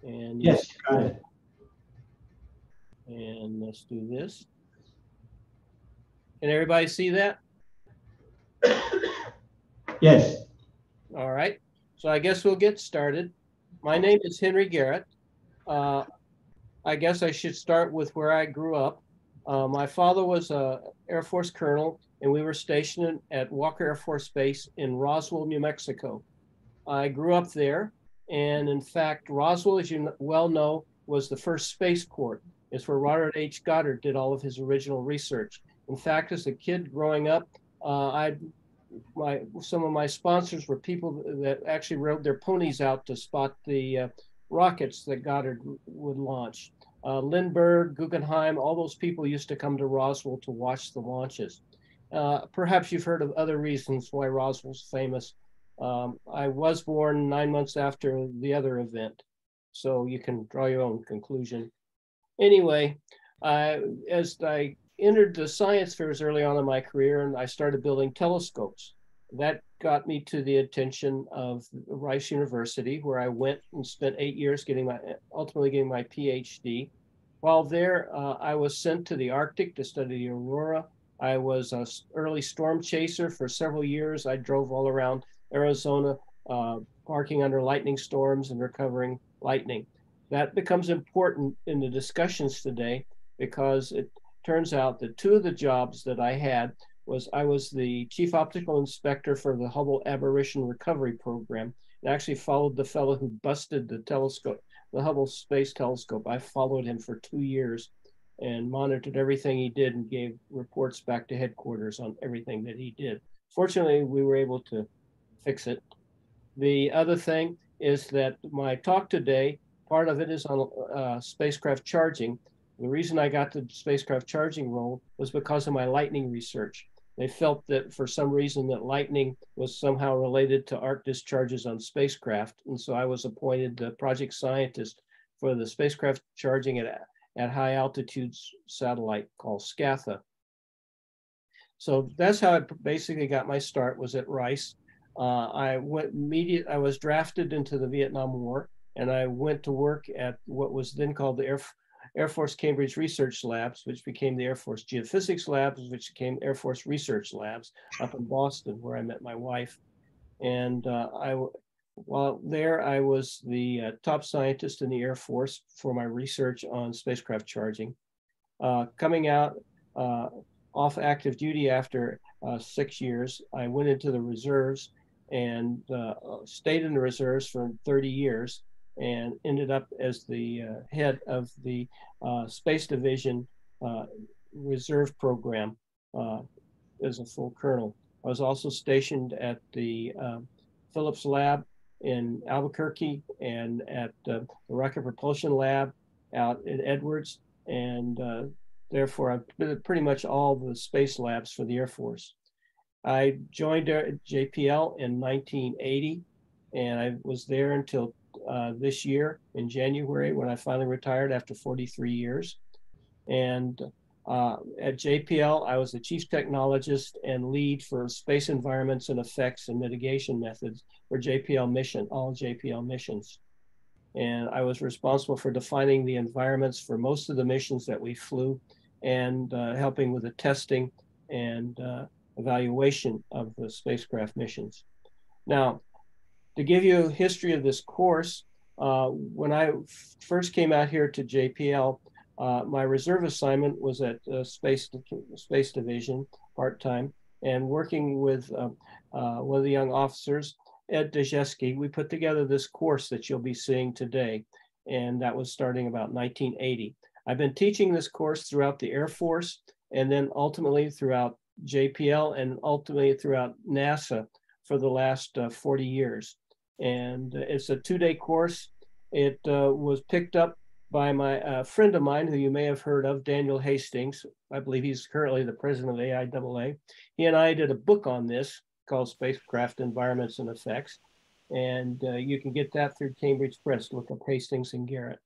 And Yes, got it. And let's do this. Can everybody see that? Yes. All right. So I guess we'll get started. My name is Henry Garrett. Uh, I guess I should start with where I grew up. My father was a Air Force colonel, and we were stationed at Walker Air Force Base in Roswell, New Mexico. I grew up there, and in fact, Roswell, as you well know, was the first spaceport. It's where Robert H. Goddard did all of his original research. In fact, as a kid growing up, I some of my sponsors were people that actually rode their ponies out to spot the rockets that Goddard would launch. Lindbergh, Guggenheim, all those people used to come to Roswell to watch the launches. Perhaps you've heard of other reasons why Roswell's famous. I was born 9 months after the other event, so you can draw your own conclusion. Anyway, as I entered the science fairs early on in my career, and I started building telescopes. That got me to the attention of Rice University, where I went and spent 8 years ultimately getting my PhD. While there, I was sent to the Arctic to study the aurora. I was an early storm chaser for several years. I drove all around Arizona, parking under lightning storms and recovering lightning. That becomes important in the discussions today because it turns out that two of the jobs that I had was I was the chief optical inspector for the Hubble Aberration Recovery Program, and actually followed the fellow who busted the telescope, the Hubble Space Telescope. I followed him for 2 years and monitored everything he did and gave reports back to headquarters on everything that he did. Fortunately, we were able to fix it. The other thing is that my talk today, part of it is on spacecraft charging. The reason I got the spacecraft charging role was because of my lightning research. They felt that for some reason that lightning was somehow related to arc discharges on spacecraft. And so I was appointed the project scientist for the spacecraft charging at high altitudes satellite called SCATHA. So that's how I basically got my start, was at Rice. I was drafted into the Vietnam War, and I went to work at what was then called the Air Force Cambridge Research Labs, which became the Air Force Geophysics Labs, which became Air Force Research Labs up in Boston, where I met my wife. And while there, I was the top scientist in the Air Force for my research on spacecraft charging. Coming out off active duty after 6 years, I went into the reserves and stayed in the reserves for 30 years and ended up as the head of the Space Division Reserve Program as a full colonel. I was also stationed at the Phillips Lab in Albuquerque and at the Rocket Propulsion Lab out in Edwards, and therefore I've been at pretty much all the space labs for the Air Force. I joined JPL in 1980, and I was there until this year in January, when I finally retired after 43 years. And at JPL, I was the chief technologist and lead for space environments and effects and mitigation methods for all JPL missions. And I was responsible for defining the environments for most of the missions that we flew, and helping with the testing and evaluation of the spacecraft missions. Now, to give you a history of this course, when I first came out here to JPL, my reserve assignment was at Space Division part-time, and working with one of the young officers, Ed Dejewski, we put together this course that you'll be seeing today, and that was starting about 1980. I've been teaching this course throughout the Air Force, and then ultimately throughout JPL, and ultimately throughout NASA for the last 40 years. And it's a 2-day course. It was picked up by my friend of mine, who you may have heard of, Daniel Hastings. I believe he's currently the president of AIAA. He and I did a book on this called Spacecraft Environments and Effects. And you can get that through Cambridge Press. Look up Hastings and Garrett.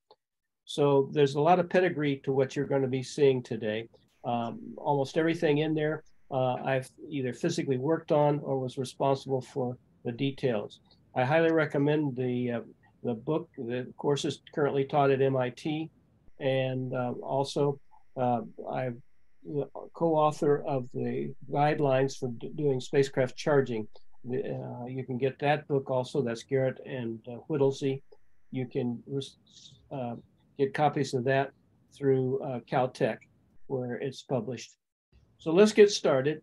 So there's a lot of pedigree to what you're going to be seeing today. Almost everything in there I've either physically worked on or was responsible for the details. I highly recommend the The book, the course is currently taught at MIT, and also I'm the co-author of the guidelines for doing spacecraft charging. You can get that book also. That's Garrett and Whittlesey. You can uh, get copies of that through Caltech, where it's published. So let's get started.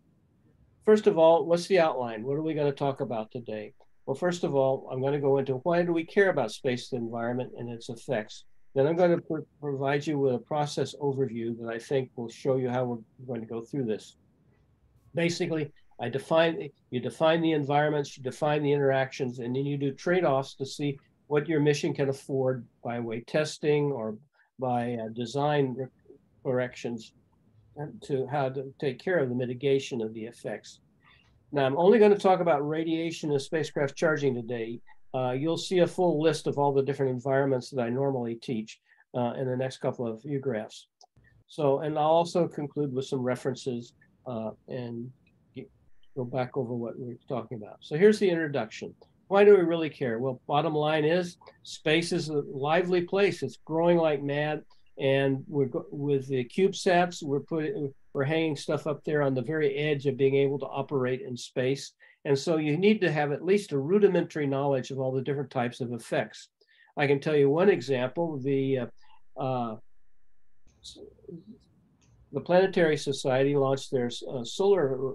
First of all, what's the outline? What are we going to talk about today? Well, first of all, I'm going to go into why do we care about space environment and its effects. Then I'm going to provide you with a process overview that I think will show you how we're going to go through this. Basically, you define the environments, you define the interactions, and then you do trade-offs to see what your mission can afford by way testing or by design corrections to how to take care of the mitigation of the effects. Now, I'm only going to talk about radiation and spacecraft charging today. You'll see a full list of all the different environments that I normally teach in the next couple of view graphs. So, and I'll also conclude with some references and go back over what we're talking about. So here's the introduction. Why do we really care? Well, bottom line is space is a lively place. It's growing like mad. And with the CubeSats, we're hanging stuff up there on the very edge of being able to operate in space. And so you need to have at least a rudimentary knowledge of all the different types of effects. I can tell you one example. The Planetary Society launched their solar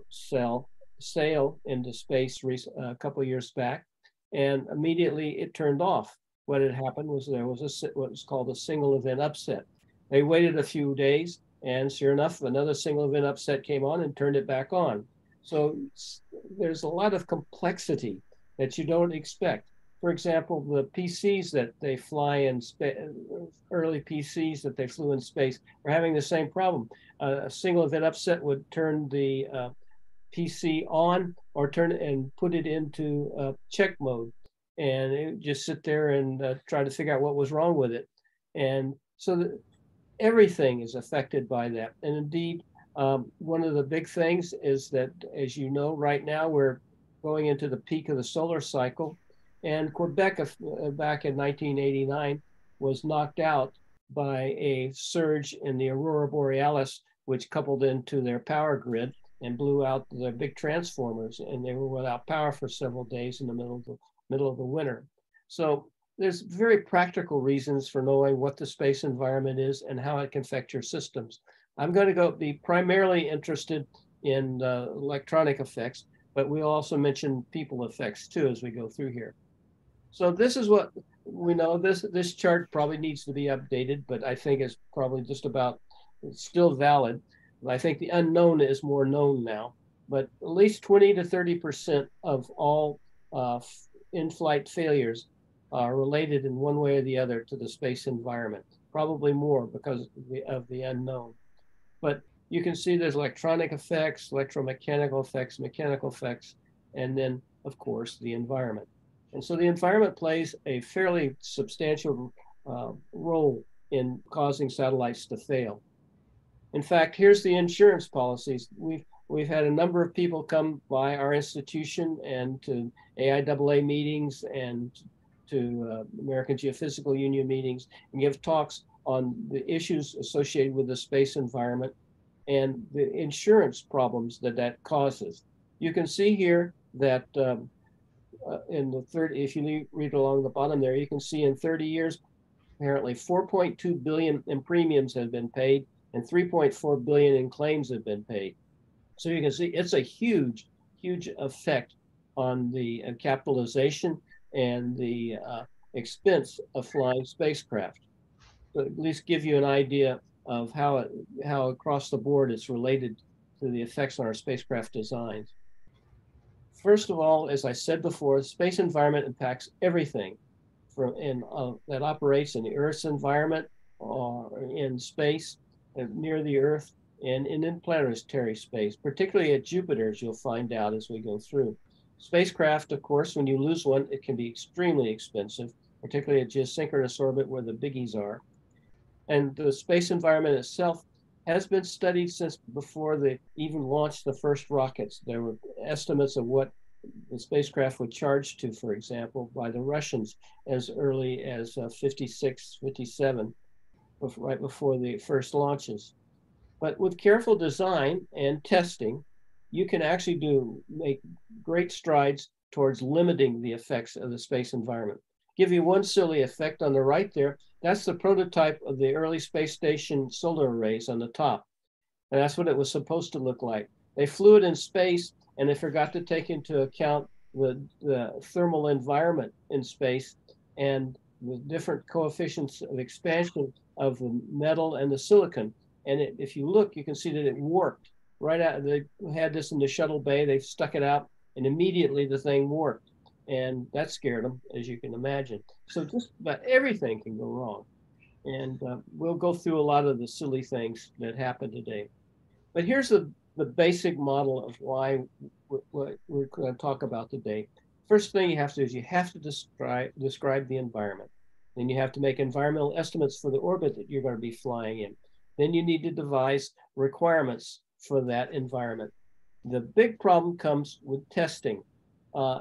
sail into space a couple of years back, and immediately it turned off. What had happened was there was what was called a single event upset. They waited a few days, and sure enough, another single event upset came on and turned it back on. So there's a lot of complexity that you don't expect. For example, the PCs that they fly in space, early PCs that they flew in space, are having the same problem. A single event upset would turn the PC on or turn it and put it into check mode, and it would just sit there and try to figure out what was wrong with it. And so everything is affected by that. And indeed, one of the big things is that, as you know, right now we're going into the peak of the solar cycle. And Quebec, back in 1989, was knocked out by a surge in the Aurora Borealis, which coupled into their power grid and blew out their big transformers. And they were without power for several days in the middle of the winter. So there's very practical reasons for knowing what the space environment is and how it can affect your systems. I'm going to be primarily interested in electronic effects, but we'll also mention people effects too as we go through here. So this is what we know. This chart probably needs to be updated, but I think it's probably just about still valid. I think the unknown is more known now, but at least 20 to 30% of all in-flight failures are related in one way or the other to the space environment, probably more because of the unknown. But you can see there's electronic effects, electromechanical effects, mechanical effects, and then, of course, the environment. And so the environment plays a fairly substantial role in causing satellites to fail. In fact, here's the insurance policies. We've had a number of people come by our institution and to AIAA meetings and to American Geophysical Union meetings and give talks on the issues associated with the space environment and the insurance problems that causes. You can see here that in the if you read along the bottom there, you can see in 30 years, apparently 4.2 billion in premiums have been paid and 3.4 billion in claims have been paid. So you can see it's a huge, huge effect on the capitalization and the expense of flying spacecraft. So at least give you an idea of how across the board it's related to the effects on our spacecraft designs. First of all, as I said before, the space environment impacts everything that operates in the Earth's environment or in space near the Earth and in planetary space, particularly at Jupiter, as you'll find out as we go through. Spacecraft, of course, when you lose one, it can be extremely expensive, particularly at geosynchronous orbit where the biggies are. And the space environment itself has been studied since before they even launched the first rockets. There were estimates of what the spacecraft were charged to, for example, by the Russians as early as 56, 57, right before the first launches. But with careful design and testing, you can actually make great strides towards limiting the effects of the space environment. Give you one silly effect on the right there. That's the prototype of the early space station solar arrays on the top. And that's what it was supposed to look like. They flew it in space and they forgot to take into account the thermal environment in space and the different coefficients of expansion of the metal and the silicon. And if you look, you can see that it warped right out. They had this in the shuttle bay, they stuck it out, and immediately the thing warped. And that scared them, as you can imagine. So just about everything can go wrong. And we'll go through a lot of the silly things that happen today. But here's the basic model of why we're going to talk about today. First thing you have to do is you have to describe the environment. Then you have to make environmental estimates for the orbit that you're going to be flying in. Then you need to devise requirements for that environment. The big problem comes with testing.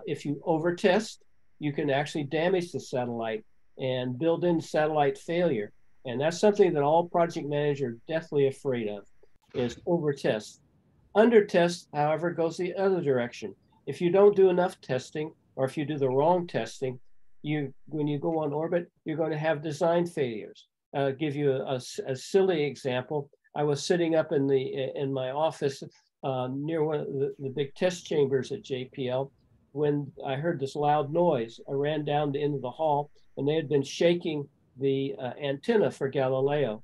If you over-test, you can actually damage the satellite and build in satellite failure. And that's something that all project managers are deathly afraid of, is over-test. Under-test, however, goes the other direction. If you don't do enough testing, or if you do the wrong testing, when you go on orbit, you're going to have design failures. Give you a silly example. I was sitting up in my office near one of the big test chambers at JPL when I heard this loud noise. I ran down the end of the hall, and they had been shaking the antenna for Galileo,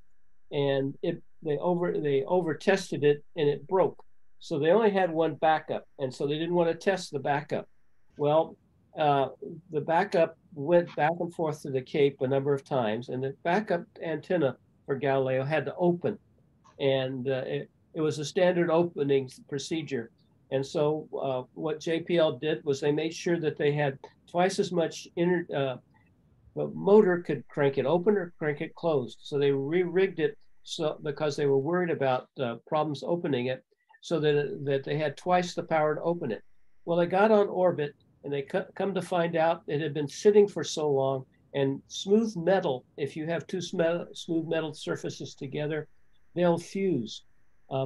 and they over tested it, and it broke. So they only had one backup, and so they didn't want to test the backup. Well, the backup went back and forth to the Cape a number of times, and the backup antenna for Galileo had to open, and it was a standard opening procedure. And so what JPL did was they made sure that they had twice as much the motor could crank it open or crank it closed. So they re-rigged it because they were worried about problems opening it, so that they had twice the power to open it. Well, they got on orbit, and they come to find out it had been sitting for so long, and smooth metal, if you have two smooth metal surfaces together, they'll fuse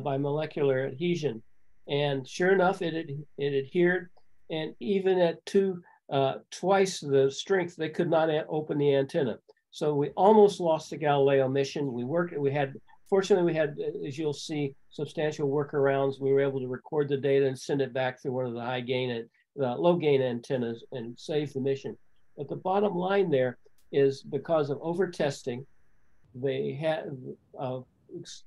by molecular adhesion. And sure enough, it adhered, and even at twice the strength, they could not open the antenna. So we almost lost the Galileo mission. Fortunately, we had, as you'll see, substantial workarounds. We were able to record the data and send it back through one of the low gain antennas and save the mission. But the bottom line there is because of over testing, they had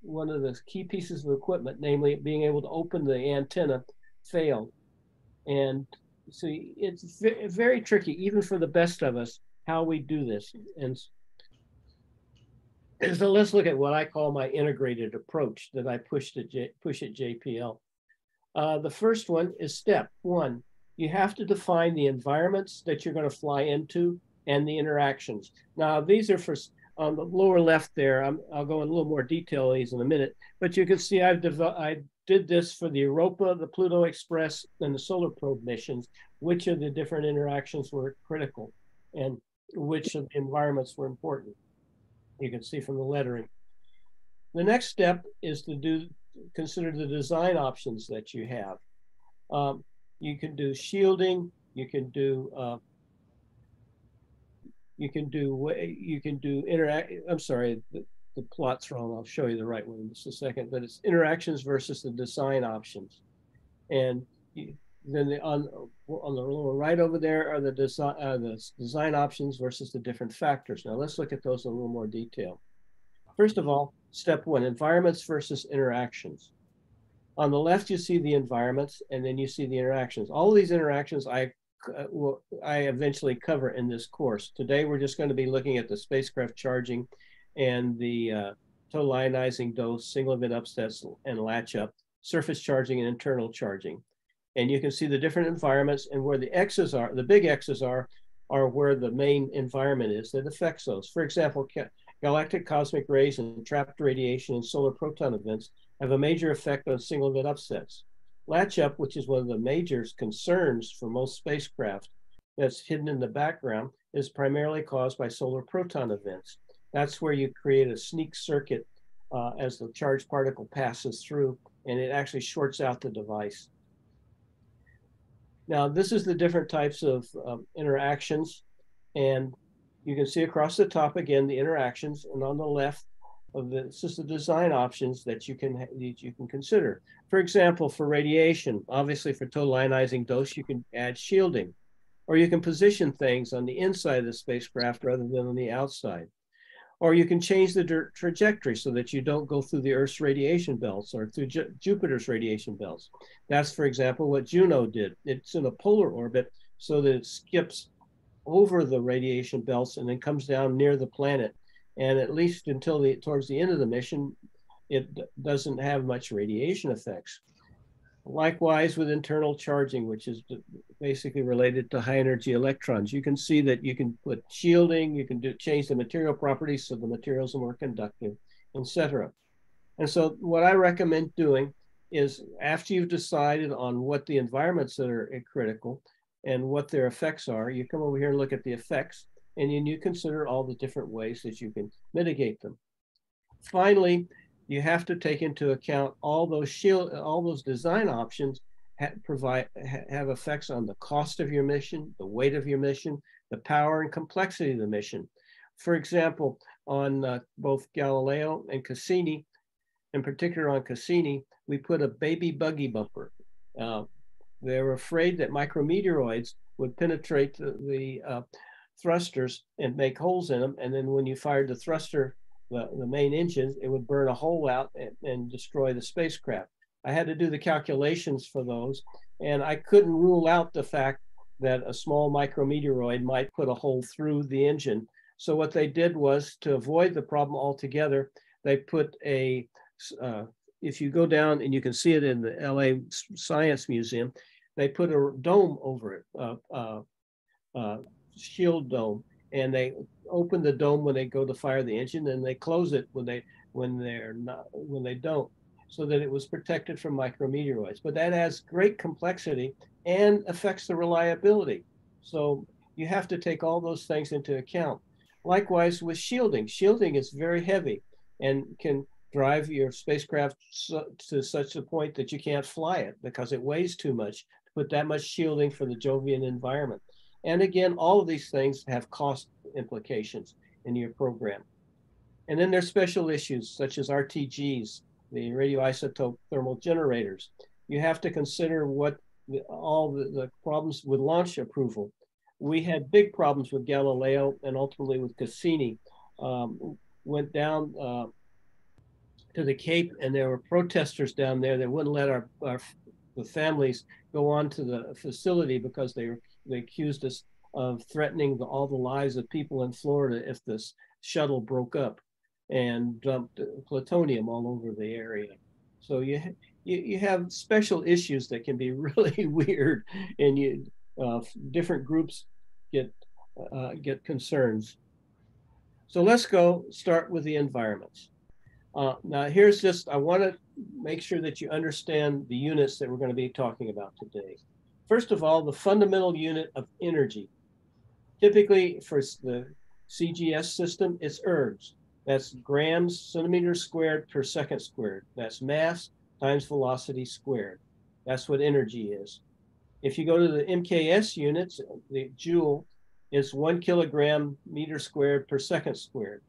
one of the key pieces of equipment, namely being able to open the antenna, failed. And so it's very tricky, even for the best of us, how we do this. And so let's look at what I call my integrated approach that I push at JPL. The first one is step one. You have to define the environments that you're going to fly into and the interactions. Now, these are on the lower left there. I'll go in a little more detail on these in a minute, but you can see I did this for the Europa, the Pluto Express, and the Solar Probe missions, which of the different interactions were critical and which of the environments were important. You can see from the lettering. The next step is to consider the design options that you have. You can do shielding. You can do interact. I'm sorry, the plot's wrong. I'll show you the right one in just a second. But it's interactions versus the design options, and then on the lower right over there are the design options versus the different factors. Now let's look at those in a little more detail. First of all, step one: environments versus interactions. On the left, you see the environments, and then you see the interactions. All of these interactions I eventually cover in this course. Today, we're just going to be looking at the spacecraft charging and the total ionizing dose, single event upsets and latch up, surface charging and internal charging. And you can see the different environments and where the X's are, the big X's are where the main environment is that affects those. For example, galactic cosmic rays and trapped radiation and solar proton events have a major effect on single event upsets. latch up, which is one of the major concerns for most spacecraft that's hidden in the background, is primarily caused by solar proton events. That's where you create a sneak circuit as the charged particle passes through, and it actually shorts out the device. Now, this is the different types of interactions, and you can see across the top again the interactions, and on the left of this is the design options that you can consider. For example, for radiation, obviously for total ionizing dose, you can add shielding, or you can position things on the inside of the spacecraft rather than on the outside. Or you can change the trajectory so that you don't go through the Earth's radiation belts or through Jupiter's radiation belts. That's, for example, what Juno did. It's in a polar orbit so that it skips over the radiation belts and then comes down near the planet. And at least until towards the end of the mission, it doesn't have much radiation effects. Likewise with internal charging, which is basically related to high energy electrons. You can see that you can put shielding, you can change the material properties so the materials are more conductive, etc. And so what I recommend doing is after you've decided on what the environments that are critical and what their effects are, you come over here and look at the effects, and then you consider all the different ways that you can mitigate them. Finally, you have to take into account all those design options have effects on the cost of your mission, the weight of your mission, the power and complexity of the mission. For example, on both Galileo and Cassini, in particular on Cassini, we put a baby buggy bumper. They were afraid that micrometeoroids would penetrate the thrusters and make holes in them, and then when you fired the thruster, the main engines, it would burn a hole out and destroy the spacecraft. I had to do the calculations for those, and I couldn't rule out the fact that a small micrometeoroid might put a hole through the engine. So what they did was, to avoid the problem altogether, they put if you go down and you can see it in the LA Science Museum, they put a dome over it, shield dome, and they open the dome when they go to fire the engine, and they close it when they don't, so that it was protected from micrometeoroids. But that adds great complexity and affects the reliability. So you have to take all those things into account. Likewise with shielding. Shielding is very heavy and can drive your spacecraft to such a point that you can't fly it because it weighs too much to put that much shielding for the Jovian environment. And again, all of these things have cost implications in your program. And then there's special issues such as RTGs, the radioisotope thermal generators. You have to consider all the problems with launch approval. We had big problems with Galileo and ultimately with Cassini. Went down to the Cape, and there were protesters down there that wouldn't let the families go on to the facility because they accused us of threatening all the lives of people in Florida if this shuttle broke up and dumped plutonium all over the area. So you have special issues that can be really weird, and different groups get concerns. So let's start with the environments. Now I want to make sure that you understand the units that we're going to be talking about today. First of all, the fundamental unit of energy. Typically for the CGS system, it's ergs. That's grams, centimeters squared per second squared. That's mass times velocity squared. That's what energy is. If you go to the MKS units, the joule is 1 kilogram meter squared per second squared.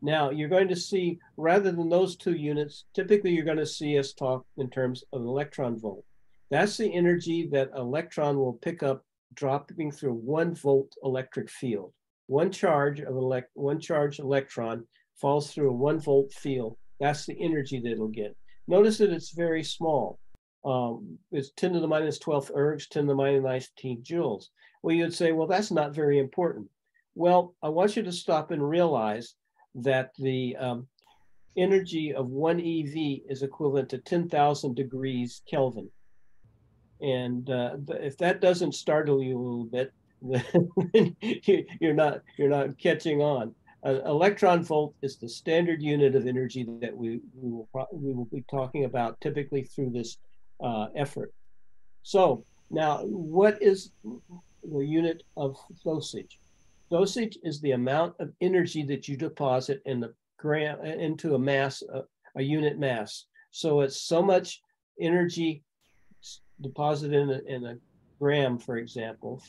Now, you're going to see, rather than those two units, typically you're going to see us talk in terms of an electron volt. That's the energy that an electron will pick up dropping through 1 volt electric field. One charge electron falls through a 1 volt field. That's the energy that it'll get. Notice that it's very small. It's 10 to the minus 12 ergs, 10 to the minus 19 joules. Well, you'd say, well, that's not very important. Well, I want you to stop and realize that the energy of 1 EV is equivalent to 10,000 degrees Kelvin. And if that doesn't startle you a little bit, then you're not catching on. An electron volt is the standard unit of energy that we will be talking about typically through this effort. So now, what is the unit of dosage? Dosage is the amount of energy that you deposit in the gram into a mass, a unit mass. So it's so much energy deposited in a gram, for example,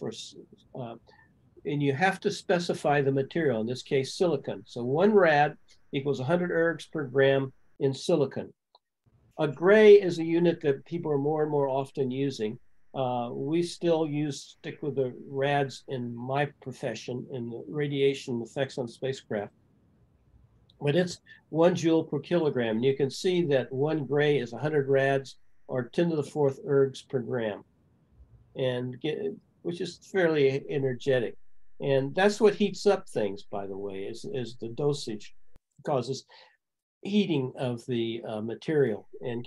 and you have to specify the material, in this case, silicon. So 1 rad equals 100 ergs per gram in silicon. A gray is a unit that people are more and more often using. We still stick with the rads in my profession in the radiation effects on spacecraft, but it's 1 joule per kilogram. And you can see that 1 gray is 100 rads or 10 to the fourth ergs per gram, which is fairly energetic. And that's what heats up things, by the way, is the dosage causes heating of the material and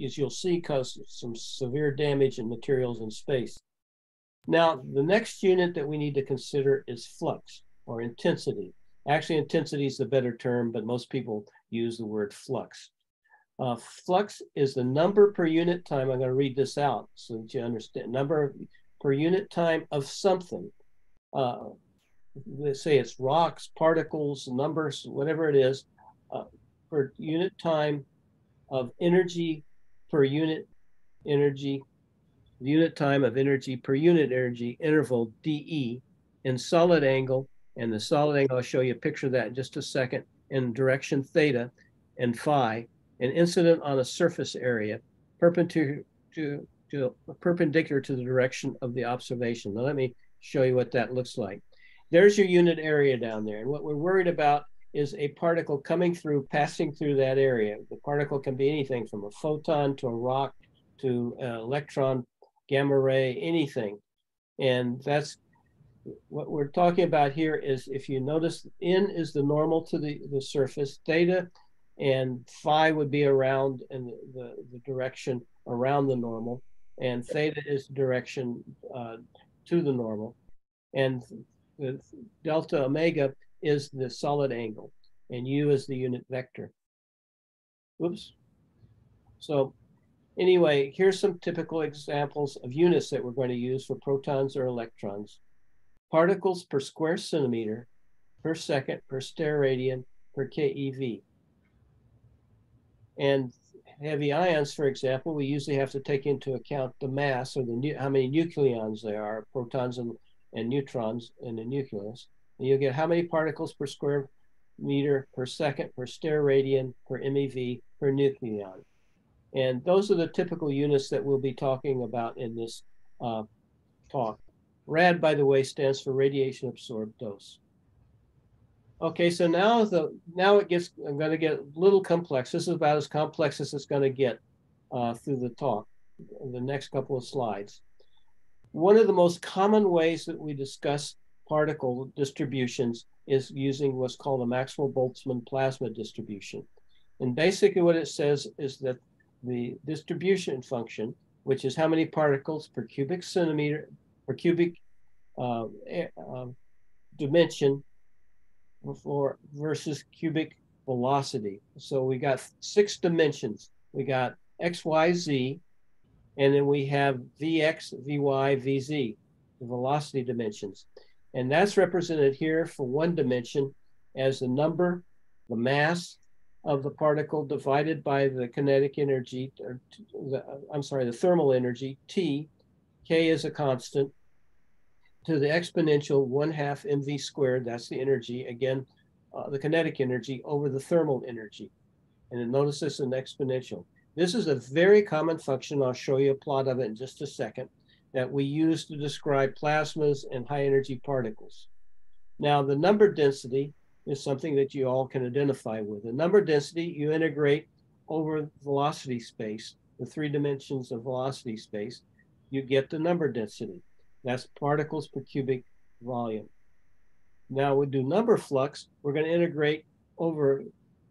as you'll see, cause some severe damage in materials in space. Now, the next unit that we need to consider is flux or intensity. Actually, intensity is the better term, but most people use the word flux. Flux is the number per unit time. I'm going to read this out so that you understand. Number per unit time of something. Let's say it's rocks, particles, numbers, whatever it is, per unit time of energy per unit energy, unit time of energy per unit energy interval dE in solid angle. And the solid angle, I'll show you a picture of that in just a second, in direction theta and phi, and incident on a surface area perpendicular to the direction of the observation. Now let me show you what that looks like. There's your unit area down there. And what we're worried about is a particle coming through, passing through that area. The particle can be anything from a photon to a rock to an electron, gamma ray, anything. And that's what we're talking about here. Is if you notice, n is the normal to the surface, theta and phi would be around in the direction around the normal, and theta is the direction to the normal, and the delta omega is the solid angle, and u is the unit vector. Oops. So anyway, here's some typical examples of units that we're going to use for protons or electrons. Particles per square centimeter, per second, per steradian, per keV. And heavy ions, for example, we usually have to take into account the mass, or how many nucleons there are, protons and neutrons in the nucleus. And you'll get how many particles per square meter, per second, per steradian, per MeV, per nucleon. And those are the typical units that we'll be talking about in this talk. RAD, by the way, stands for radiation absorbed dose. Okay, so now I'm going to get a little complex. This is about as complex as it's going to get through the talk, the next couple of slides. One of the most common ways that we discuss particle distributions is using what's called a Maxwell-Boltzmann plasma distribution. And basically what it says is that the distribution function, which is how many particles per cubic centimeter, per cubic dimension versus cubic velocity. So we got 6 dimensions. We got x, y, z, and then we have vx, vy, vz, the velocity dimensions. And that's represented here for 1 dimension as the number, the mass of the particle divided by the kinetic energy, or the thermal energy, T. K is a constant, to the exponential 1/2 mv squared, that's the energy, again, the kinetic energy over the thermal energy. And then notice this is an exponential. This is a very common function, I'll show you a plot of it in just a second, that we use to describe plasmas and high energy particles. Now, the number density is something that you all can identify with. The number density, you integrate over velocity space, the 3 dimensions of velocity space, you get the number density. That's particles per cubic volume. Now we do number flux, we're going to integrate over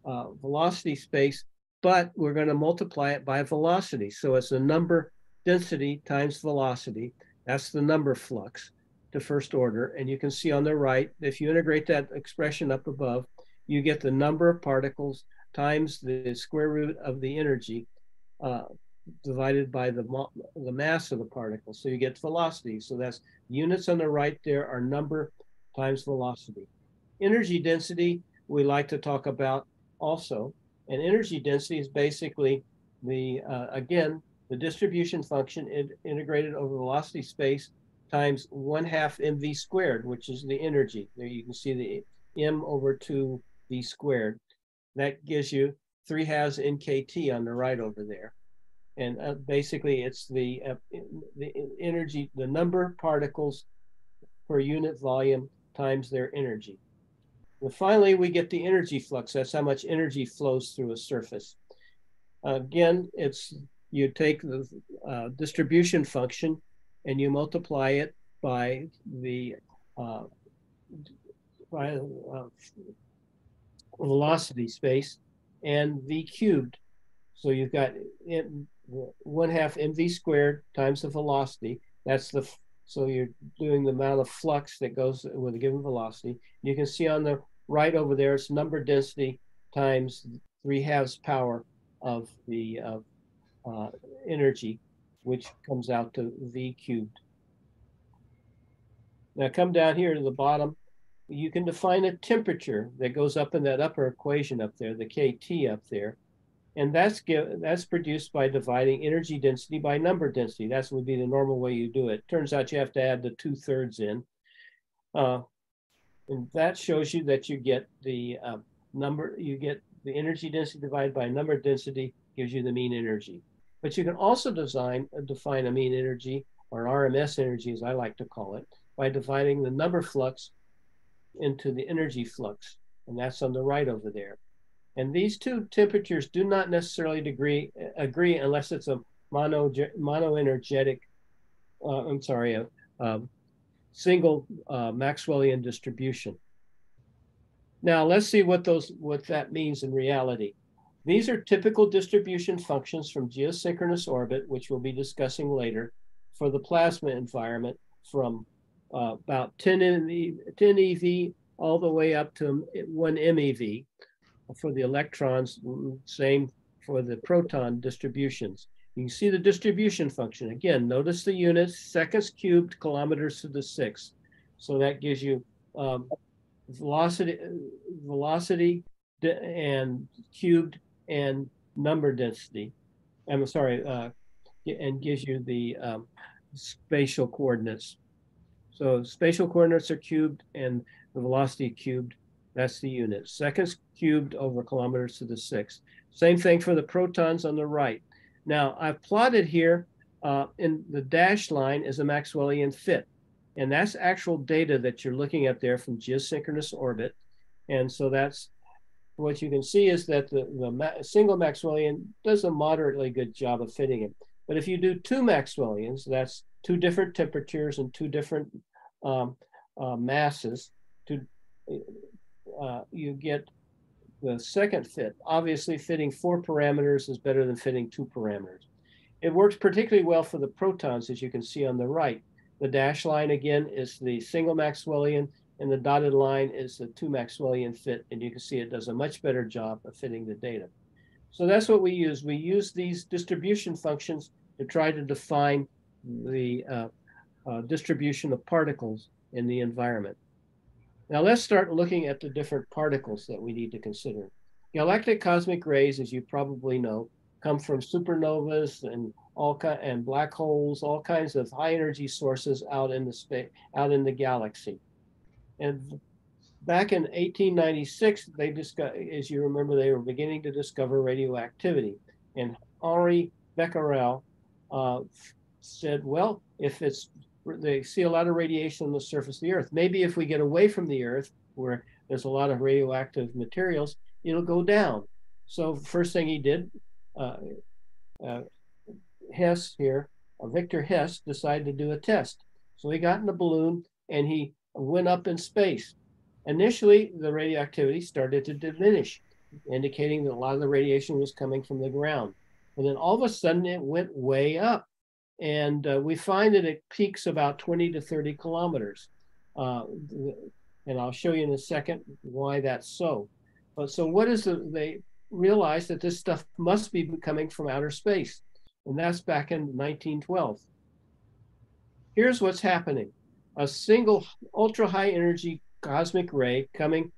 velocity space, but we're going to multiply it by velocity. So it's the number density times velocity. That's the number flux to first order. And you can see on the right, if you integrate that expression up above, you get the number of particles times the square root of the energy divided by the mass of the particle. So you get velocity. So that's units on the right there are number times velocity. Energy density, we like to talk about also. And energy density is basically again, the distribution function integrated over velocity space times 1/2 mv squared, which is the energy. There you can see the m over 2v squared. That gives you 3/2 nkt on the right over there. And basically it's the energy, the number of particles per unit volume times their energy. And finally, we get the energy flux. That's how much energy flows through a surface. Again, you take the distribution function and you multiply it by the velocity space and v cubed. So you've got 1/2 mv squared times the velocity. So you're doing the amount of flux that goes with a given velocity. You can see on the right over there, it's number density times 3/2 power of the energy, which comes out to v cubed. Now come down here to the bottom. You can define a temperature that goes up in that upper equation up there, the kT up there. And that's produced by dividing energy density by number density. That would be the normal way you do it. Turns out you have to add the 2/3 in. And that shows you that you get the the energy density divided by number density gives you the mean energy. But you can also define a mean energy, or an RMS energy, as I like to call it, by dividing the number flux into the energy flux. And that's on the right over there. And these two temperatures do not necessarily agree unless it's a monoenergetic, single Maxwellian distribution. Now let's see what that means in reality. These are typical distribution functions from geosynchronous orbit, which we'll be discussing later, for the plasma environment from about 10 eV all the way up to 1 MeV. For the electrons, same for the proton distributions. You can see the distribution function. Again, notice the units, seconds cubed, kilometers to the 6th. So that gives you velocity and cubed and number density. I'm sorry, and gives you the spatial coordinates. So spatial coordinates are cubed and the velocity cubed. That's the unit. Seconds cubed over kilometers to the 6th. Same thing for the protons on the right. Now, I've plotted here in the dashed line is a Maxwellian fit. And that's actual data that you're looking at there from geosynchronous orbit. And so that's what you can see is that the single Maxwellian does a moderately good job of fitting it. But if you do two Maxwellians, that's two different temperatures and two different masses, you get the second fit. Obviously, fitting 4 parameters is better than fitting 2 parameters. It works particularly well for the protons, as you can see on the right. The dashed line, again, is the single Maxwellian, and the dotted line is the 2 Maxwellian fit, and you can see it does a much better job of fitting the data. So that's what we use. We use these distribution functions to try to define the distribution of particles in the environment. Now let's start looking at the different particles that we need to consider. Galactic cosmic rays, as you probably know, come from supernovas and black holes, all kinds of high energy sources out in the galaxy. And back in 1896, as you remember, they were beginning to discover radioactivity. And Henri Becquerel said, well, if they see a lot of radiation on the surface of the Earth, maybe if we get away from the Earth, where there's a lot of radioactive materials, it'll go down. So first thing he did, Hess here, Victor Hess, decided to do a test. So he got in a balloon and he went up in space. Initially, the radioactivity started to diminish, indicating that a lot of the radiation was coming from the ground. And then all of a sudden it went way up. And we find that it peaks about 20 to 30 kilometers. And I'll show you in a second why that's so. But so what is they realized that this stuff must be coming from outer space. and that's back in 1912. Here's what's happening. A single ultra high energy cosmic ray coming,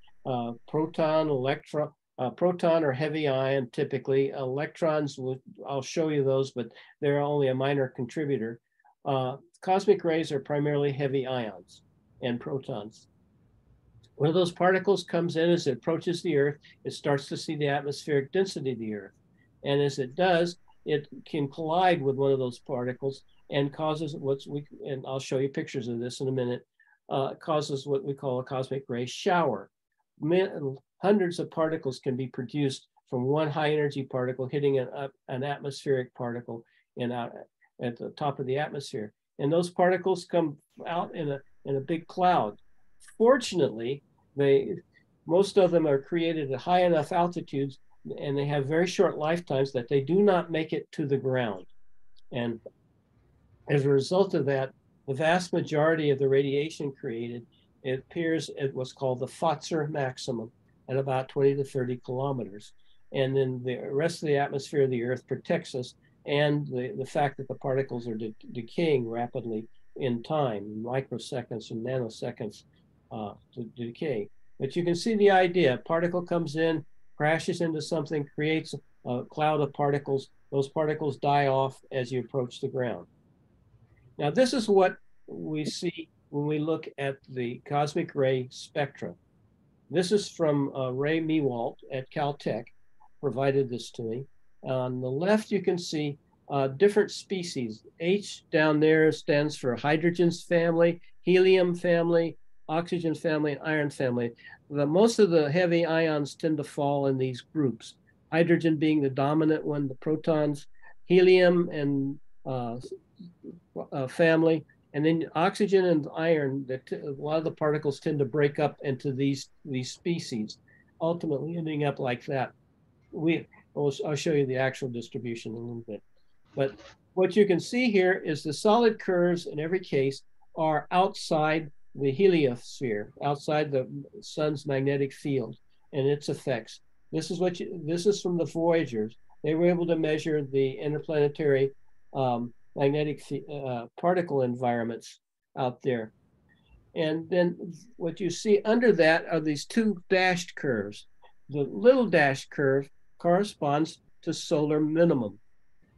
proton, electron, proton or heavy ion, typically. Electrons, I'll show you those, but they're only a minor contributor. Cosmic rays are primarily heavy ions and protons. One of those particles comes in as it approaches the Earth, it starts to see the atmospheric density of the Earth. And as it does, it can collide with one of those particles and causes and I'll show you pictures of this in a minute, causes what we call a cosmic ray shower. Hundreds of particles can be produced from one high energy particle hitting an atmospheric particle out at the top of the atmosphere. And those particles come out in a big cloud. Fortunately, most of them are created at high enough altitudes and they have very short lifetimes that they do not make it to the ground. And as a result of that, the vast majority of the radiation created, it appears at what's called the Pfotzer maximum at about 20 to 30 kilometers. And then the rest of the atmosphere of the Earth protects us, and the fact that the particles are decaying rapidly in time, microseconds and nanoseconds to decay. But you can see the idea. A particle comes in, crashes into something, creates a cloud of particles. Those particles die off as you approach the ground. Now, this is what we see when we look at the cosmic ray spectra. This is from Ray Mewalt at Caltech, provided this to me. On the left, you can see different species. H down there stands for hydrogen's family, helium family, oxygen family, and iron family. Most of the heavy ions tend to fall in these groups. Hydrogen being the dominant one, the protons, helium and family, and then oxygen and iron. A lot of the particles tend to break up into these species, ultimately ending up like that. I'll show you the actual distribution in a little bit. But what you can see here is the solid curves in every case are outside the heliosphere, outside the sun's magnetic field and its effects. This is from the Voyagers. They were able to measure the interplanetary magnetic particle environments out there. And then what you see under that are these two dashed curves. The little dashed curve corresponds to solar minimum.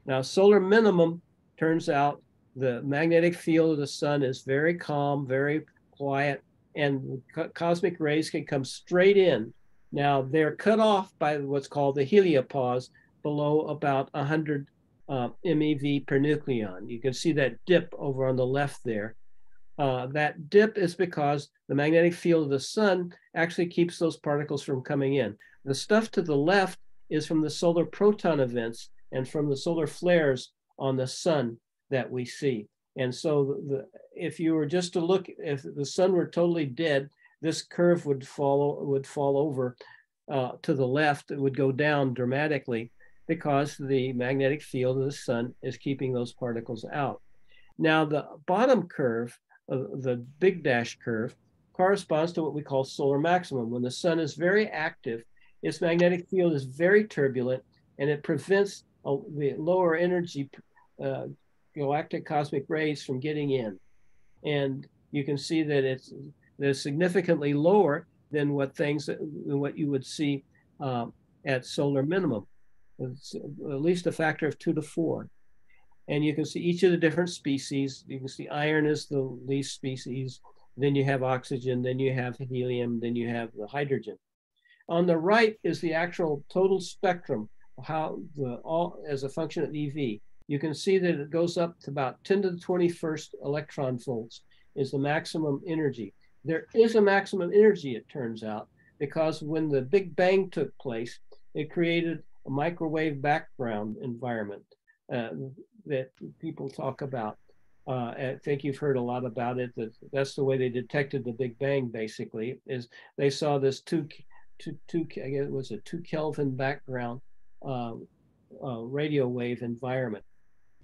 Now, solar minimum, turns out the magnetic field of the sun is very calm, very quiet, and cosmic rays can come straight in. Now, they're cut off by what's called the heliopause below about 100 MeV per nucleon. You can see that dip over on the left there. That dip is because the magnetic field of the sun actually keeps those particles from coming in. The stuff to the left is from the solar proton events and from the solar flares on the sun that we see. And so if you were just to look, if the sun were totally dead, this curve would fall over to the left. It would go down dramatically because the magnetic field of the sun is keeping those particles out. Now, the bottom curve, the big dash curve, corresponds to what we call solar maximum. When the sun is very active, its magnetic field is very turbulent, and it prevents the lower energy galactic cosmic rays from getting in. And you can see that it's significantly lower than what you would see at solar minimum. It's at least a factor of 2 to 4. And you can see each of the different species. You can see iron is the least species. Then you have oxygen, then you have helium, then you have the hydrogen. On the right is the actual total spectrum, as a function of EV. You can see that it goes up to about 10 to the 21st electron volts is the maximum energy. There is a maximum energy, it turns out, because when the Big Bang took place, it created a microwave background environment that people talk about. I think you've heard a lot about it. That's the way they detected the Big Bang. Basically, is they saw this I guess it was a 2 Kelvin background radio wave environment.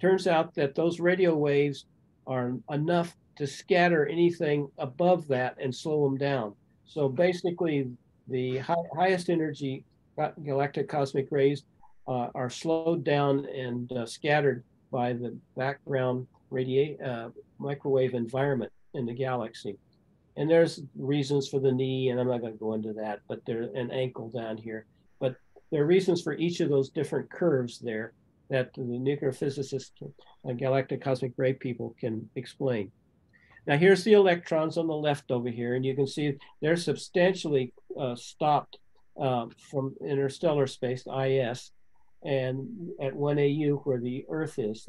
Turns out that those radio waves are enough to scatter anything above that and slow them down. So basically, the highest energy galactic cosmic rays are slowed down and scattered by the background microwave environment in the galaxy. And there's reasons for the knee, and I'm not going to go into that, but there's an ankle down here. But there are reasons for each of those different curves there that the nuclear physicists and galactic cosmic ray people can explain. Now here's the electrons on the left over here, and you can see they're substantially stopped from interstellar space, IS, and at 1 AU where the Earth is,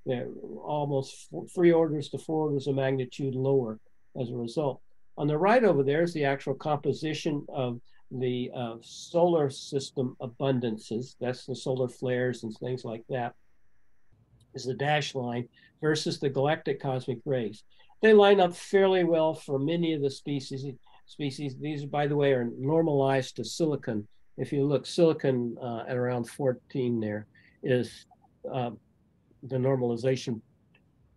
they're almost 3 orders to 4 orders of magnitude lower as a result. On the right over there is the actual composition of the solar system abundances. That's the solar flares and things like that, is the dashed line, versus the galactic cosmic rays. They line up fairly well for many of the species. These, by the way, are normalized to silicon. If you look, silicon at around 14 there is the normalization.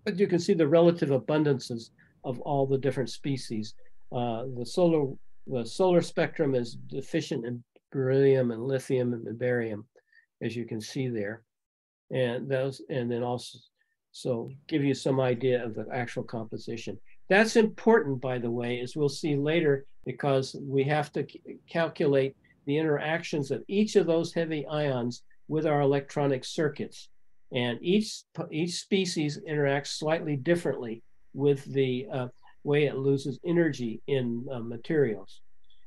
But you can see the relative abundances of all the different species. The solar spectrum is deficient in beryllium and lithium and barium, as you can see there. And then also, so give you some idea of the actual composition. That's important, by the way, as we'll see later, because we have to calculate the interactions of each of those heavy ions with our electronic circuits. And each species interacts slightly differently with the way it loses energy in materials.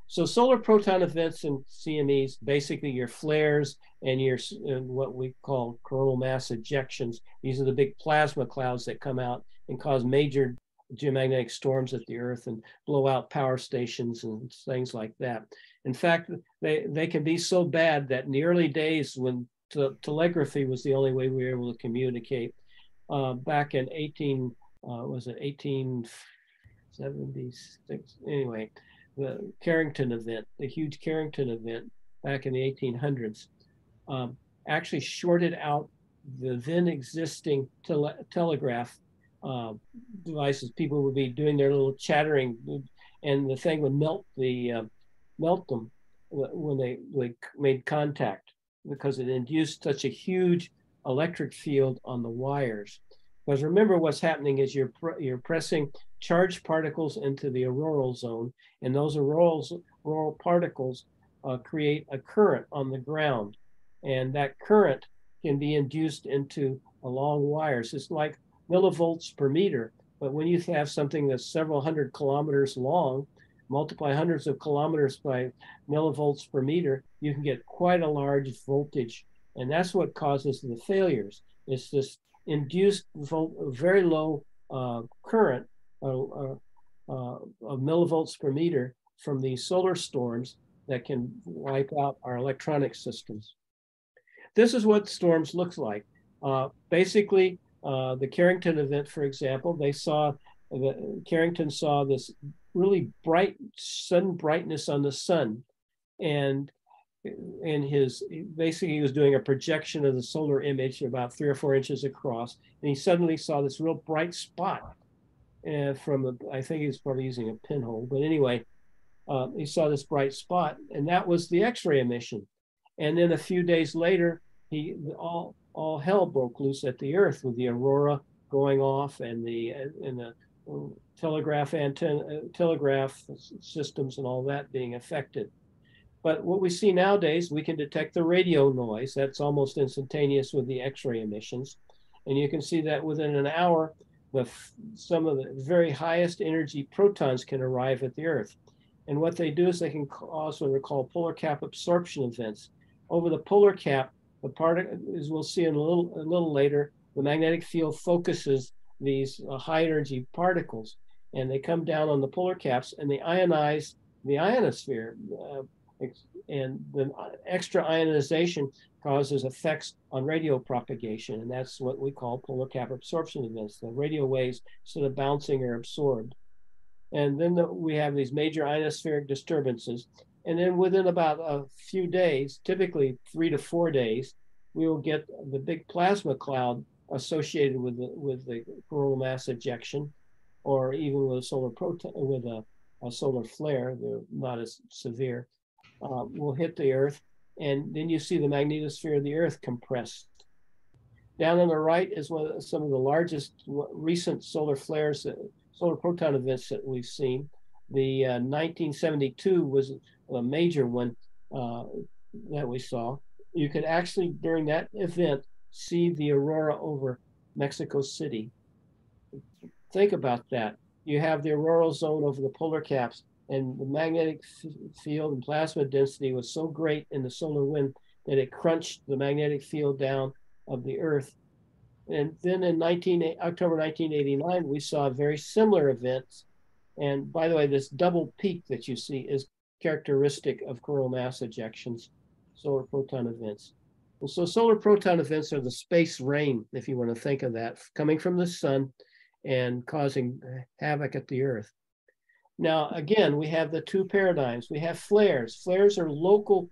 So solar proton events and CMEs, basically your flares and your what we call coronal mass ejections. These are the big plasma clouds that come out and cause major geomagnetic storms at the Earth and blow out power stations and things like that. In fact, they can be so bad that in the early days when telegraphy was the only way we were able to communicate, back in 1876, anyway, the Carrington event, the huge Carrington event back in the 1800s, actually shorted out the then existing telegraph devices. People would be doing their little chattering, and the thing would melt them when they made contact, because it induced such a huge electric field on the wires. Because remember, what's happening is you're pressing charged particles into the auroral zone, and those auroral particles create a current on the ground, and that current can be induced into long wires. It's like millivolts per meter, but when you have something that's several hundred kilometers long, multiply hundreds of kilometers by millivolts per meter, you can get quite a large voltage, and that's what causes the failures. It's this induced very low current of millivolts per meter from these solar storms that can wipe out our electronic systems. This is what storms looks like. Basically, the Carrington event, for example, Carrington saw this really bright sudden brightness on the sun, and basically he was doing a projection of the solar image about 3 or 4 inches across, and he suddenly saw this real bright spot I think he was probably using a pinhole, but anyway, he saw this bright spot, and that was the X-ray emission. And then a few days later, all hell broke loose at the Earth with the aurora going off and the telegraph systems and all that being affected. But what we see nowadays, we can detect the radio noise. That's almost instantaneous with the X-ray emissions. And you can see that within an hour, some of the very highest energy protons can arrive at the Earth. And what they do is they can cause what are called polar cap absorption events. Over the polar cap, the particle, as we'll see in a little later, the magnetic field focuses these high energy particles, and they come down on the polar caps and they ionize the ionosphere. And the extra ionization causes effects on radio propagation, and that's what we call polar cap absorption events. The radio waves, instead of bouncing, are absorbed. And then we have these major ionospheric disturbances. And then within about a few days, typically 3 to 4 days, we will get the big plasma cloud associated with the coronal mass ejection, or even with a solar flare. They're not as severe. Will hit the Earth, and then you see the magnetosphere of the Earth compressed. Down on the right is some of the largest recent solar flares, solar proton events that we've seen. The 1972 was a major one that we saw. You could actually, during that event, see the aurora over Mexico City. Think about that. You have the auroral zone over the polar caps, and the magnetic field and plasma density was so great in the solar wind that it crunched the magnetic field down of the Earth. And then in October 1989, we saw very similar events. And by the way, this double peak that you see is characteristic of coronal mass ejections, solar proton events. And so solar proton events are the space rain, if you want to think of that, coming from the sun and causing havoc at the Earth. Now, again, we have the two paradigms. We have flares. Flares are local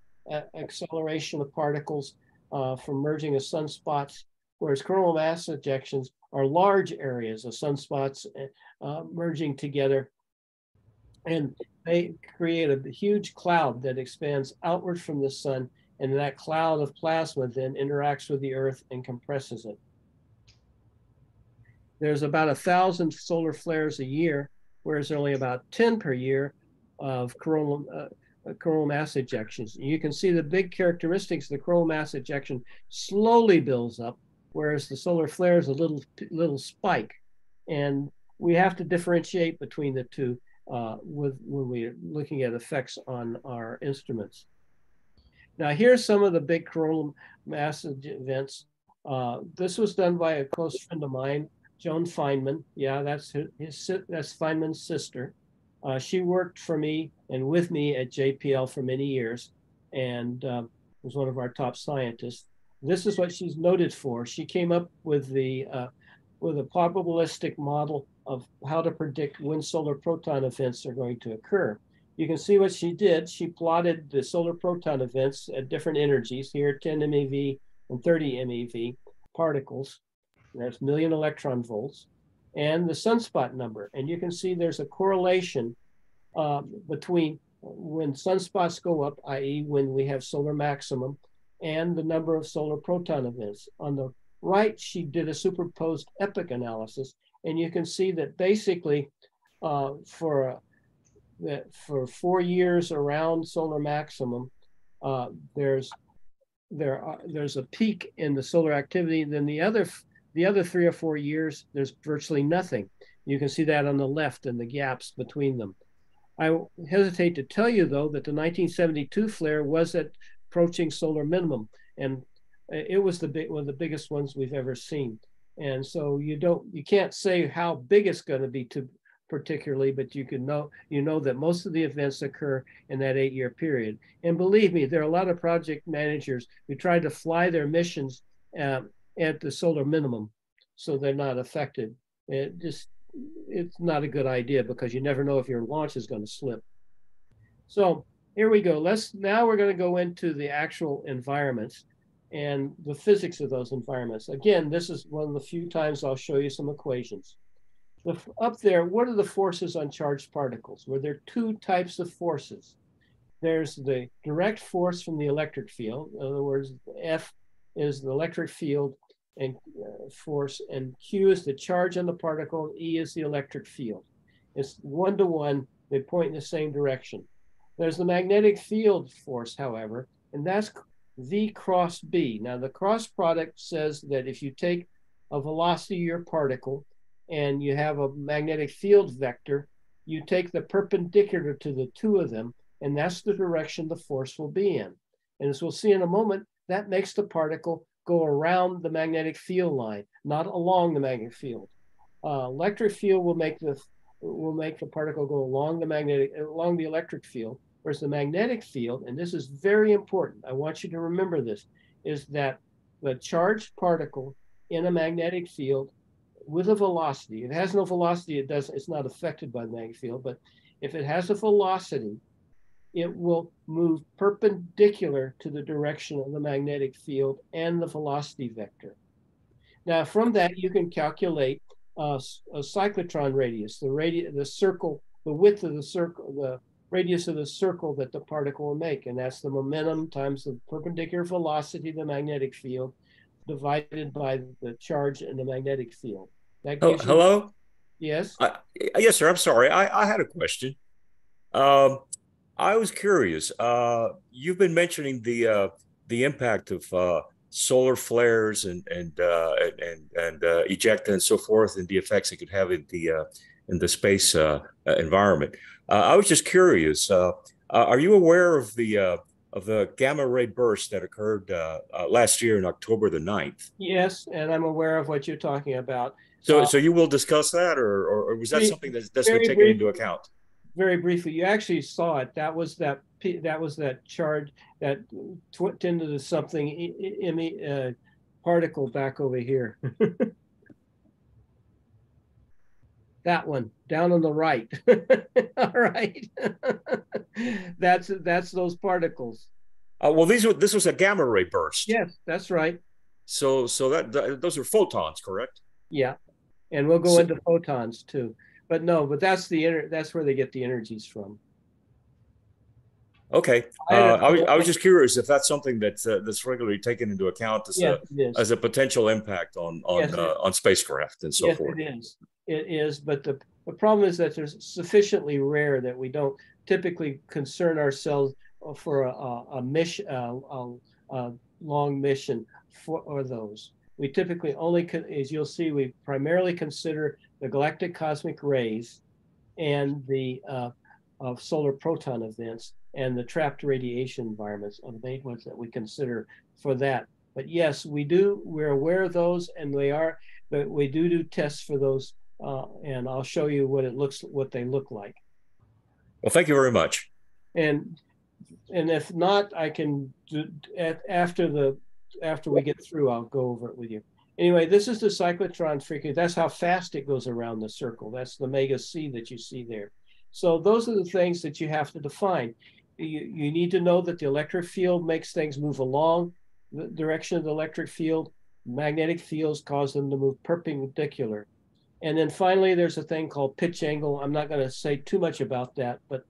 acceleration of particles from merging of sunspots, whereas coronal mass ejections are large areas of sunspots merging together. And they create a huge cloud that expands outward from the sun, and that cloud of plasma then interacts with the Earth and compresses it. There's about 1,000 solar flares a year, whereas only about 10 per year of coronal mass ejections. You can see the big characteristics. The coronal mass ejection slowly builds up, whereas the solar flare is a little spike. And we have to differentiate between the two when we're looking at effects on our instruments. Now, here's some of the big coronal mass events. This was done by a close friend of mine, Joan Feynman. Yeah, that's Feynman's sister. She worked for me and with me at JPL for many years, and was one of our top scientists. This is what she's noted for. She came up with a probabilistic model of how to predict when solar proton events are going to occur. You can see what she did. She plotted the solar proton events at different energies, here 10 MeV and 30 MeV particles. That's million electron volts, and the sunspot number. And you can see there's a correlation between when sunspots go up, i.e. when we have solar maximum, and the number of solar proton events. On the right, she did a superposed epoch analysis, and you can see that basically for 4 years around solar maximum, there's a peak in the solar activity. Then the other 3 or 4 years, there's virtually nothing. You can see that on the left and the gaps between them. I hesitate to tell you, though, that the 1972 flare was approaching solar minimum, and it was one of the biggest ones we've ever seen. And so you can't say how big it's going to be particularly, but you know that most of the events occur in that 8-year period. And believe me, there are a lot of project managers who try to fly their missions at the solar minimum, so they're not affected. It's not a good idea because you never know if your launch is going to slip. So here we go. Now we're going to go into the actual environments and the physics of those environments. Again, this is one of the few times I'll show you some equations. Up there, what are the forces on charged particles? Well, there are two types of forces. There's the direct force from the electric field. In other words, F is the electric field and force, and Q is the charge on the particle, and E is the electric field. It's 1-to-1, they point in the same direction. There's the magnetic field force, however, and that's V cross B. Now, the cross product says that if you take a velocity of your particle and you have a magnetic field vector, you take the perpendicular to the two of them, and that's the direction the force will be in. And as we'll see in a moment, that makes the particle go around the magnetic field line, not along the magnetic field. Electric field will make the particle go along the electric field, whereas the magnetic field, and this is very important, I want you to remember this, is that the charged particle in a magnetic field with a velocity, if it has no velocity, it's not affected by the magnetic field, but if it has a velocity, it will move perpendicular to the direction of the magnetic field and the velocity vector. Now, from that, you can calculate a cyclotron radius, the width of the circle, the radius of the circle that the particle will make, and that's the momentum times the perpendicular velocity of the magnetic field divided by the charge in the magnetic field. That Oh, gives you, hello? yes, I, yes, sir. I'm sorry. I had a question. Um, I was curious. You've been mentioning the impact of solar flares and ejecta and so forth, and the effects it could have in the space environment. I was just curious. Are you aware of the gamma ray burst that occurred last year in October the 9th? yes, and I'm aware of what you're talking about. So, so you will discuss that, or was that Brief, something that's been very taken brief, into account? very briefly, you actually saw it. That was that charge that 10 to the something particle back over here. That one down on the right. All right. That's those particles. Well, this was a gamma ray burst. Yes, that's right. So those are photons, correct? Yeah. And we'll go So, into photons too. But no, but that's where they get the energies from. okay. I had a I was just curious if that's something that's regularly taken into account yes, it is. as a potential impact Yes, on spacecraft and so yes, forth. it is. It is, but the problem is that there's sufficiently rare that we don't typically concern ourselves for a mission, a long mission for those. We typically only, as you'll see, we primarily consider the galactic cosmic rays and the of solar proton events and the trapped radiation environments are the main ones that we consider for that. But yes, we're aware of those, and but we do tests for those, and I'll show you what they look like. Well, thank you very much. And and if not, I can after we get through, I'll go over it with you. Anyway, this is the cyclotron frequency. That's how fast it goes around the circle. That's the mega C that you see there. So those are the things that you have to define. You need to know that the electric field makes things move along the direction of the electric field. Magnetic fields cause them to move perpendicular. And then finally, there's a thing called pitch angle. I'm not going to say too much about that, but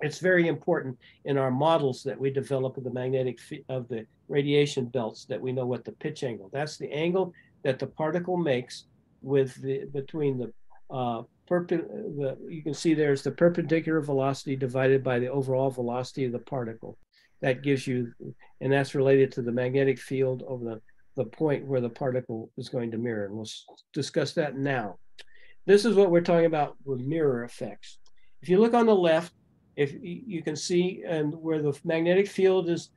it's very important in our models that we develop of the of the radiation belts that we know what the pitch angle. That's the angle that the particle makes with the between the you can see there's the perpendicular velocity divided by the overall velocity of the particle. That gives you, and that's related to the magnetic field over the point where the particle is going to mirror. And we'll discuss that now. This is what we're talking about with mirror effects. If you look on the left, if you can see and where the magnetic field is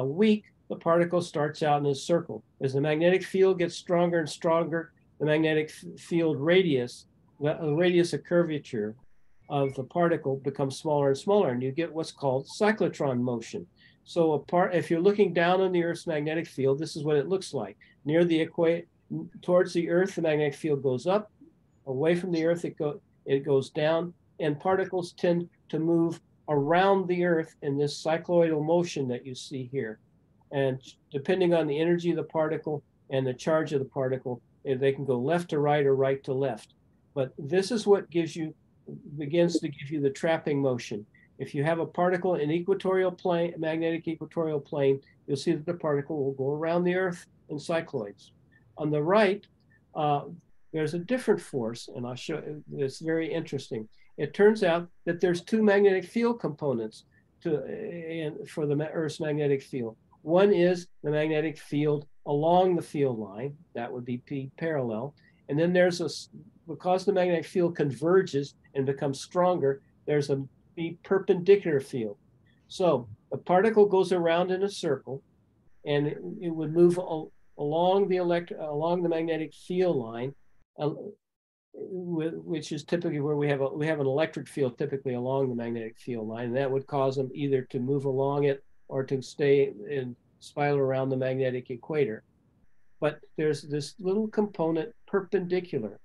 weak, the particle starts out in a circle. As the magnetic field gets stronger and stronger, the magnetic field radius, the radius of curvature of the particle becomes smaller and smaller, and you get what's called cyclotron motion. So if you're looking down on the Earth's magnetic field, this is what it looks like. Near the equator, towards the Earth, the magnetic field goes up. Away from the Earth, it goes down, and particles tend to move around the Earth in this cycloidal motion that you see here. And depending on the energy of the particle and the charge of the particle, they can go left to right or right to left. But this is what begins to give you the trapping motion. If you have a particle in equatorial plane, magnetic equatorial plane, you'll see that the particle will go around the Earth in cycloids. On the right, there's a different force, and I'll show you. It's very interesting. It turns out that there's two magnetic field components for the Earth's magnetic field. One is the magnetic field along the field line, that would be P parallel. And then because the magnetic field converges and becomes stronger, there's a P perpendicular field. So the particle goes around in a circle, and it would move along the magnetic field line, which is typically where we have an electric field typically along the magnetic field line, and that would cause them either to move along it or to stay and spiral around the magnetic equator. But there's this little component perpendicular,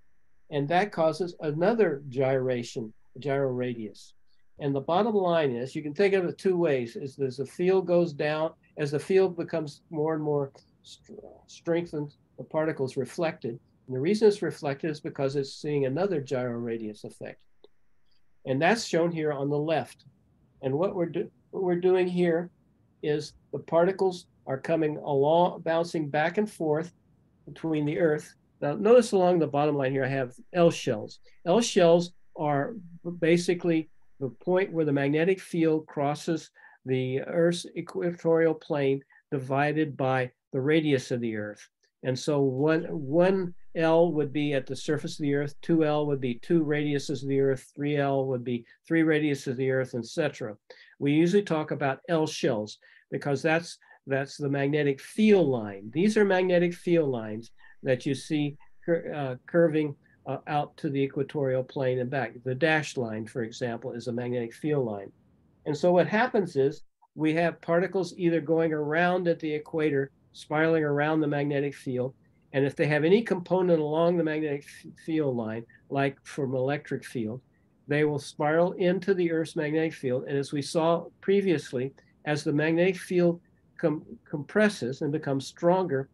and that causes another gyration, gyro radius. And the bottom line is, you can think of it two ways: as the field goes down, as the field becomes more and more strengthened, the particles reflected. And the reason it's reflected is because it's seeing another gyro radius effect. And that's shown here on the left. And what we're doing here is the particles are coming along, bouncing back and forth between the Earth. Now, notice along the bottom line here, I have L shells. L shells are basically the point where the magnetic field crosses the Earth's equatorial plane divided by the radius of the Earth. And so one L would be at the surface of the Earth, 2L would be 2 radiuses of the Earth, 3L would be 3 radiuses of the Earth, etc. We usually talk about L shells because that's the magnetic field line. These are magnetic field lines that you see curving out to the equatorial plane and back. The dashed line, for example, is a magnetic field line. And so what happens is we have particles either going around at the equator, spiraling around the magnetic field, and if they have any component along the magnetic field line, like from electric field, they will spiral into the Earth's magnetic field. And as we saw previously, as the magnetic field compresses and becomes stronger,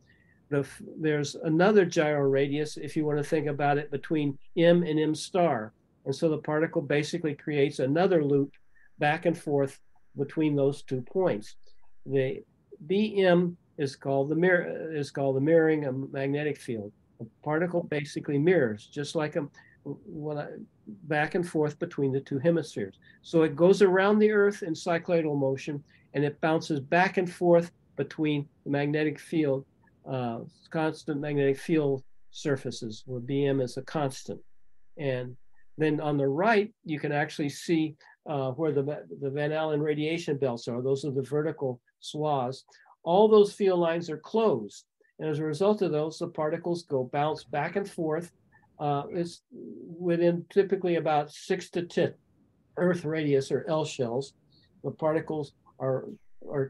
there's another gyro radius, if you want to think about it, between M and M star. And so the particle basically creates another loop back and forth between those 2 points. The BM is called the mirroring a magnetic field. The particle basically mirrors, just like back and forth between the 2 hemispheres. So it goes around the Earth in cycloidal motion, and it bounces back and forth between the magnetic field, constant magnetic field surfaces, where BM is a constant. And then on the right, you can actually see where the Van Allen radiation belts are. Those are the vertical swaths. All those field lines are closed. And as a result of those, the particles bounce back and forth. It's within typically about 6 to 10 Earth radius or L shells. The particles are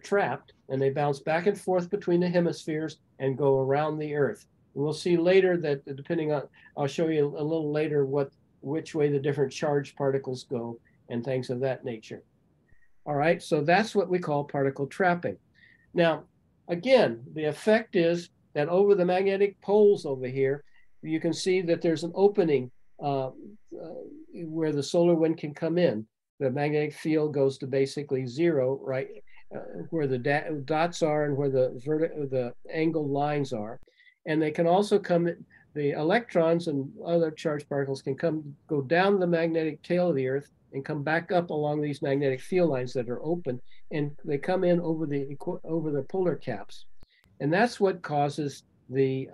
trapped and they bounce back and forth between the hemispheres and go around the Earth. And we'll see later that depending on, I'll show you a little later which way the different charged particles go and things of that nature. All right, so that's what we call particle trapping. Now, again, the effect is that over the magnetic poles over here, you can see that there's an opening where the solar wind can come in. The magnetic field goes to basically 0, right, where the dots are and where the angled lines are. And they can also come, the electrons and other charged particles can go down the magnetic tail of the Earth and come back up along these magnetic field lines that are open, and they come in over the polar caps. And that's what causes the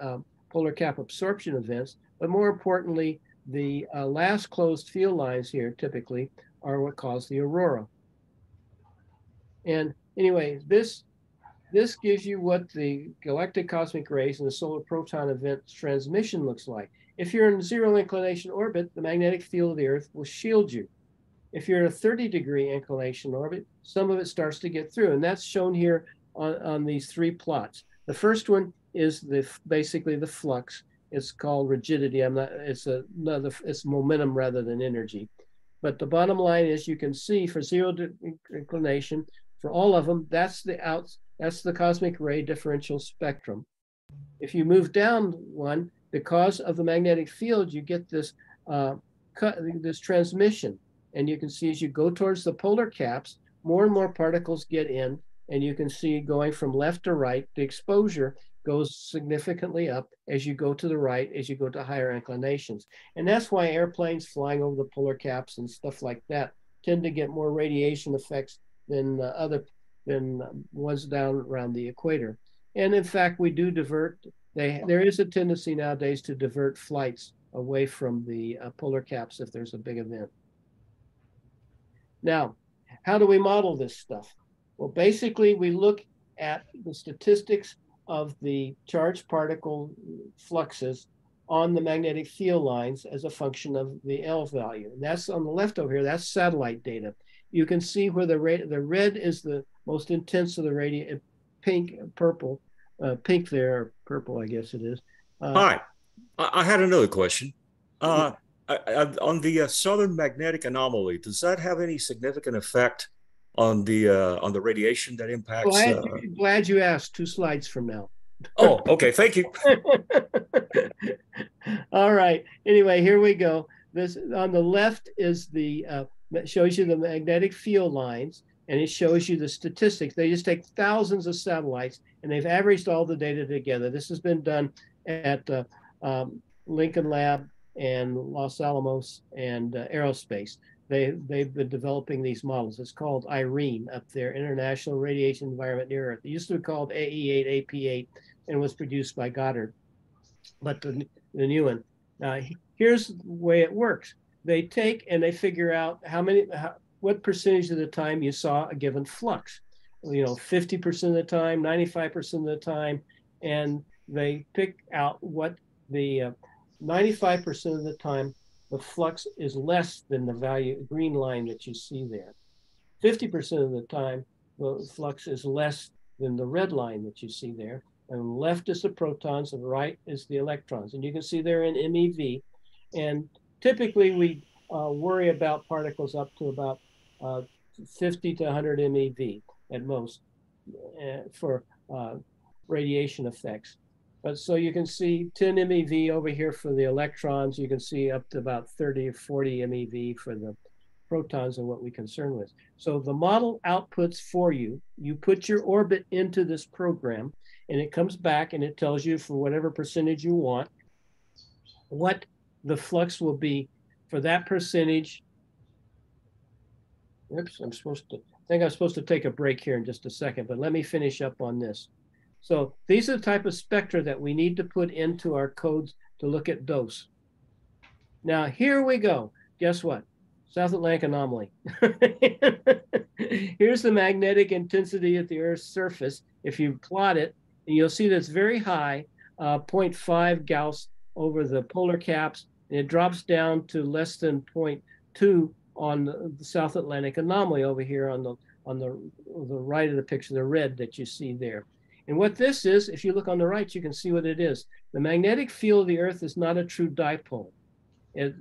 polar cap absorption events. But more importantly, the last closed field lines here typically are what cause the aurora. And anyway, this gives you what the galactic cosmic rays and the solar proton event transmission looks like. If you're in 0 inclination orbit, the magnetic field of the Earth will shield you. If you're in a 30-degree inclination orbit, some of it starts to get through. And that's shown here on these 3 plots. The first one is basically the flux. It's called rigidity. It's momentum rather than energy. But the bottom line is you can see for 0 inclination, for all of them, that's the cosmic ray differential spectrum. If you move down one, because of the magnetic field, you get this transmission. And you can see as you go towards the polar caps, more and more particles get in, and you can see going from left to right, the exposure goes significantly up as you go to the right, as you go to higher inclinations. And that's why airplanes flying over the polar caps and stuff like that tend to get more radiation effects than ones down around the equator. And in fact, we do divert. There is a tendency nowadays to divert flights away from the polar caps if there's a big event. Now, how do we model this stuff? Well, basically, we look at the statistics of the charged particle fluxes on the magnetic field lines as a function of the L value. And that's on the left over here, that's satellite data. You can see where the red is the most intense of the radiation, pink there, or purple, I guess it is. Hi, I had another question. On the southern magnetic anomaly, does that have any significant effect on the radiation that impacts? Glad you asked. 2 slides from now. Oh, okay. Thank you. All right. Anyway, here we go. This on the left is shows you the magnetic field lines. and it shows you the statistics. They just take thousands of satellites and they've averaged all the data together. This has been done at the Lincoln Lab and Los Alamos and Aerospace. They've been developing these models. It's called IRENE up there, International Radiation Environment Near Earth. It used to be called AE8, AP8, and was produced by Goddard. But the new one. Now, here's the way it works. They take and they figure out what percentage of the time you saw a given flux. 50% of the time, 95% of the time, and they pick out what the 95% of the time the flux is less than the value green line that you see there. 50% of the time, the flux is less than the red line that you see there. And left is the protons and right is the electrons. And you can see they're in MeV. And typically we worry about particles up to about 50 to 100 MeV at most for radiation effects. But so you can see 10 MeV over here for the electrons. You can see up to about 30 or 40 MeV for the protons and what we concern with. So the model outputs for you. You put your orbit into this program, and it comes back and it tells you for whatever percentage you want what the flux will be for that percentage. Oops, I think I'm supposed to take a break here in just a second, but let me finish up on this. So these are the type of spectra that we need to put into our codes to look at dose. Now, here we go. Guess what? South Atlantic anomaly. Here's the magnetic intensity at the Earth's surface. If you plot it, you'll see that's very high, 0.5 Gauss over the polar caps, and it drops down to less than 0.2 on the South Atlantic anomaly over here on the right of the picture, the red that you see there. And what this is, if you look on the right, you can see what it is. The magnetic field of the Earth is not a true dipole.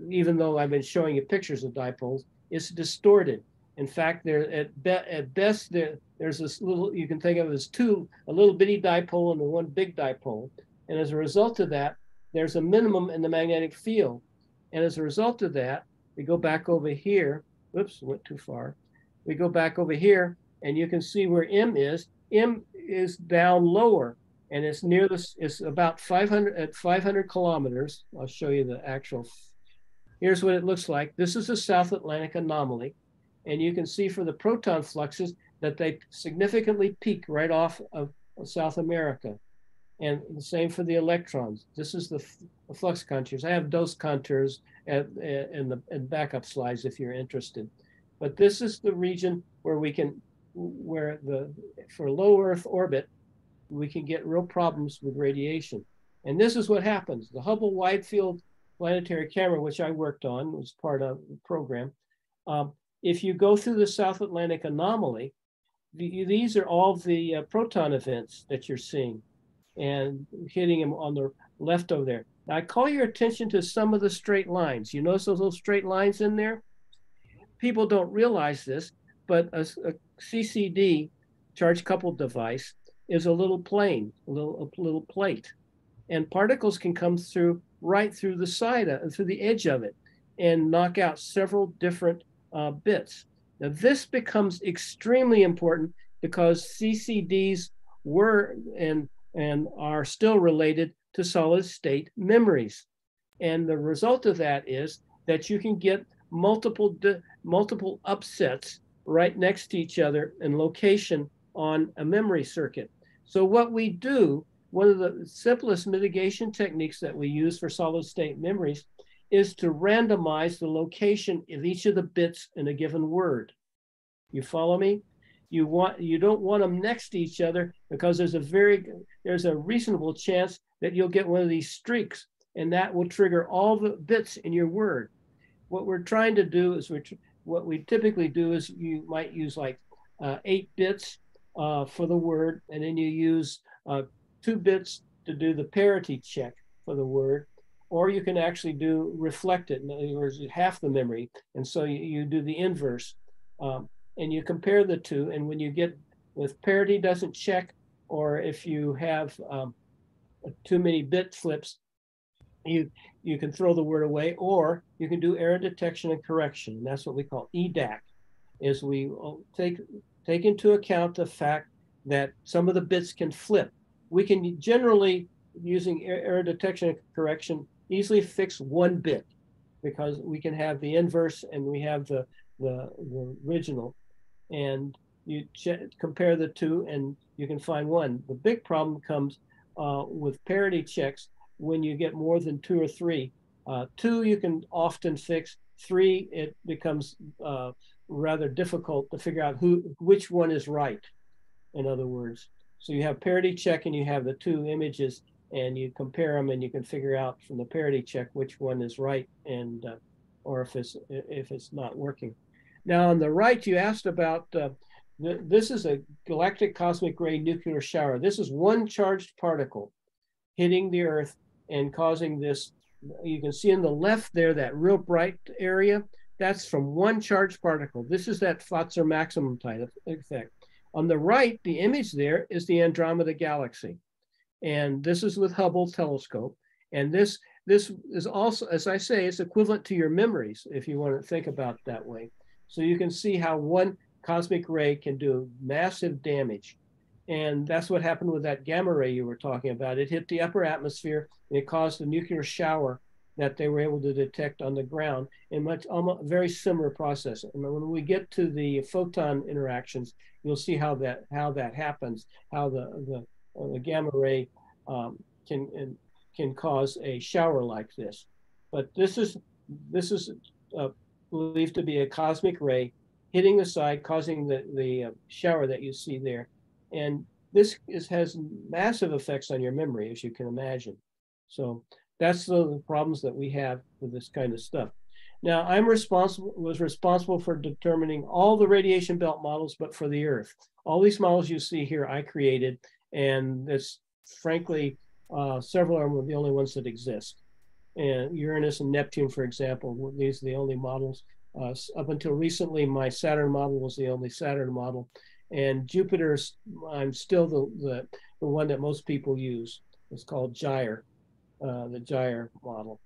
Even though I've been showing you pictures of dipoles, it's distorted. In fact, at best, there's this little, you can think of it as a little bitty dipole and one big dipole. And as a result of that, there's a minimum in the magnetic field. And as a result of that, we go back over here. Whoops, went too far. We go back over here, and you can see where M is. M is down lower, and it's near this. It's about 500 kilometers. I'll show you the actual. Here's what it looks like. This is the South Atlantic anomaly, and you can see for the proton fluxes that they significantly peak right off of South America, and the same for the electrons. This is the flux contours. I have dose contours in backup slides if you're interested, but this is the region where for low Earth orbit, we can get real problems with radiation. And this is what happens. The Hubble Wide Field Planetary Camera, which I worked on, was part of the program. If you go through the South Atlantic anomaly, these are all the proton events that you're seeing and hitting them on the left over there. Now, I call your attention to some of the straight lines. You notice those little straight lines in there? People don't realize this, but a CCD, charge coupled device, is a little plane, a little plate. And particles can come through right through the side, through the edge of it, and knock out several different bits. Now, this becomes extremely important because CCDs were and are still related to solid state memories. And the result of that is that you can get multiple upsets right next to each other in location on a memory circuit. So what we do, one of the simplest mitigation techniques that we use for solid state memories is to randomize the location of each of the bits in a given word. You follow me? You don't want them next to each other because there's a reasonable chance that you'll get one of these streaks, and that will trigger all the bits in your word. What we're trying to do is what we typically do is you might use like 8 bits for the word, and then you use 2 bits to do the parity check for the word, or you can actually reflect it. In other words, half the memory, and so you do the inverse, and you compare the two. And when you get, if parity doesn't check, or if you have too many bit flips, you can throw the word away, or you can do error detection and correction. And that's what we call EDAC, is we take take into account the fact that some of the bits can flip. We can generally, using error detection and correction, easily fix one bit because we can have the inverse and we have the original. And you compare the two and you can find one. The big problem comes with parity checks when you get more than two or three. Two you can often fix. Three, it becomes rather difficult to figure out which one is right, in other words. So you have parity check and you have the two images and you compare them and you can figure out from the parity check which one is right and or if it's not working. Now on the right, you asked about this is a galactic cosmic ray nuclear shower. This is one charged particle hitting the Earth and causing this. You can see in the left there, that real bright area, that's from one charged particle. This is that Pfotzer maximum type effect. On the right, the image there is the Andromeda galaxy. And this is with Hubble telescope. And this is also, as I say, it's equivalent to your memories, if you want to think about it that way. So you can see how one cosmic ray can do massive damage. And that's what happened with that gamma ray you were talking about. It hit the upper atmosphere, and it caused a nuclear shower that they were able to detect on the ground in almost very similar process. And when we get to the photon interactions, you'll see how that happens, how the gamma ray can cause a shower like this. But this is believed to be a cosmic ray hitting the side, causing the shower that you see there. And this has massive effects on your memory, as you can imagine. So that's the problems that we have with this kind of stuff. Now, I was responsible for determining all the radiation belt models, but for the Earth. All these models you see here, I created, and it's frankly, several of them are the only ones that exist. And Uranus and Neptune, for example, these are the only models. Up until recently, my Saturn model was the only Saturn model. And Jupiter, I'm still the one that most people use. It's called Gyre, the Gyre model.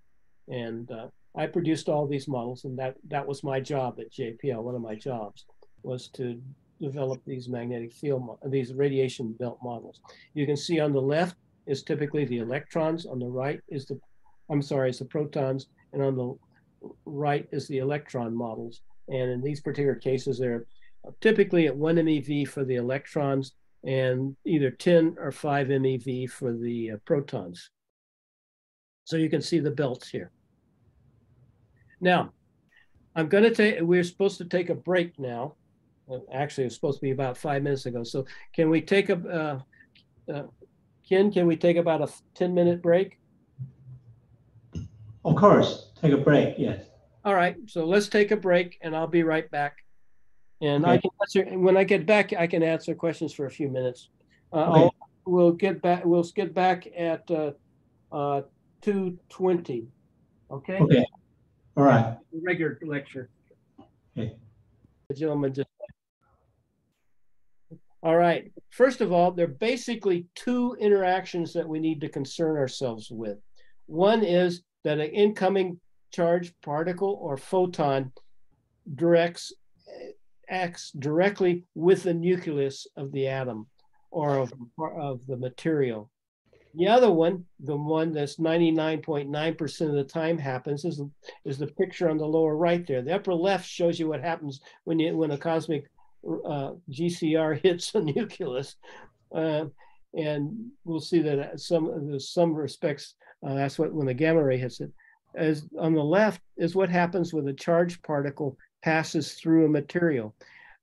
And I produced all these models, and that was my job at JPL. One of my jobs was to develop these magnetic field, these radiation belt models. You can see on the left is typically the electrons. On the right is the protons, and on the right is the electron models. And in these particular cases, they're typically at 1 MeV for the electrons and either 10 or 5 MeV for the protons. So you can see the belts here. Now, we're supposed to take a break now. Actually, it's supposed to be about 5 minutes ago. So can we take Ken, can we take about a 10-minute break? Of course, take a break, yes. All right, so let's take a break and I'll be right back. And okay. I can answer, and when I get back, I can answer questions for a few minutes. Okay. We'll get back at 2:20. Okay? Okay. All right. Regular lecture. Okay. The gentleman just. All right. First of all, there are basically two interactions that we need to concern ourselves with. One is that an incoming charged particle or photon acts directly with the nucleus of the atom or of the material. The other one, the one that's 99.9% of the time happens, is the picture on the lower right there. The upper left shows you what happens when a cosmic GCR hits a nucleus. And we'll see that some respects, that's when the gamma ray hits it. As on the left is what happens when a charged particle passes through a material.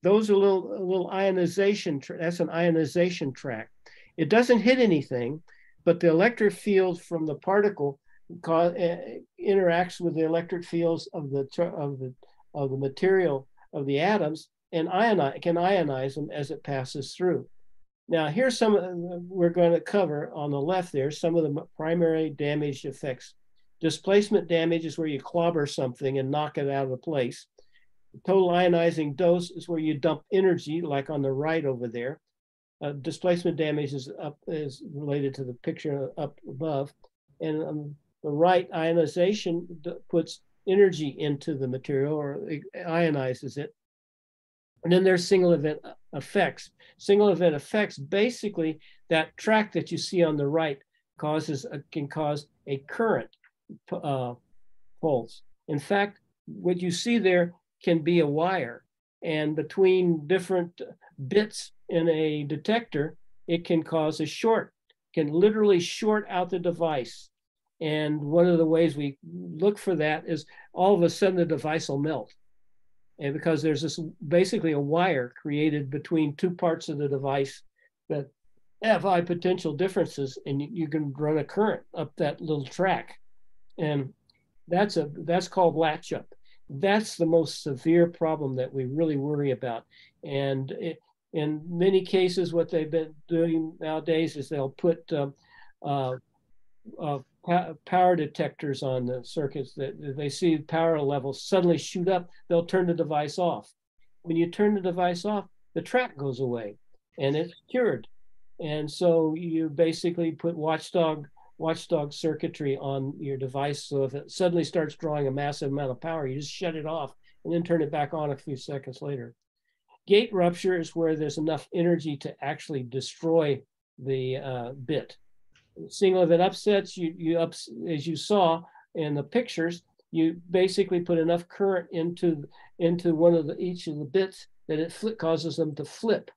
Those are little ionization, that's an ionization track. It doesn't hit anything, but the electric field from the particle interacts with the electric fields of the material of the atoms and can ionize them as it passes through. Now, here's we're going to cover on the left there, some of the primary damage effects. Displacement damage is where you clobber something and knock it out of place. Total ionizing dose is where you dump energy, like on the right over there. Displacement damage is related to the picture up above. And on the right, ionization puts energy into the material or ionizes it. And then there's single event effects. Single event effects, basically that track that you see on the right can cause a current pulse. In fact, what you see there can be a wire, and between different bits in a detector, it can cause a short, can literally short out the device. And one of the ways we look for that is all of a sudden the device will melt. And because there's this basically a wire created between two parts of the device that have high potential differences, and you can run a current up that little track. And that's called latch up. That's the most severe problem that we really worry about. And in many cases, what they've been doing nowadays is they'll put power detectors on the circuits that they see power levels suddenly shoot up, they'll turn the device off. When you turn the device off, the track goes away and it's cured. And so you basically put watchdog circuitry on your device. So if it suddenly starts drawing a massive amount of power, you just shut it off and then turn it back on a few seconds later. Gate rupture is where there's enough energy to actually destroy the bit. Single event upsets, as you saw in the pictures, you basically put enough current into each of the bits that it causes them to flip.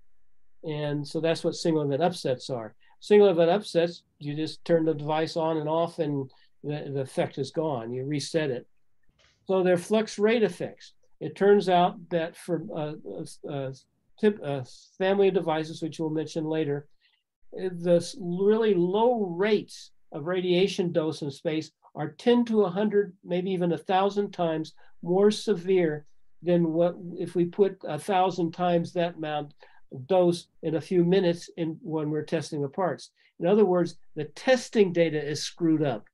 And so that's what single event upsets are. Single event upsets, you just turn the device on and off and the effect is gone. You reset it. So they're flux rate effects. It turns out that for a family of devices, which we'll mention later, the really low rates of radiation dose in space are 10 to 100, maybe even 1,000 times more severe than what if we put 1,000 times that amount of dose in a few minutes when we're testing the parts. In other words, the testing data is screwed up.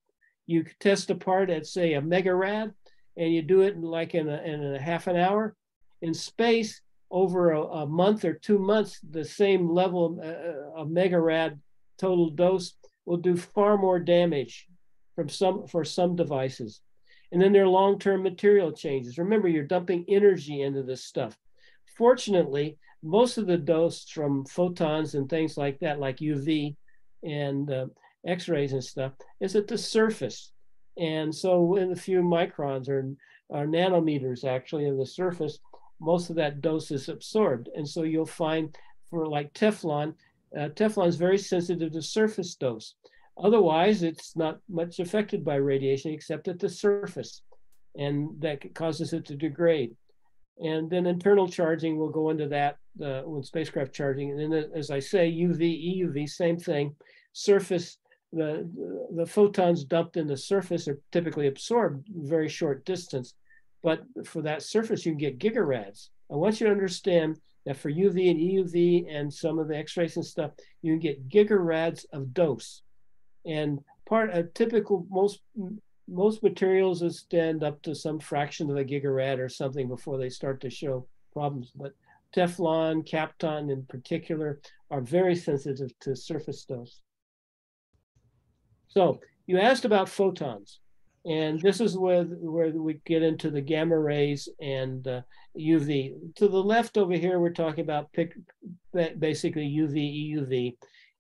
You test a part at, say, a megarad, and you do it in a half an hour. In space, over a month or 2 months, the same level of megarad total dose will do far more damage for some devices. And then there are long-term material changes. Remember, you're dumping energy into this stuff. Fortunately, most of the dose from photons and things like that, like UV and X-rays and stuff, is at the surface. And so in a few microns or nanometers actually of the surface, most of that dose is absorbed. And so you'll find for like Teflon, Teflon is very sensitive to surface dose. Otherwise, it's not much affected by radiation except at the surface, and that causes it to degrade. And then internal charging, we'll go into that when spacecraft charging. And then, as I say, UV, EUV, same thing. Surface, the photons dumped in the surface are typically absorbed very short distance. But for that surface, you can get gigarads. I want you to understand that for UV and EUV and some of the X-rays and stuff, you can get gigarads of dose. And typical, most materials will stand up to some fraction of a gigarad or something before they start to show problems. But Teflon, Kapton in particular, are very sensitive to surface dose. So you asked about photons. And this is where we get into the gamma rays and UV. To the left over here, we're talking about basically UV, EUV.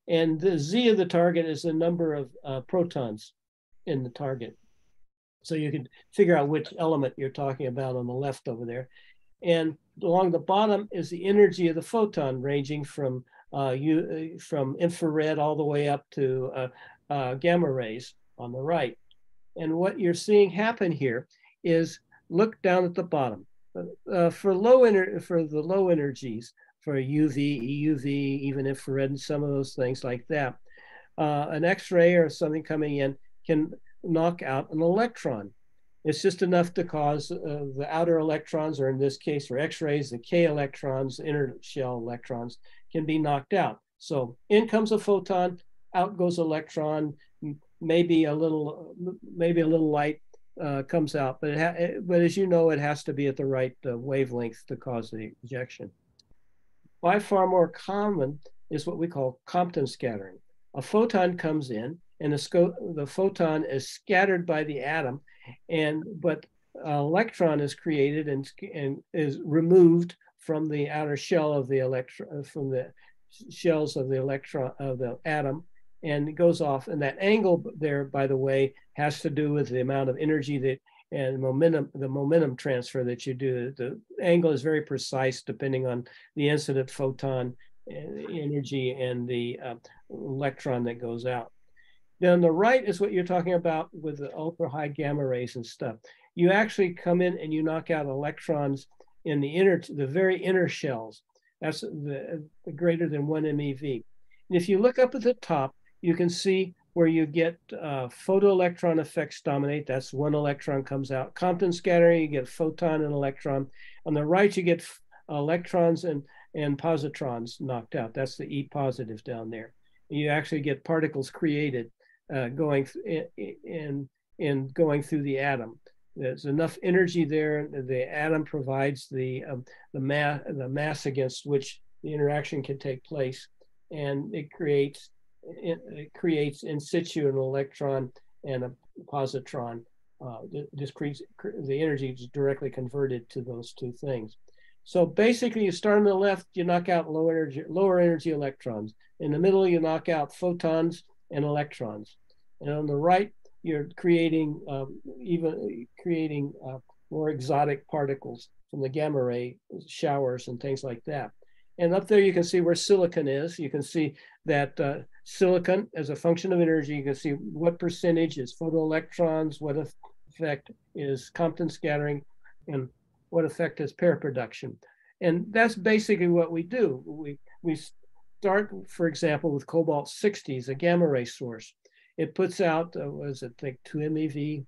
And the Z of the target is the number of protons in the target. So you can figure out which element you're talking about on the left over there. And along the bottom is the energy of the photon, ranging from infrared all the way up to gamma rays on the right. And what you're seeing happen here is look down at the bottom. For the low energies, for UV, EUV, even infrared, and some of those things like that, an X-ray or something coming in can knock out an electron. It's just enough to cause the outer electrons, or in this case for X-rays, the K electrons, inner shell electrons, can be knocked out. So in comes a photon, out goes electron, maybe a little light comes out, but as you know, it has to be at the right wavelength to cause the ejection. By far more common is what we call Compton scattering. A photon comes in, and the photon is scattered by the atom, but an electron is created and is removed from the outer shell of the electron, from the shells of the electron of the atom, and it goes off. And that angle there, by the way, has to do with the amount of energy that and momentum, the momentum transfer that you do. The angle is very precise depending on the incident photon energy and the electron that goes out. Then on the right is what you're talking about with the ultra high gamma rays and stuff. You actually come in and you knock out electrons in the very inner shells. That's the greater than 1 MeV. And if you look up at the top, you can see where you get photoelectron effects dominate. That's one electron comes out. Compton scattering, you get photon and electron. On the right, you get electrons and positrons knocked out. That's the E positive down there. You actually get particles created going through the atom. There's enough energy there. The atom provides the mass against which the interaction can take place, and it creates in situ an electron and a positron. The energy is directly converted to those two things. So basically, you start on the left, you knock out lower energy electrons. In the middle, you knock out photons and electrons. And on the right, you're creating more exotic particles from the gamma ray showers and things like that. And up there, you can see where silicon is. You can see that silicon, as a function of energy, you can see what percentage is photoelectrons, what effect is Compton scattering, and what effect is pair production. And that's basically what we do. We start, for example, with cobalt-60, a gamma ray source. It puts out, what is it, I think 2 MeV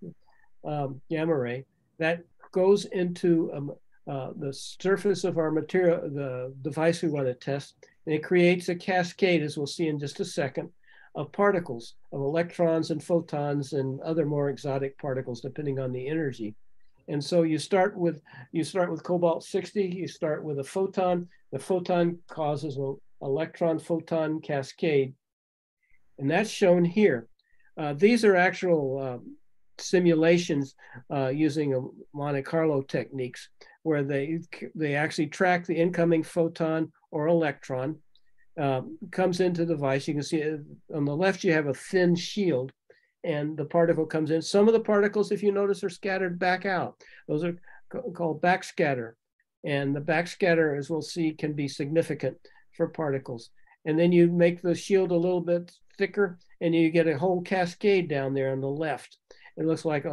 gamma ray that goes into the surface of our material, the device we want to test, and it creates a cascade, as we'll see in just a second, of particles, of electrons and photons and other more exotic particles, depending on the energy. And so you start with cobalt-60, you start with a photon. The photon causes an electron-photon cascade, and that's shown here. These are actual simulations using Monte Carlo techniques, where they actually track the incoming photon or electron, comes into the device. You can see on the left, you have a thin shield, and the particle comes in. Some of the particles, if you notice, are scattered back out. Those are called backscatter. And the backscatter, as we'll see, can be significant for particles. And then you make the shield a little bit thicker, and you get a whole cascade down there on the left. It looks like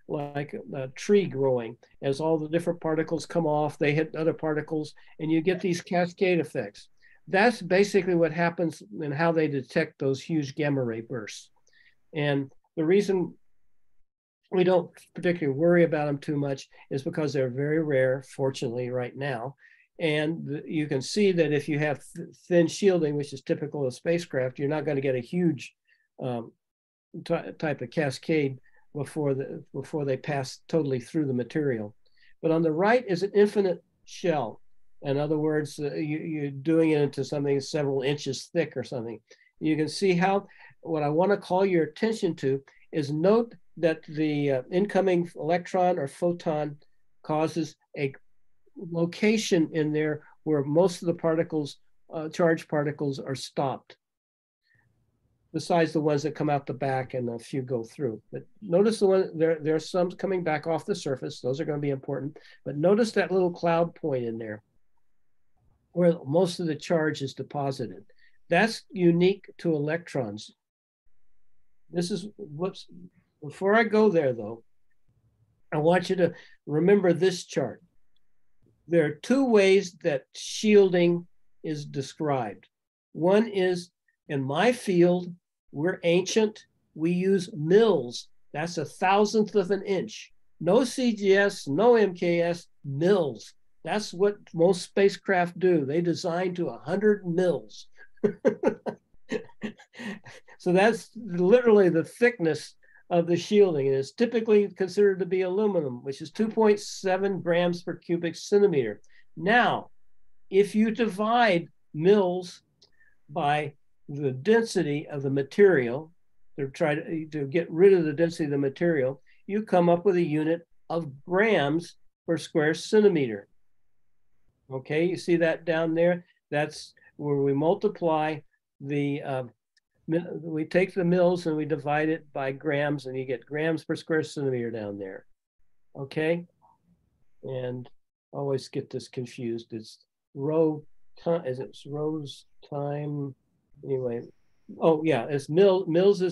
like a tree growing. As all the different particles come off, they hit other particles, and you get these cascade effects. That's basically what happens and how they detect those huge gamma ray bursts. And the reason we don't particularly worry about them too much is because they're very rare, fortunately, right now. And you can see that if you have thin shielding, which is typical of spacecraft, you're not going to get a huge type of cascade before they pass totally through the material. But on the right is an infinite shell. In other words, you're doing it into something several inches thick or something. You can see how, what I want to call your attention to is note that the incoming electron or photon causes a location in there where most of the particles, charged particles, are stopped, besides the ones that come out the back and a few go through. But notice the one, there's some coming back off the surface. Those are going to be important. But notice that little cloud point in there where most of the charge is deposited. That's unique to electrons. This is what's, before I go there though, I want you to remember this chart. There are two ways that shielding is described. One is, in my field, we're ancient, we use mils. That's 1/1000th of an inch. No CGS, no MKS, mils. That's what most spacecraft do. They design to 100 mils. So that's literally the thickness of the shielding. It is typically considered to be aluminum, which is 2.7 grams per cubic centimeter. Now, if you divide mils by the density of the material, to get rid of the density of the material, you come up with a unit of grams per square centimeter. Okay, you see that down there? That's where we multiply the, we take the mils and we divide it by grams, and you get grams per square centimeter down there. Okay, and I always get this confused. It's row time, is it rows time? Anyway, oh yeah, it's mils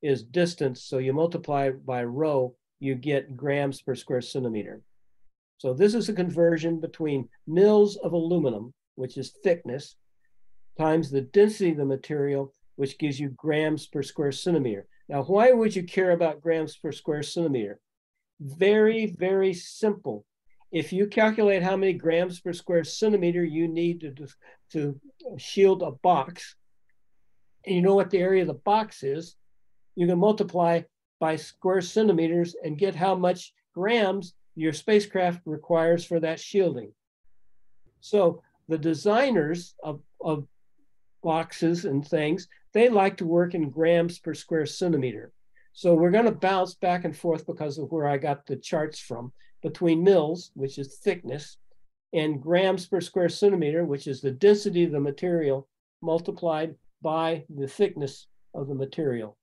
is distance, so you multiply by row, you get grams per square centimeter. So this is a conversion between mils of aluminum, which is thickness, times the density of the material, which gives you grams per square centimeter. Now, why would you care about grams per square centimeter? Very, very simple. If you calculate how many grams per square centimeter you need to shield a box, and you know what the area of the box is, you can multiply by square centimeters and get how much grams your spacecraft requires for that shielding. So the designers of boxes and things, they like to work in grams per square centimeter. So we're going to bounce back and forth because of where I got the charts from, between mils, which is thickness, and grams per square centimeter, which is the density of the material multiplied by the thickness of the material.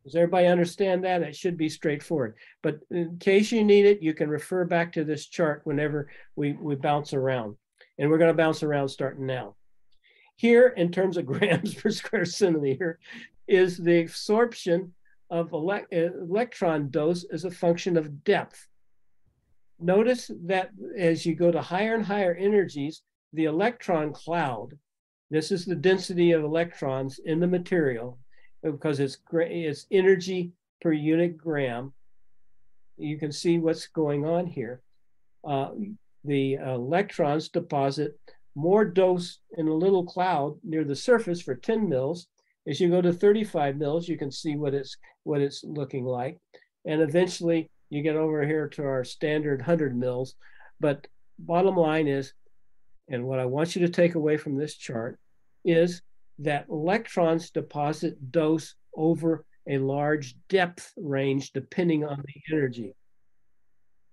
Does everybody understand that? It should be straightforward. But in case you need it, you can refer back to this chart whenever we bounce around. And we're going to bounce around starting now. Here, in terms of grams per square centimeter, is the absorption of electron dose as a function of depth. Notice that as you go to higher and higher energies, the electron cloud, this is the density of electrons in the material, because it's energy per unit gram. You can see what's going on here. The electrons deposit more dose in a little cloud near the surface for 10 mils. As you go to 35 mils, you can see what it's looking like. And eventually you get over here to our standard 100 mils. But bottom line is, and what I want you to take away from this chart is that electrons deposit dose over a large depth range depending on the energy.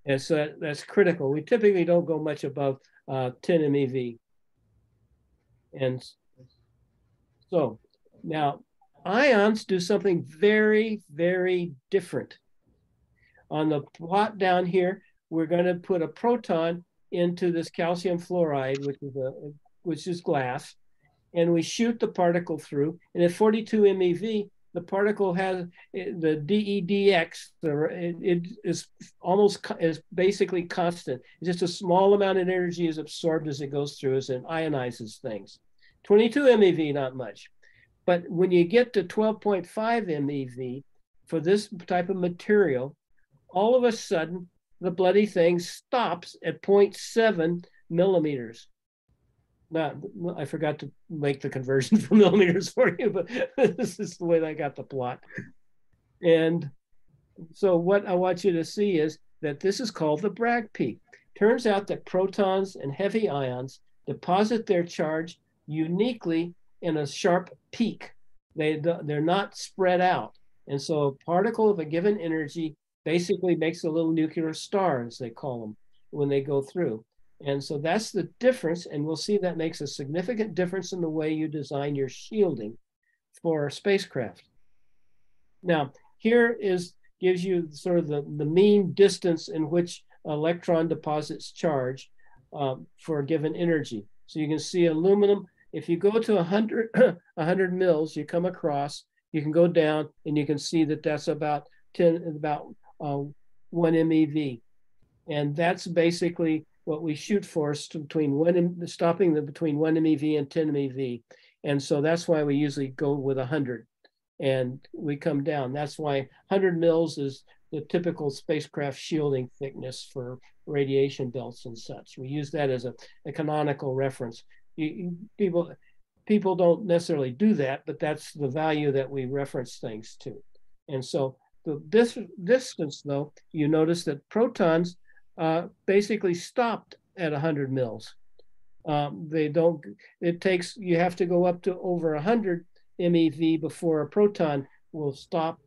And so that's critical. We typically don't go much above 10 MeV. And so now ions do something very, very different. On the plot down here, we're going to put a proton into this calcium fluoride, which is glass, and we shoot the particle through. And at 42 MeV, the particle has the DEDX. It is basically constant. It's just a small amount of energy is absorbed as it goes through, as it ionizes things. 22 MeV, not much. But when you get to 12.5 MeV for this type of material, all of a sudden, the bloody thing stops at 0.7 millimeters. Now, I forgot to make the conversion for millimeters for you, but this is the way I got the plot. And so what I want you to see is that this is called the Bragg peak. Turns out that protons and heavy ions deposit their charge uniquely in a sharp peak. They're not spread out. And so a particle of a given energy basically makes a little nuclear star, as they call them, when they go through. And so that's the difference. And we'll see that makes a significant difference in the way you design your shielding for a spacecraft. Now, here gives you sort of the mean distance in which electron deposits charge for a given energy. So you can see aluminum, if you go to 100 mils, you come across, you can go down and you can see that that's about 1 MeV. And that's basically what we shoot for, between between 1 MeV and 10 MeV. And so that's why we usually go with 100 and we come down. That's why 100 mils is the typical spacecraft shielding thickness for radiation belts and such. We use that as a canonical reference. People don't necessarily do that, but that's the value that we reference things to. And so the distance, though, you notice that protons basically stopped at 100 mils. You have to go up to over 100 MeV before a proton will stop,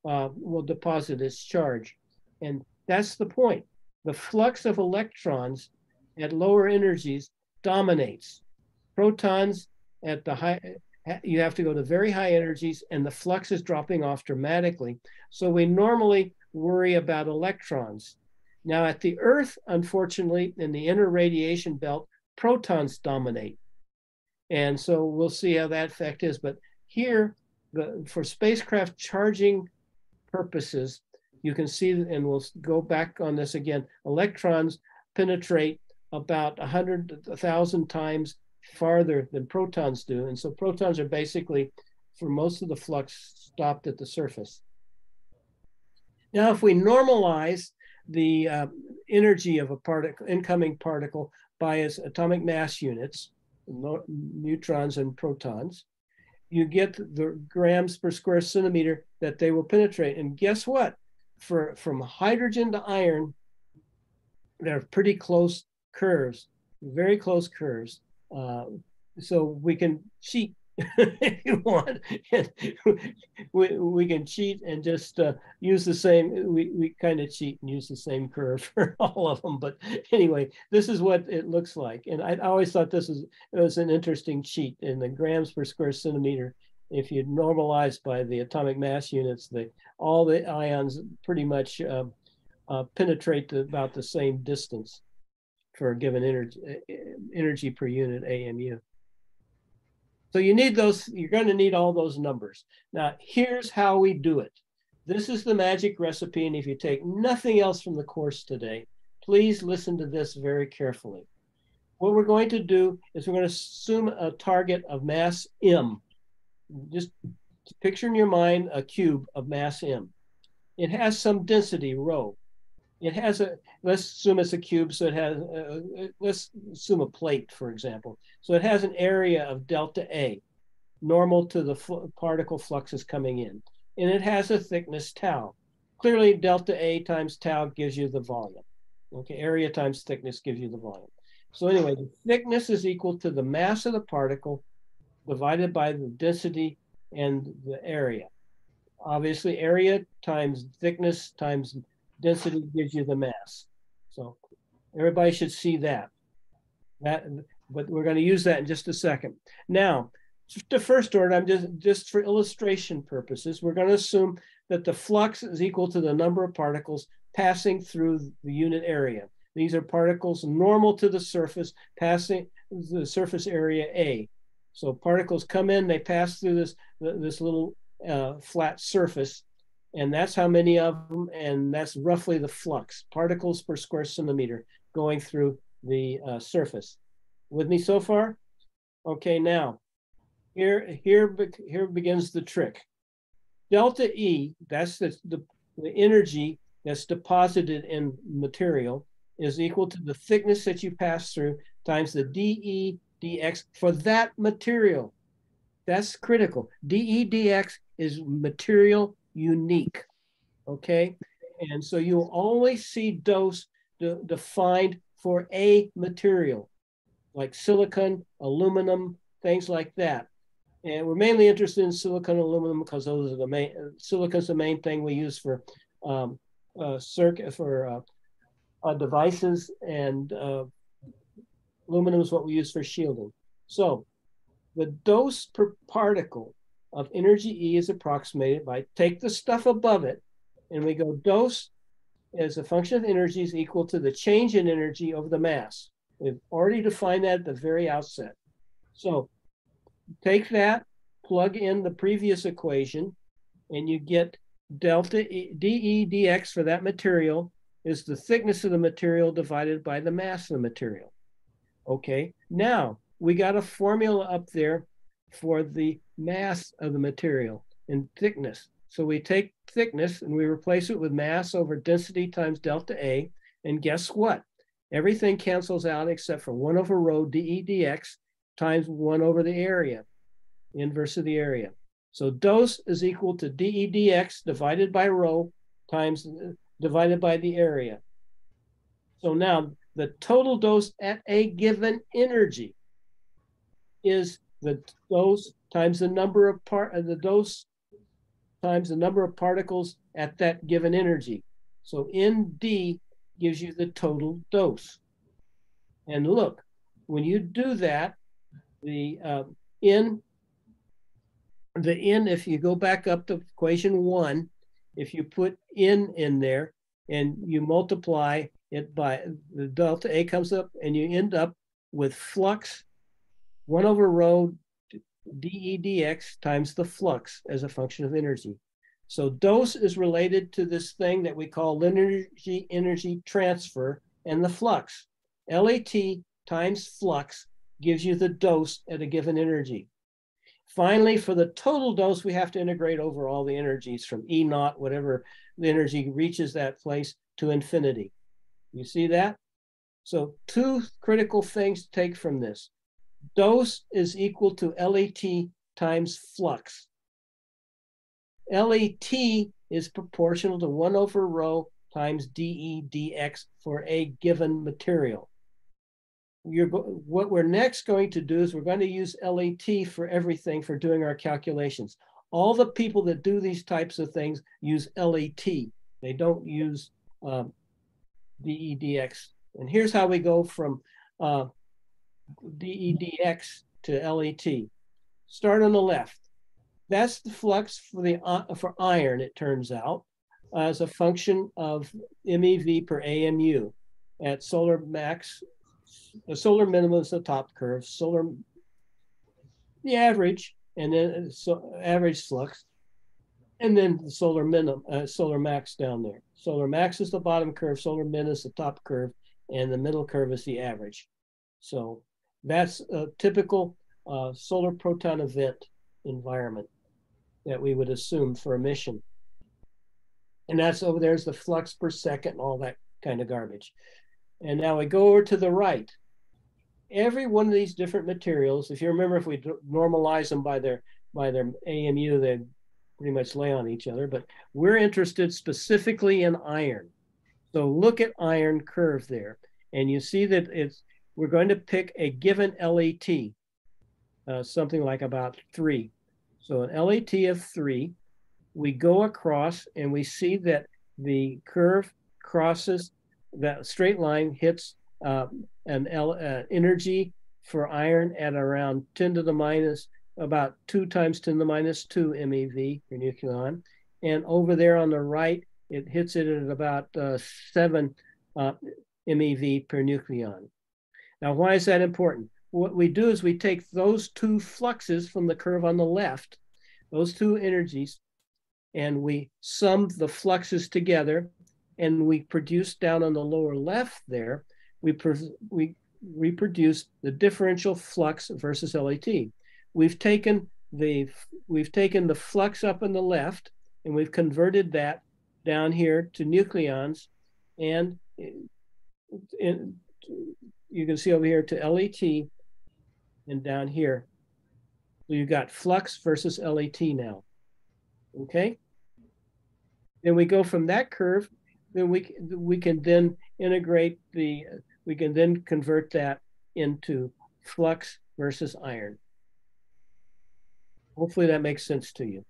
will deposit its charge. And that's the point. the flux of electrons at lower energies dominates. Protons at the high, you have to go to very high energies, and the flux is dropping off dramatically. So we normally worry about electrons. Now at the Earth, unfortunately, in the inner radiation belt, protons dominate. And so we'll see how that effect is. But here, for spacecraft charging purposes, you can see, and we'll go back on this again, electrons penetrate about 100,000 times farther than protons do. And so protons are basically, for most of the flux, stopped at the surface. Now, if we normalize the energy of a particle, incoming particle, by its atomic mass units, neutrons and protons, you get the grams per square centimeter that they will penetrate. And guess what? From hydrogen to iron, they're pretty close curves, very close curves. So we can cheat if you want. we can cheat and just use the same, we kind of cheat and use the same curve for all of them. But anyway, this is what it looks like. And I always thought this was an interesting cheat in the grams per square centimeter. If you normalize by the atomic mass units, all the ions pretty much penetrate about the same distance for a given energy per unit AMU. So you need those, you're going to need all those numbers. Now, here's how we do it. This is the magic recipe, and if you take nothing else from the course today, please listen to this very carefully. What we're going to do is we're going to assume a target of mass M. Just picture in your mind a cube of mass M. It has some density, rho. It has let's assume it's a cube, so it has, let's assume a plate, for example. So it has an area of delta A, normal to the particle fluxes coming in. And it has a thickness tau. Clearly, delta A times tau gives you the volume. Okay, area times thickness gives you the volume. So anyway, the thickness is equal to the mass of the particle divided by the density and the area. Obviously, area times thickness times density gives you the mass. So everybody should see that. But we're going to use that in just a second. Now, the first order, I'm just for illustration purposes, we're going to assume that the flux is equal to the number of particles passing through the unit area. These are particles normal to the surface, passing the surface area A. So particles come in, they pass through this little flat surface, and that's how many of them, and that's roughly the flux, particles per square centimeter going through the surface. With me so far? Okay, now, here begins the trick. Delta E, that's the energy that's deposited in material, is equal to the thickness that you pass through times the dE dx for that material. That's critical. dE dx is material unique, okay? And so you'll only see dose defined for a material, like silicon, aluminum, things like that. And we're mainly interested in silicon and aluminum because those are the main, silicon's the main thing we use for devices, and aluminum is what we use for shielding. So the dose per particle of energy E is approximated by, take the stuff above it, and we go dose as a function of energy is equal to the change in energy over the mass. We've already defined that at the very outset. So take that, plug in the previous equation, and you get delta dE dx for that material is the thickness of the material divided by the mass of the material. Okay, now we got a formula up there for the mass of the material and thickness. So we take thickness and we replace it with mass over density times delta A, and guess what? Everything cancels out except for 1 over rho dE dx times 1 over the area, inverse of the area. So dose is equal to dE dx divided by rho times divided by the area. So now the total dose at a given energy is the dose times the number of dose times the number of particles at that given energy. So ND gives you the total dose. And look, when you do that, the N, if you go back up to equation 1, if you put N in there and you multiply it by the delta A comes up, and you end up with flux 1 over rho dE dx times the flux as a function of energy. So dose is related to this thing that we call energy transfer and the flux. LAT times flux gives you the dose at a given energy. Finally, for the total dose, we have to integrate over all the energies from E naught, whatever the energy reaches that place, to infinity. You see that? So 2 critical things to take from this. Dose is equal to LAT times flux. LAT is proportional to 1 over rho times dE dx for a given material. What we're next going to do is we're going to use LAT for everything for doing our calculations. All the people that do these types of things use LAT. They don't use dE dx. And here's how we go from dE dx to LAT. Start on the left. That's the flux for iron, it turns out, as a function of MeV per AMU. At solar max, the solar minimum is the top curve, the average, and then average flux, and then the solar max down there. Solar max is the bottom curve, solar min is the top curve, and the middle curve is the average. So that's a typical solar proton event environment that we would assume for emission. And that's over there's the flux per second and all that kind of garbage. And now we go over to the right. Every one of these different materials, if you remember, if we normalize them by their AMU, they pretty much lay on each other, but we're interested specifically in iron. So look at iron curve there, and you see that we're going to pick a given LAT, something like about 3. So an LAT of 3, we go across and we see that the curve crosses, that straight line hits an energy for iron at around 10 to the minus, about 2 times 10 to the minus 2 MeV per nucleon. And over there on the right, it hits it at about 7 MeV per nucleon. Now, why is that important? What we do is we take those 2 fluxes from the curve on the left, those 2 energies, and we sum the fluxes together, and we produce down on the lower left there, we reproduce the differential flux versus LAT. We've taken the flux up on the left, and we've converted that down here to nucleons, and you can see over here to LAT, and down here. So you've got flux versus LAT now. Okay? Then we go from that curve, then we can then integrate we can then convert that into flux versus iron. Hopefully that makes sense to you.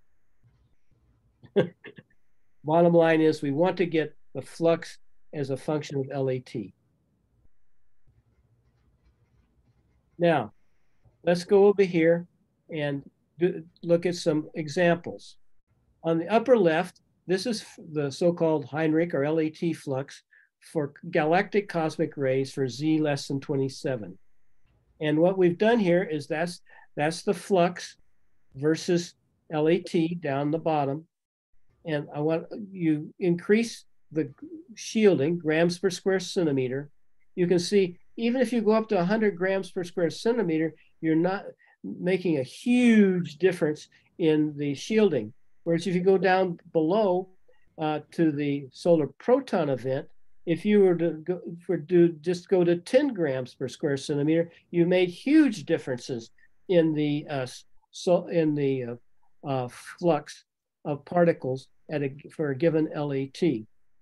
Bottom line is we want to get the flux as a function of LAT. Now, let's go over here and look at some examples. On the upper left, this is the so-called Heinrich or LAT flux for galactic cosmic rays for Z less than 27. And what we've done here is that's the flux versus LAT down the bottom. And I want you increase the shielding, grams per square centimeter. You can see, even if you go up to 100 grams per square centimeter, you're not making a huge difference in the shielding. Whereas if you go down below to the solar proton event, if you were to just go to 10 grams per square centimeter, you made huge differences in the flux of particles for a given LAT.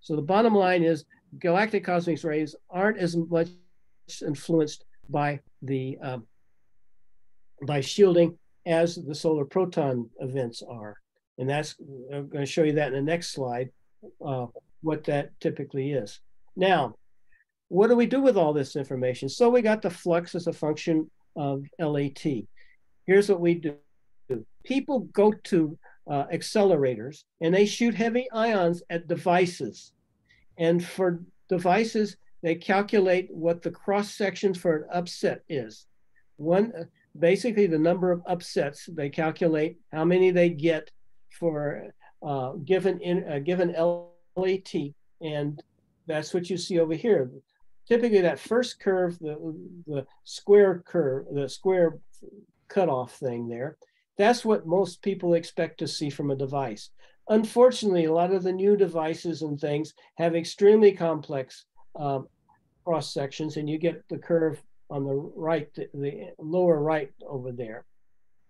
So the bottom line is galactic cosmic rays aren't as much influenced by the by shielding as the solar proton events are. And I'm going to show you that in the next slide, what that typically is. Now, what do we do with all this information? So we got the flux as a function of LAT. Here's what we do. People go to accelerators and they shoot heavy ions at devices. And for devices, they calculate what the cross section for an upset is. Basically the number of upsets, they calculate how many they get for given LAT, and that's what you see over here. Typically that first curve, the square curve, the square cutoff thing there, that's what most people expect to see from a device. Unfortunately, a lot of the new devices and things have extremely complex cross sections, and you get the curve on the right, the lower right over there.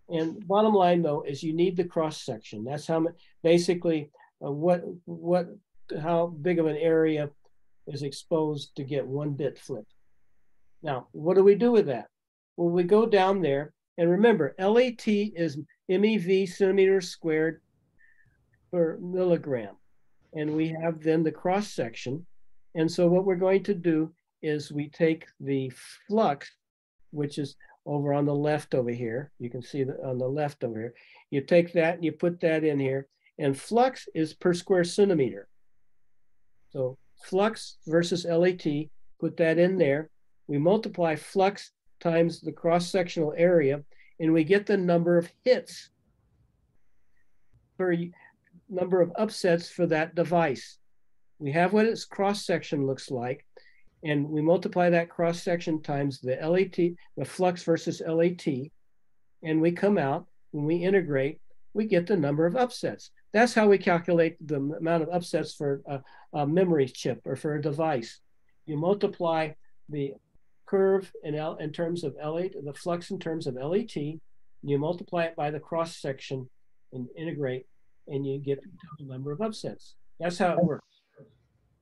And bottom line, though, is you need the cross section. That's how basically how big of an area is exposed to get one bit flip. Now, what do we do with that? Well, we go down there, and remember, LAT is MeV centimeters squared per milligram. And we have then the cross section. And so what we're going to do is we take the flux, which is over on the left over here. You can see that on the left over here. You take that and you put that in here. And flux is per square centimeter. So flux versus LAT, put that in there. We multiply flux times the cross-sectional area, and we get the number of hits per number of upsets for that device. We have what its cross-section looks like, and we multiply that cross-section times the LAT, the flux versus LAT, and we come out, when we integrate, we get the number of upsets. That's how we calculate the amount of upsets for a memory chip or for a device. You multiply the curve in terms of LAT, the flux in terms of LAT, and you multiply it by the cross section and integrate, and you get the total number of upsets. That's how it works.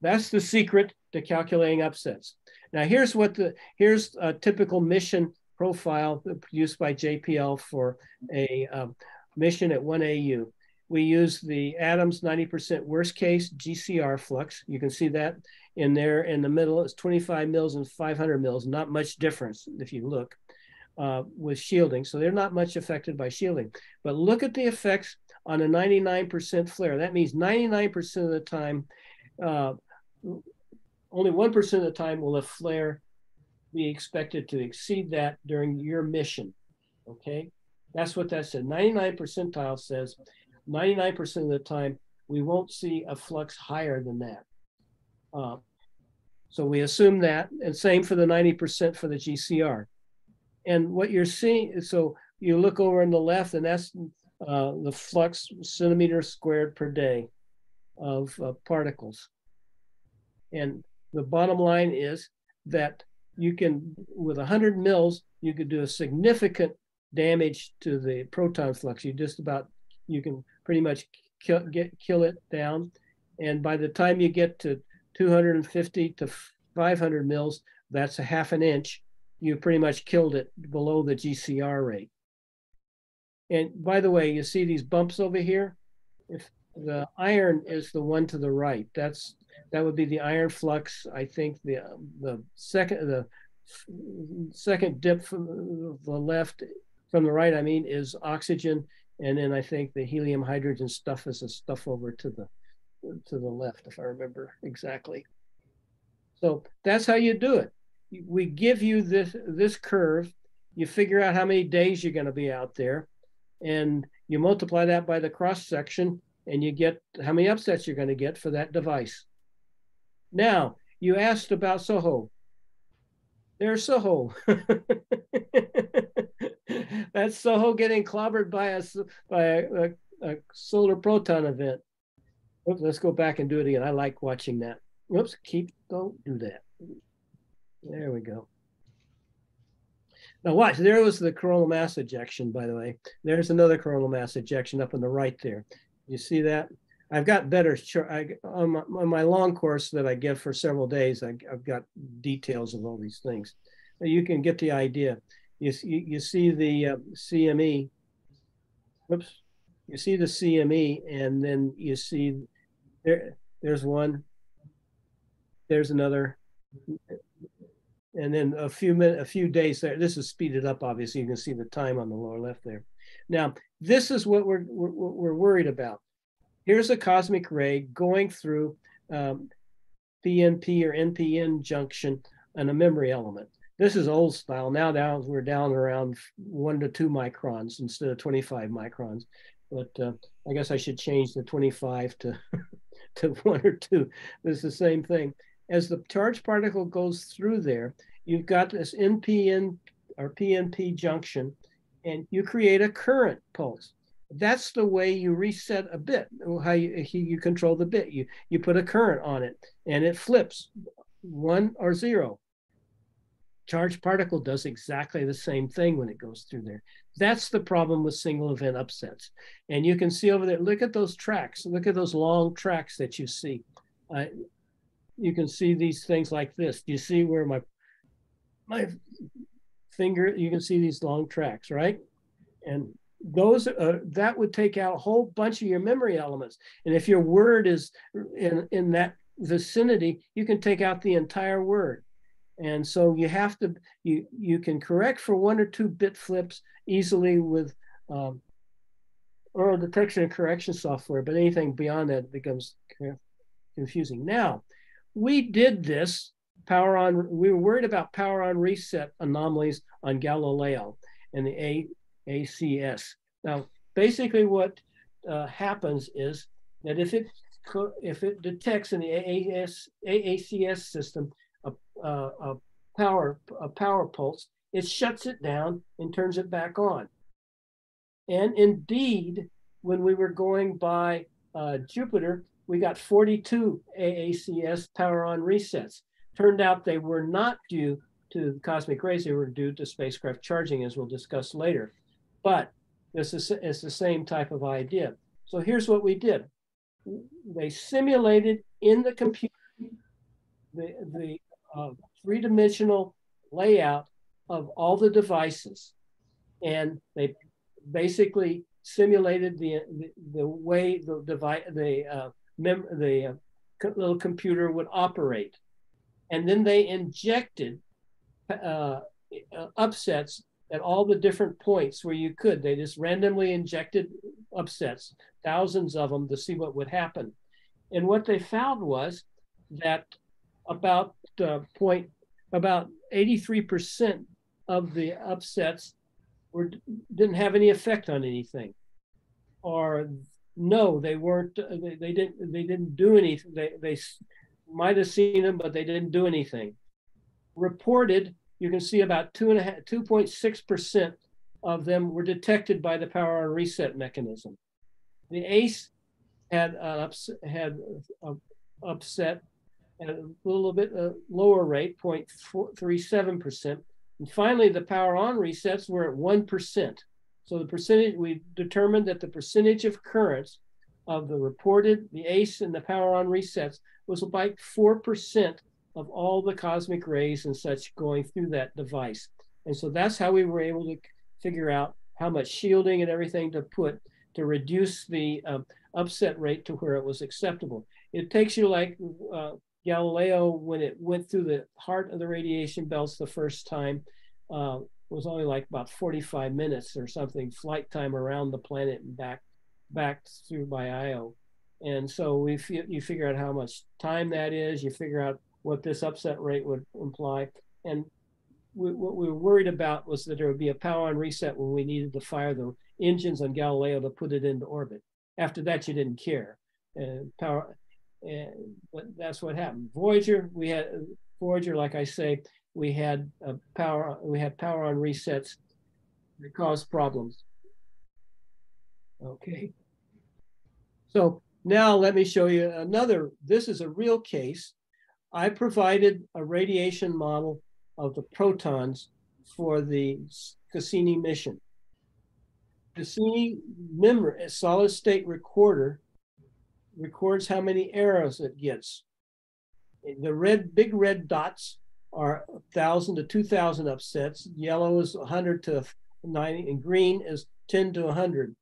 That's the secret to calculating upsets. Now here's a typical mission profile produced by JPL for a mission at 1 AU. We use the Adams 90% worst case GCR flux. You can see that in there in the middle. It's 25 mils and 500 mils, not much difference if you look with shielding. So they're not much affected by shielding. But look at the effects on a 99% flare. That means 99% of the time, only 1% of the time will a flare be expected to exceed that during your mission, okay? That's what that said. 99 percentile says 99% of the time we won't see a flux higher than that. So we assume that, and same for the 90% for the GCR. And what you're seeing, so you look over on the left, and that's the flux centimeters squared per day of particles. And the bottom line is that you can, with 100 mils, you could do a significant damage to the proton flux. You can pretty much kill it down. And by the time you get to 250 to 500 mils, that's a half an inch. You pretty much killed it below the GCR rate. And by the way, you see these bumps over here? If the iron is the one to the right, that would be the iron flux. I think the second dip from the left, from the right, I mean, is oxygen. And then I think the helium hydrogen stuff is the stuff over to the left, if I remember exactly. So that's how you do it. We give you this curve. You figure out how many days you're going to be out there, and you multiply that by the cross section, and you get how many upsets you're going to get for that device. Now, you asked about SOHO. There's SOHO. That's SOHO getting clobbered by a solar proton event. Oops, let's go back and do it again. I like watching that. Whoops, don't do that. There we go. Now watch, there was the coronal mass ejection, by the way. There's another coronal mass ejection up on the right there. You see that? I've got better, on my long course that I give for several days, I've got details of all these things. You can get the idea. You see the CME, whoops, you see the CME, and then you see there's one there's another, and then a few days there. This is speeded up, obviously. You can see the time on the lower left there. Now, this is what we're worried about. Here's a cosmic ray going through PNP or NPN junction and a memory element. This is old style. Now we're down around 1 to 2 microns instead of 25 microns. But I guess I should change the 25 to, to 1 or 2. It's the same thing. As the charged particle goes through there, you've got this NPN or PNP junction, and you create a current pulse. That's the way you reset a bit, how you control the bit. You put a current on it, and it flips 1 or 0. Charged particle does exactly the same thing when it goes through there. That's the problem with single event upsets. And you can see over there, look at those tracks. Look at those long tracks that you see. You can see these things like this. Do you see where my finger, you can see these long tracks, right? And those that would take out a whole bunch of your memory elements. And if your word is in that vicinity, you can take out the entire word. And so you have to, you can correct for 1 or 2 bit flips easily with oral detection and correction software, but anything beyond that becomes confusing. Now, we did this we were worried about power on reset anomalies on Galileo and the AACS. Now, basically what happens is that if it detects in the AACS system a power pulse, it shuts it down and turns it back on. And indeed, when we were going by Jupiter, we got 42 AACS power on resets. Turned out they were not due to cosmic rays, they were due to spacecraft charging, as we'll discuss later. But it's the same type of idea. So here's what we did. They simulated in the computer the 3-dimensional layout of all the devices. And they basically simulated the way the little computer would operate. And then they injected upsets at all the different points where you could. They just randomly injected upsets, thousands of them, to see what would happen. And what they found was that about 83% of the upsets didn't have any effect on anything, or no, they weren't. They didn't do anything. They might have seen them, but they didn't do anything. Reported, you can see about 2.6% of them were detected by the power on reset mechanism. The ACE had upset at a little bit lower rate, 0.37%. And finally, the power on resets were at 1%. So the percentage, we determined that the percentage of currents of the reported, the ACE and the power on resets was about 4% of all the cosmic rays and such going through that device. And so that's how we were able to figure out how much shielding and everything to put to reduce the upset rate to where it was acceptable. It takes you like Galileo, when it went through the heart of the radiation belts the first time, was only like about 45 minutes or something, flight time around the planet and back through by Io. And so you figure out how much time that is, you figure out what this upset rate would imply. And what we were worried about was that there would be a power on reset when we needed to fire the engines on Galileo to put it into orbit. After that, you didn't care. But that's what happened. Voyager, like I say, we had power on resets that caused problems. Okay. So now let me show you another. This is a real case. I provided a radiation model of the protons for the Cassini mission. Cassini memory, a solid state recorder, records how many arrows it gets. The big red dots are 1,000 to 2,000 upsets. Yellow is 100 to 90, and green is 10 to 100.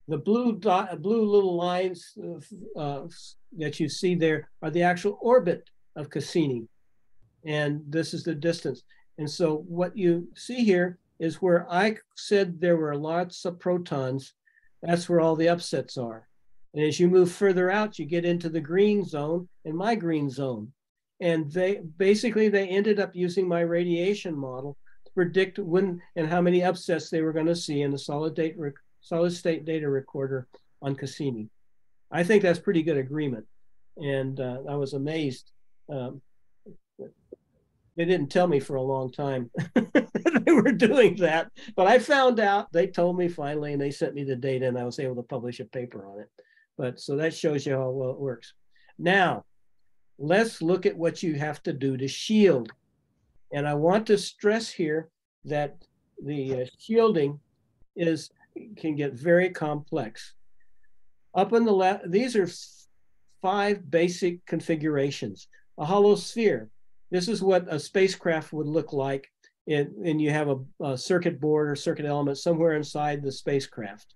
The blue little lines that you see there are the actual orbit of Cassini. And this is the distance. And so what you see here is where I said there were lots of protons, that's where all the upsets are. And as you move further out, you get into the green zone and my green zone. And they ended up using my radiation model to predict when and how many upsets they were going to see in the solid state data recorder on Cassini. I think that's pretty good agreement. And I was amazed. They didn't tell me for a long time they were doing that, but I found out, they told me finally, and they sent me the data and I was able to publish a paper on it. But so that shows you how well it works. Now, let's look at what you have to do to shield. And I want to stress here that the shielding can get very complex. Up on the left, these are 5 basic configurations. A hollow sphere. This is what a spacecraft would look like, and you have a circuit board or circuit element somewhere inside the spacecraft.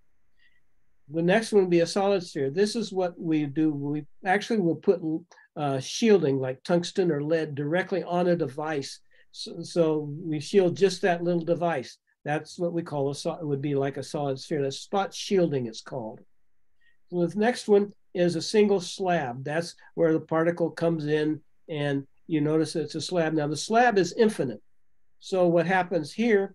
The next one would be a solid sphere. This is what we do. We actually will put shielding like tungsten or lead directly on a device. So we shield just that little device. That's what we call it would be like a solid sphere. That's spot shielding, it's called. So the next one is a single slab. That's where the particle comes in and you notice that it's a slab. Now the slab is infinite. So what happens here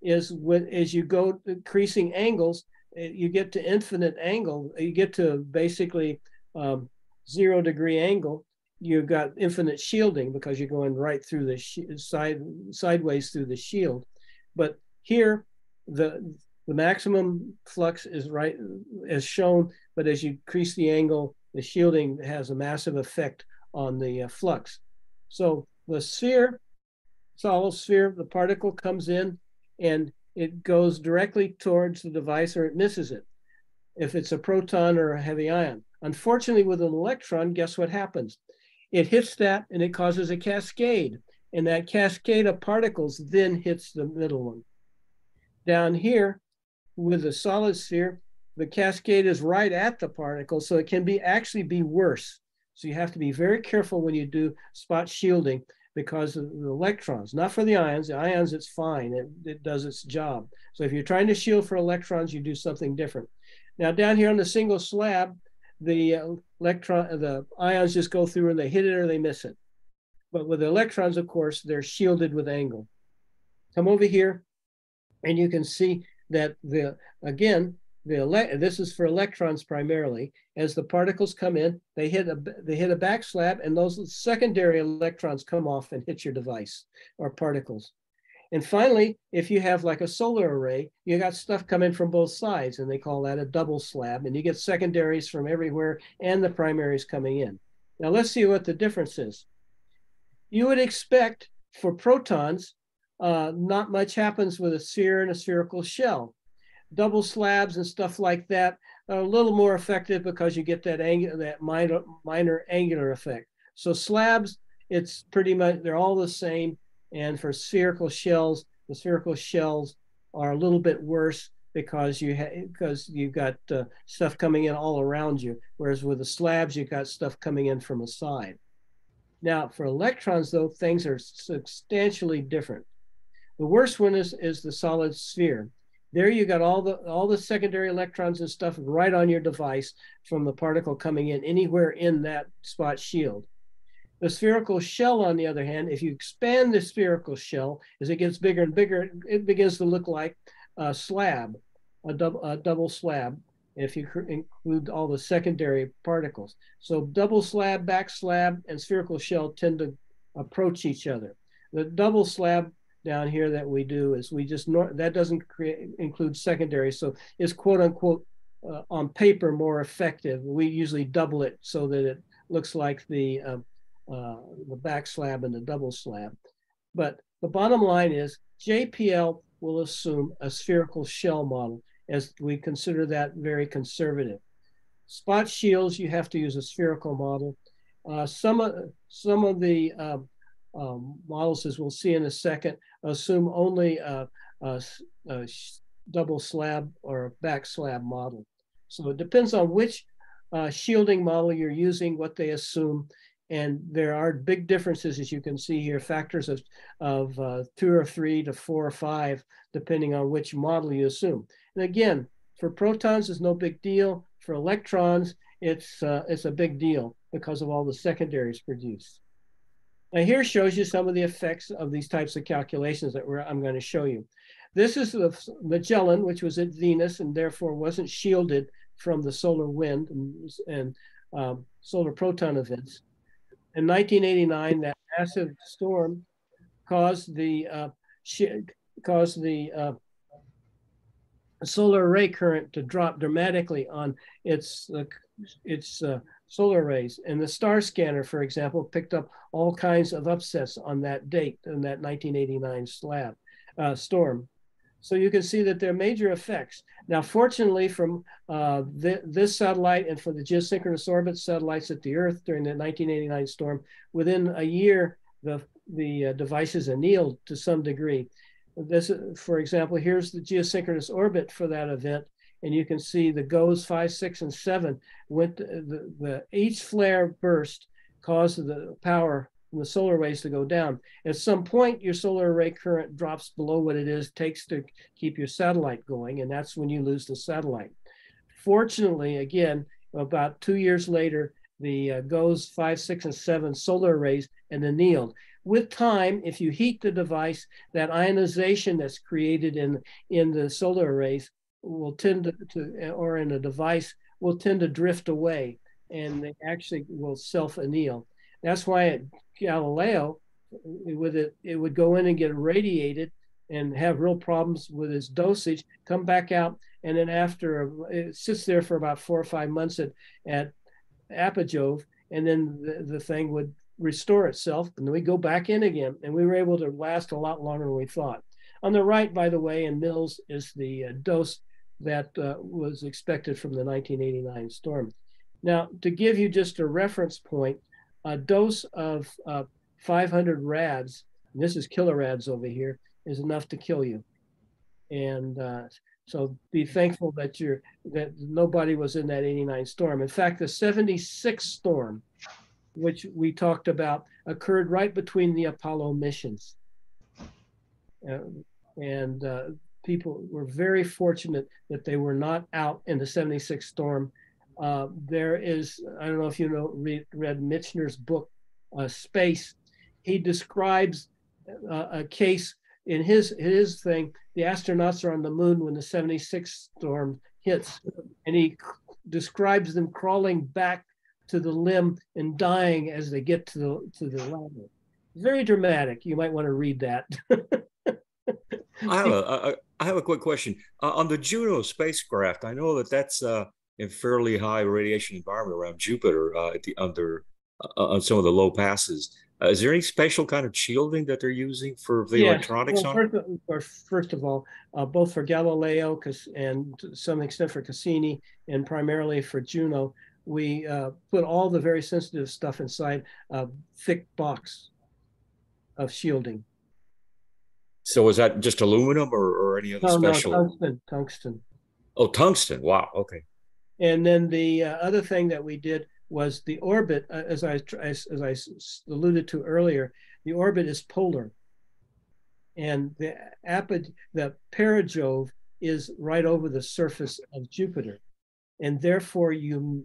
is as you go increasing angles, you get to infinite angle. You get to basically 0 degree angle. You've got infinite shielding because you're going right through the sideways through the shield. But here, the maximum flux is right as shown, but as you increase the angle, the shielding has a massive effect on the flux. So the sphere, solid sphere, the particle comes in and it goes directly towards the device or it misses it if it's a proton or a heavy ion. Unfortunately, with an electron, guess what happens? It hits that and it causes a cascade. And that cascade of particles then hits the middle one. Down here with the solid sphere, the cascade is right at the particle, so it can actually be worse. So you have to be very careful when you do spot shielding because of the electrons, not for the ions. The ions, it's fine. It does its job. So if you're trying to shield for electrons, you do something different. Now down here on the single slab, the ions just go through and they hit it or they miss it. But with the electrons, of course, they're shielded with angle. Come over here and you can see that this is for electrons primarily. As the particles come in, they hit a back slab, and those secondary electrons come off and hit your device or particles. And finally, if you have like a solar array, you got stuff coming from both sides, and they call that a double slab, and you get secondaries from everywhere and the primaries coming in. Now let's see what the difference is. You would expect for protons, not much happens with a sphere and a spherical shell. Double slabs and stuff like that are a little more effective because you get that minor angular effect. So slabs, it's pretty much, they're all the same. And for spherical shells, the spherical shells are a little bit worse because you've got stuff coming in all around you. Whereas with the slabs, you've got stuff coming in from the side. Now for electrons though, things are substantially different. The worst one is the solid sphere. There you got all the secondary electrons and stuff right on your device from the particle coming in anywhere in that spot shield. The spherical shell, on the other hand, if you expand the spherical shell, as it gets bigger and bigger, it begins to look like a slab, a double slab, if you include all the secondary particles. So double slab, back slab, and spherical shell tend to approach each other. The double slab down here that we do is that doesn't include secondary, so it's quote unquote on paper more effective. We usually double it so that it looks like the back slab and the double slab. But the bottom line is JPL will assume a spherical shell model, as we consider that very conservative. Spot shields, you have to use a spherical model. Some of the models, as we'll see in a second, assume only a double slab or a back slab model. So it depends on which shielding model you're using, what they assume, And there are big differences, as you can see here, factors of 2 or 3 to 4 or 5, depending on which model you assume. And again, for protons, it's no big deal. For electrons, it's a big deal because of all the secondaries produced. Now here shows you some of the effects of these types of calculations that I'm going to show you. This is the Magellan, which was at Venus and therefore wasn't shielded from the solar wind and solar proton events. In 1989, that massive storm caused the solar array current to drop dramatically on its solar rays. And the star scanner, for example, picked up all kinds of upsets on that date, in that 1989 storm. So you can see that there are major effects. Now, fortunately, from this satellite and for the geosynchronous orbit satellites at the Earth during the 1989 storm, within a year, the devices annealed to some degree. This, for example, here's the geosynchronous orbit for that event. And you can see the GOES 5, 6, and 7 went, each flare burst caused the power from the solar rays to go down. At some point, your solar array current drops below what it takes to keep your satellite going, and that's when you lose the satellite. Fortunately, again, about 2 years later, the GOES 5, 6, and 7 solar arrays and annealed. With time, if you heat the device, that ionization that's created in the solar arrays will tend to, or in a device, will tend to drift away, and they actually will self-anneal. That's why at Galileo, it would go in and get irradiated and have real problems with its dosage, come back out, and then after, it sits there for about 4 or 5 months at apogee, and then the thing would restore itself, and then we go back in again, and we were able to last a lot longer than we thought. On the right, by the way, in mils is the dose that was expected from the 1989 storm. Now, to give you just a reference point, a dose of 500 rads, and this is kilorads over here, is enough to kill you. And so be thankful that nobody was in that 89 storm. In fact, the 76 storm, which we talked about, occurred right between the Apollo missions. People were very fortunate that they were not out in the 76 storm. There is, I don't know if you know, read Michener's book, Space. He describes a case in his thing. The astronauts are on the moon when the 76 storm hits, and he describes them crawling back to the limb and dying as they get to the ladder. Very dramatic. You might want to read that. I have a quick question. On the Juno spacecraft, I know that that's in fairly high radiation environment around Jupiter on some of the low passes. Is there any special kind of shielding that they're using for the electronics on it? First of all, both for Galileo and to some extent for Cassini and primarily for Juno, we put all the very sensitive stuff inside a thick box of shielding. So is that just aluminum or any other special? No, tungsten. Oh, tungsten. Wow. Okay. And then the other thing that we did was the orbit, as I alluded to earlier, the orbit is polar. And the perigove is right over the surface of Jupiter. And therefore you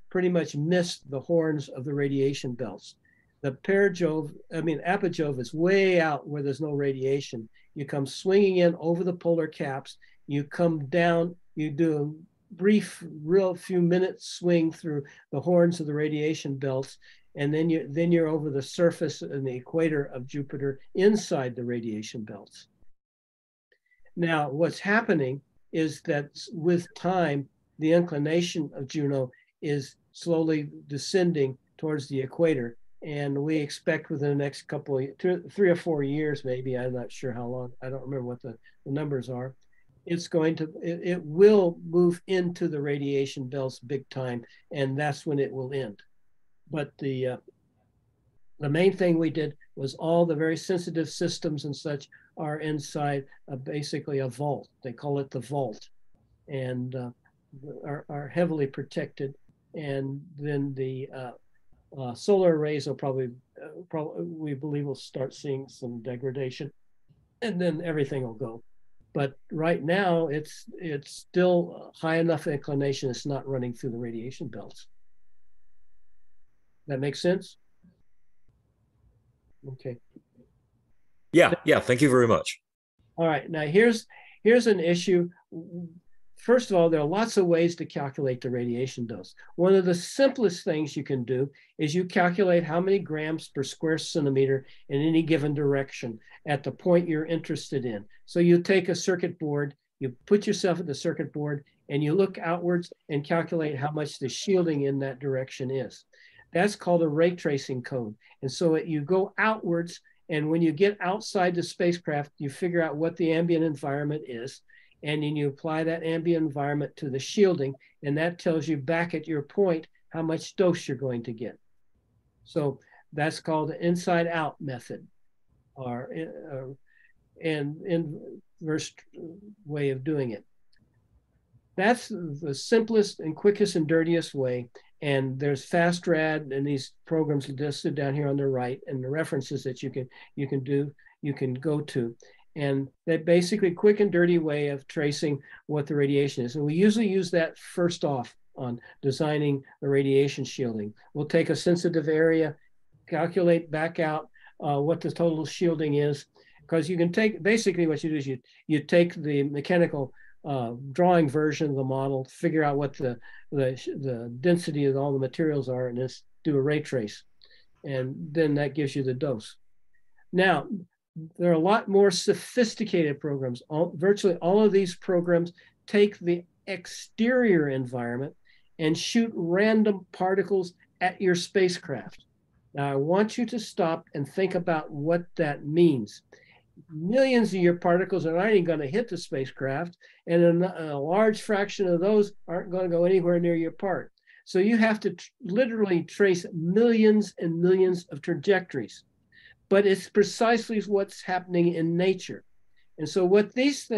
pretty much miss the horns of the radiation belts. The apogee is way out where there's no radiation. You come swinging in over the polar caps, you come down, you do a brief, real few minutes swing through the horns of the radiation belts, and then you're over the surface and the equator of Jupiter inside the radiation belts. Now, what's happening is that with time, the inclination of Juno is slowly descending towards the equator. And we expect within the next 3 or 4 years, maybe, I'm not sure how long, I don't remember what the numbers are. It will move into the radiation belts big time, and that's when it will end. But the main thing we did was all the very sensitive systems and such are inside basically a vault. They call it the vault, and are heavily protected. And then Solar arrays will probably, we believe we'll start seeing some degradation, and then everything will go. But right now, it's still high enough inclination. It's not running through the radiation belts. That makes sense? Okay. Yeah, yeah. Thank you very much. All right. Now here's an issue. First of all, there are lots of ways to calculate the radiation dose. One of the simplest things you can do is you calculate how many grams per square centimeter in any given direction at the point you're interested in. So you take a circuit board, you put yourself at the circuit board, and you look outwards and calculate how much the shielding in that direction is. That's called a ray tracing code. And so you go outwards, and when you get outside the spacecraft, you figure out what the ambient environment is, and then you apply that ambient environment to the shielding, and that tells you back at your point how much dose you're going to get. So that's called the inside out method, or an inverse way of doing it. That's the simplest and quickest and dirtiest way. And there's FastRad and these programs listed down here on the right, and the references that you can go to. And that basically quick and dirty way of tracing what the radiation is. And we usually use that first off on designing the radiation shielding. We'll take a sensitive area, calculate back out what the total shielding is, because you can take, basically what you do is you take the mechanical drawing version of the model, figure out what the density of all the materials are, and just do a ray trace. And then that gives you the dose. Now, there are a lot more sophisticated programs. Virtually all of these programs take the exterior environment and shoot random particles at your spacecraft. Now, I want you to stop and think about what that means. Millions of your particles are not even going to hit the spacecraft, and a large fraction of those aren't going to go anywhere near your part. So you have to literally trace millions and millions of trajectories. But it's precisely what's happening in nature. And so what these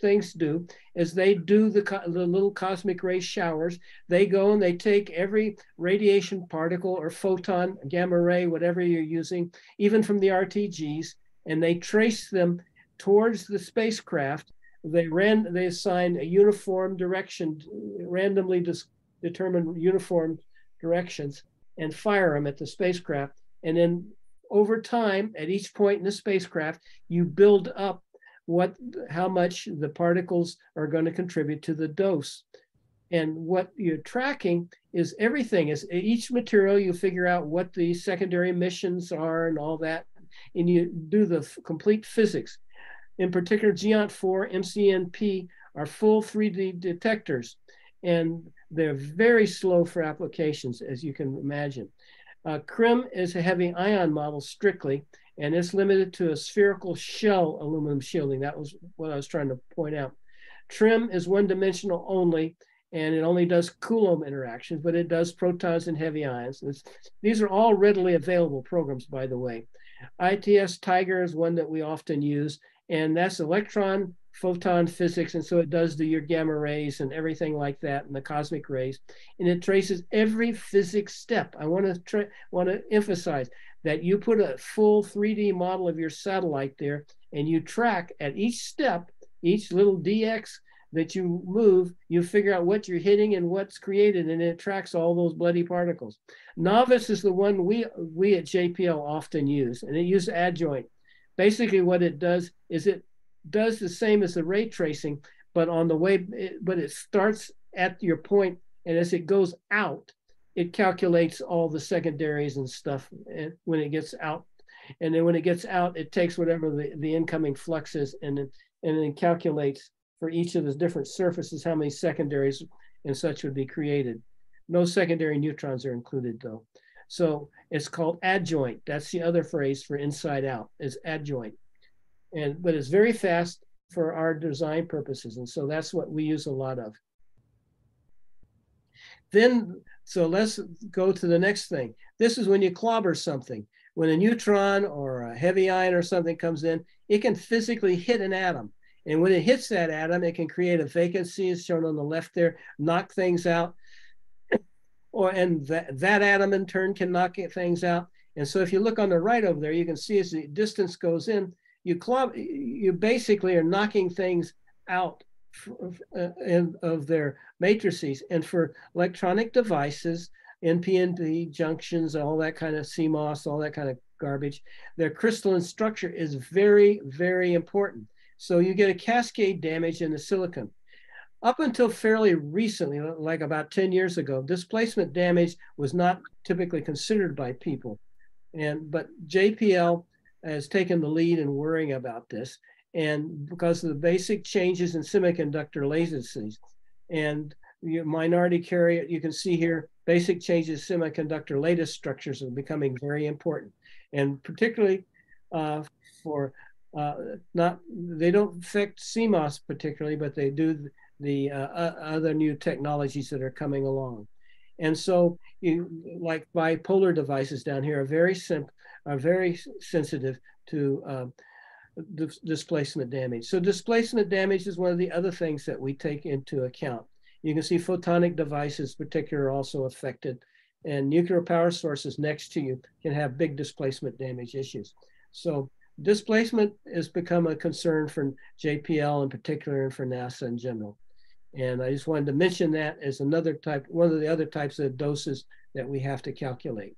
things do is they do the little cosmic ray showers. They go and they take every radiation particle or photon, gamma ray, whatever you're using, even from the RTGs, and they trace them towards the spacecraft. They assign a uniform direction, randomly determined uniform directions, and fire them at the spacecraft. And then over time, at each point in the spacecraft, you build up how much the particles are going to contribute to the dose. And what you're tracking is everything. Is each material, you figure out what the secondary emissions are and all that, and you do the complete physics. In particular, Geont 4, MCNP are full 3D detectors, and they're very slow for applications, as you can imagine. CRIM is a heavy ion model strictly, and it's limited to a spherical shell aluminum shielding. That was what I was trying to point out. TRIM is one-dimensional only, and it only does Coulomb interactions, but it does protons and heavy ions. These are all readily available programs, by the way. ITS Tiger is one that we often use, and that's electron photon physics, and so it does your gamma rays and everything like that, and the cosmic rays, and it traces every physics step. I want to emphasize that you put a full 3D model of your satellite there, and you track at each step, each little DX that you move, you figure out what you're hitting and what's created, and it tracks all those bloody particles. Novice is the one we at JPL often use, and it uses adjoint. Basically, what it does is it does the same as the ray tracing, but on the way, but it starts at your point, and as it goes out, it calculates all the secondaries and stuff when it gets out. And then when it gets out, it takes whatever the incoming flux is, and then calculates for each of the different surfaces how many secondaries and such would be created. No secondary neutrons are included, though. So it's called adjoint. That's the other phrase for inside out, is adjoint. But it's very fast for our design purposes, and so that's what we use a lot of. So let's go to the next thing. This is when you clobber something. When a neutron or a heavy ion or something comes in, it can physically hit an atom. And when it hits that atom, it can create a vacancy, as shown on the left there, knock things out. and that atom in turn can knock things out. And so if you look on the right over there, you can see as the distance goes in, you basically are knocking things out of their matrices. And for electronic devices, NPN junctions, all that kind of CMOS, all that kind of garbage, their crystalline structure is very, very important. So you get a cascade damage in the silicon. Up until fairly recently, like about 10 years ago, displacement damage was not typically considered by people. But JPL has taken the lead in worrying about this, and because of the basic changes in semiconductor lattices and minority carrier, you can see here, basic changes in semiconductor lattice structures are becoming very important. And particularly they don't affect CMOS particularly, but they do the other new technologies that are coming along. And so like bipolar devices down here are very sensitive to displacement damage. So displacement damage is one of the other things that we take into account. You can see photonic devices particularly are also affected, and nuclear power sources next to you can have big displacement damage issues. So displacement has become a concern for JPL in particular and for NASA in general. And I just wanted to mention that as another type, one of the other types of doses that we have to calculate.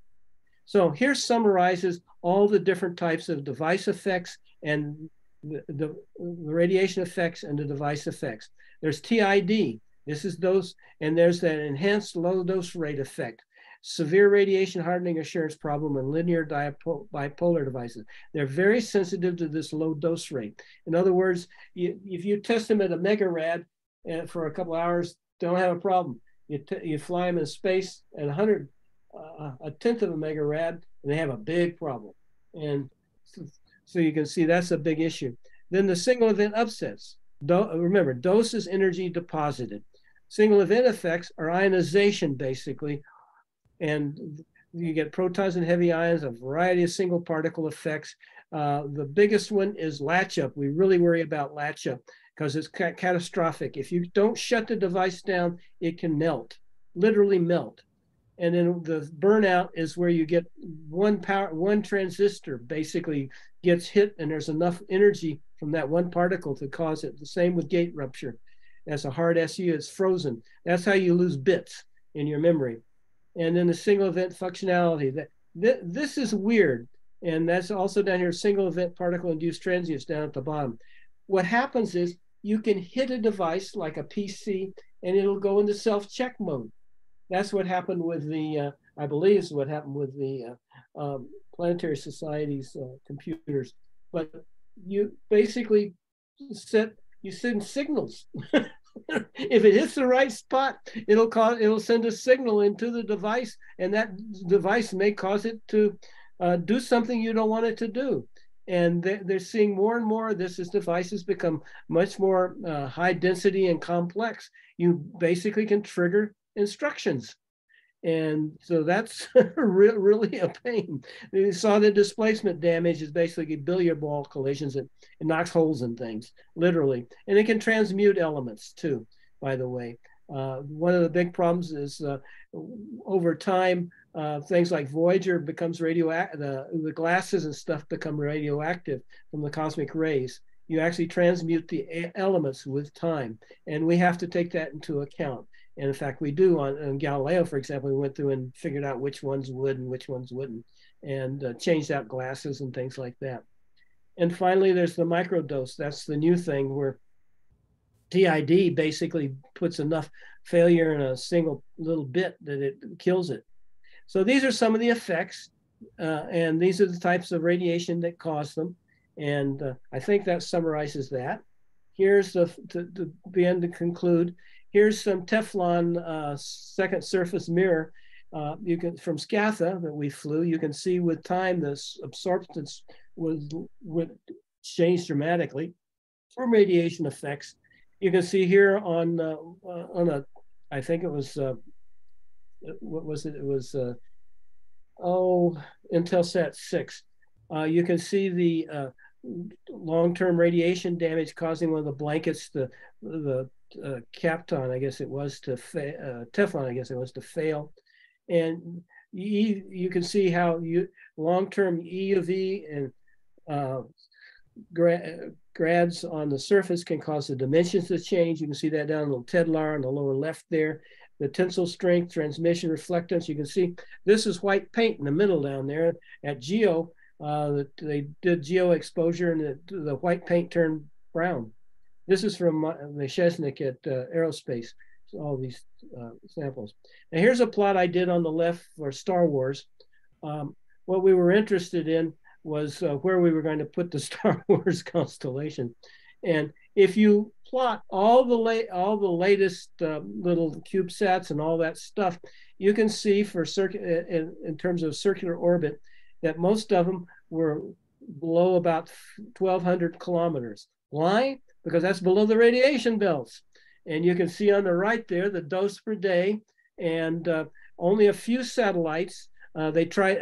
So here summarizes all the different types of device effects and the radiation effects and the device effects. There's TID, this is dose, and there's that enhanced low dose rate effect, severe radiation hardening assurance problem, and linear bipolar devices. They're very sensitive to this low dose rate. In other words, if you test them at a megarad, and for a couple of hours, don't have a problem. You fly them in space at 100, a tenth of a megarad, and they have a big problem. And so you can see that's a big issue. Then the single event upsets. Remember, dose is energy deposited. Single event effects are ionization, basically, and you get protons and heavy ions, a variety of single particle effects. The biggest one is latch up. We really worry about latch up, because it's catastrophic. If you don't shut the device down, it can melt, literally melt. And then the burnout is where you get one transistor basically gets hit, and there's enough energy from that one particle to cause it. The same with gate rupture. That's a hard SU, it's frozen. That's how you lose bits in your memory. And then the single event functionality. This is weird. And that's also down here, single event particle induced transients down at the bottom. What happens is you can hit a device like a PC and it'll go into self-check mode. That's what happened with the, I believe is what happened with the Planetary Society's computers. But you basically send signals. If it hits the right spot, it'll send a signal into the device, and that device may cause it to do something you don't want it to do. And they're seeing more and more of this as devices become much more high density and complex. You basically can trigger instructions. And so that's really a pain. You saw the displacement damage is basically billiard ball collisions. It knocks holes in things, literally. And it can transmute elements too, by the way. One of the big problems is over time, things like Voyager becomes radioactive, the glasses and stuff become radioactive from the cosmic rays. You actually transmute the elements with time. And we have to take that into account. And in fact, we do on Galileo, for example, we went through and figured out which ones would and which ones wouldn't, and changed out glasses and things like that. And finally, there's the microdose. That's the new thing where TID basically puts enough failure in a single little bit that it kills it. So these are some of the effects, and these are the types of radiation that cause them. And I think that summarizes that. Here's to begin to conclude. Here's some Teflon second surface mirror. You can from SCATHA that we flew. You can see with time this absorptance would change dramatically from radiation effects. You can see here on a, I think it was what was it? It was Intelsat 6. You can see the long-term radiation damage causing one of the blankets, the Kapton, I guess it was to Teflon, I guess it was to fail. And you can see how long-term EUV and uh, grads on the surface can cause the dimensions to change. You can see that down in the Tedlar on the lower left there. The tensile strength, transmission, reflectance. You can see this is white paint in the middle down there. At GEO, they did GEO exposure and the white paint turned brown. This is from Meshesnik at Aerospace, so all these samples. Now here's a plot I did on the left for Star Wars. What we were interested in was where we were going to put the Star Wars constellation. And if you plot all the latest little CubeSats and all that stuff, you can see for in terms of circular orbit that most of them were below about 1,200 kilometers. Why? Because that's below the radiation belts. And you can see on the right there the dose per day, and only a few satellites. They tried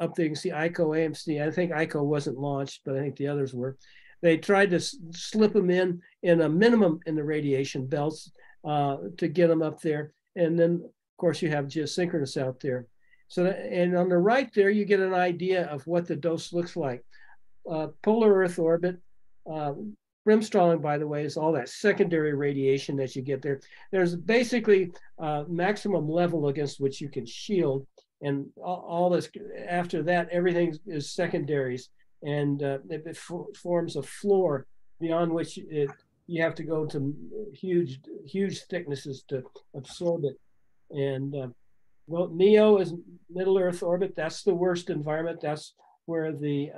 up there. You can see ICO, AMC. I think ICO wasn't launched, but I think the others were. They tried to slip them in a minimum in the radiation belts to get them up there. And then, of course, you have geosynchronous out there. So, and on the right there, you get an idea of what the dose looks like. Polar Earth orbit. Brimstalling, by the way, is all that secondary radiation that you get there. There's basically a maximum level against which you can shield, and all this after that, everything is secondaries, and it forms a floor beyond which you have to go to huge thicknesses to absorb it. And well, MEO is Middle Earth orbit. That's the worst environment. That's where the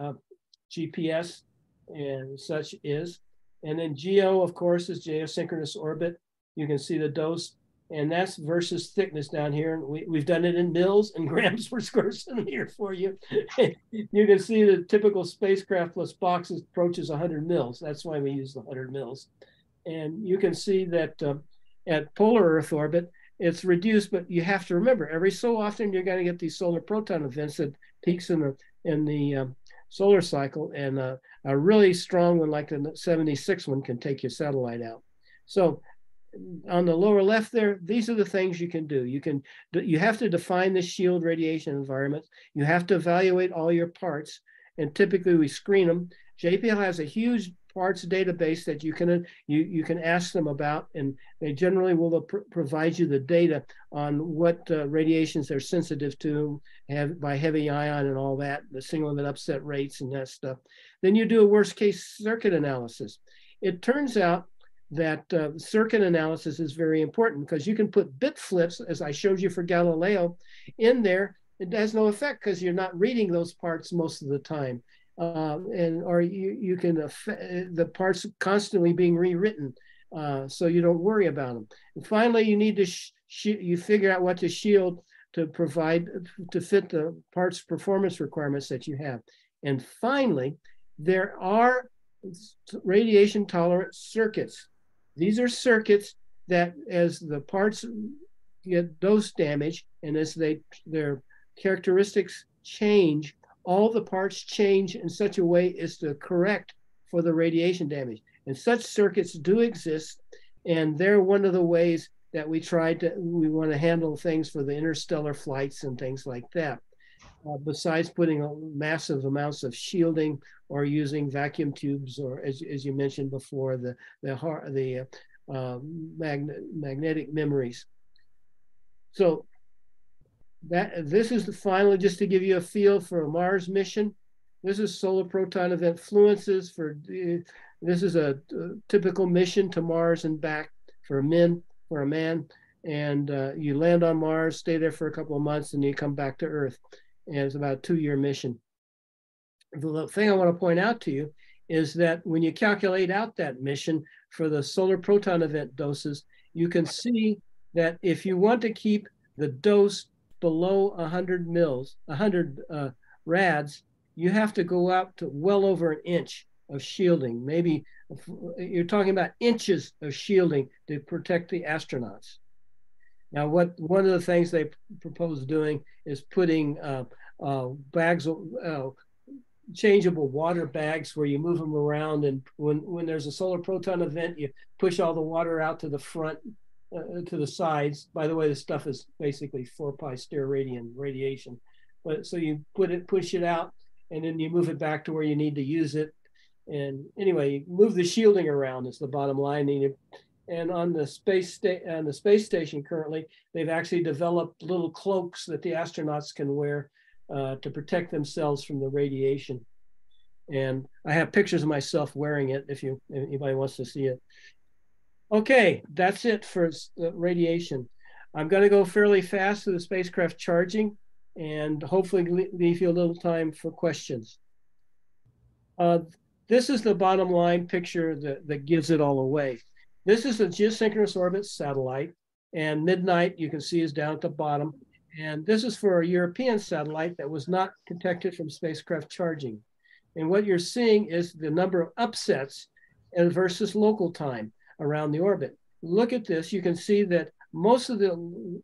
GPS and such is. And then GEO, of course, is geosynchronous orbit. You can see the dose, and that's versus thickness down here. We've done it in mils and grams per square centimeter for you. You can see the typical spacecraft plus boxes approaches 100 mils. That's why we use the 100 mils. And you can see that at polar Earth orbit, it's reduced, but you have to remember, every so often you're going to get these solar proton events that peaks in the solar cycle, and a really strong one like the 76 one can take your satellite out. So on the lower left there, these are the things you can do. You have to define the shield radiation environment. You have to evaluate all your parts, and typically we screen them. JPL has a huge parts database that you can ask them about, and they generally will provide you the data on what radiations they're sensitive to by heavy ion and all that, the single limit upset rates and that stuff. Then you do a worst case circuit analysis. It turns out that circuit analysis is very important because you can put bit flips, as I showed you for Galileo, in there. It has no effect because you're not reading those parts most of the time. Or you can the parts constantly being rewritten, so you don't worry about them. And finally, you need to you figure out what to shield to provide to fit the parts performance requirements that you have. And finally, there are radiation tolerant circuits. These are circuits that, as the parts get dose damage and as their characteristics change, all the parts change in such a way as to correct for the radiation damage. And such circuits do exist, and they're one of the ways that we want to handle things for the interstellar flights and things like that. Besides putting massive amounts of shielding or using vacuum tubes, or as you mentioned before, the magnetic memories. So this is finally just to give you a feel for a Mars mission. This is solar proton event fluences this is a typical mission to Mars and back for a man. And you land on Mars, stay there for a couple of months, and you come back to Earth. And it's about a 2-year mission. The thing I want to point out to you is that when you calculate out that mission for the solar proton event doses, you can see that if you want to keep the dose below 100 rads, you have to go out to well over an inch of shielding. Maybe you're talking about inches of shielding to protect the astronauts. Now, one of the things they propose doing is putting bags of changeable water bags where you move them around, and when there's a solar proton event, you push all the water out to the front to the sides. By the way, this stuff is basically 4-pi steradian radiation. But so you push it out, and then you move it back to where you need to use it. And anyway, you move the shielding around is the bottom line. And on the space station currently, they've actually developed little cloaks that the astronauts can wear to protect themselves from the radiation. And I have pictures of myself wearing it if anybody wants to see it. Okay, that's it for radiation. I'm going to go fairly fast through the spacecraft charging and hopefully leave you a little time for questions. This is the bottom line picture that gives it all away. This is a geosynchronous orbit satellite, and Midnight you can see is down at the bottom. And this is for a European satellite that was not protected from spacecraft charging. And what you're seeing is the number of upsets versus local time around the orbit. Look at this, you can see that most of the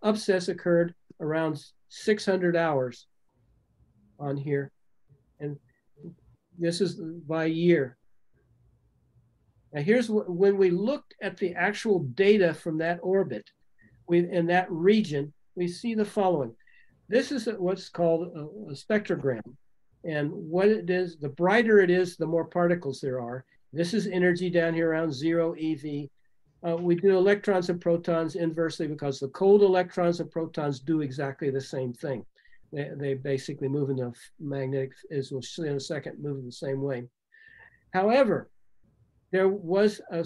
upsets occurred around 600 hours on here. And this is by year. Now here's when we looked at the actual data from that orbit, in that region, we see the following. This is what's called a spectrogram. And what it is, the brighter it is, the more particles there are. This is energy down here around 0 eV. We do electrons and protons inversely because the cold electrons and protons do exactly the same thing. They basically move in the magnetic, as we'll see in a second, move in the same way. However, there was a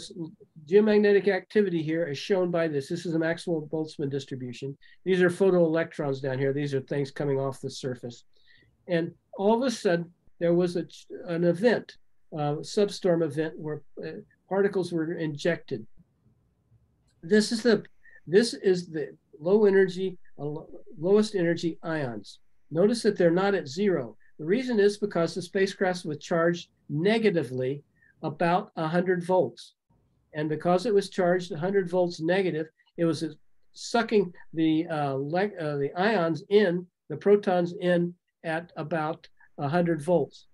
geomagnetic activity here as shown by this. This is a Maxwell-Boltzmann distribution. These are photoelectrons down here. These are things coming off the surface. And all of a sudden, there was an event, a substorm event where particles were injected. This is the lowest energy ions. Notice that they're not at 0. The reason is because the spacecraft was charged negatively about 100 volts. And because it was charged 100 volts negative, it was sucking the ions in, the protons in at about 100 volts.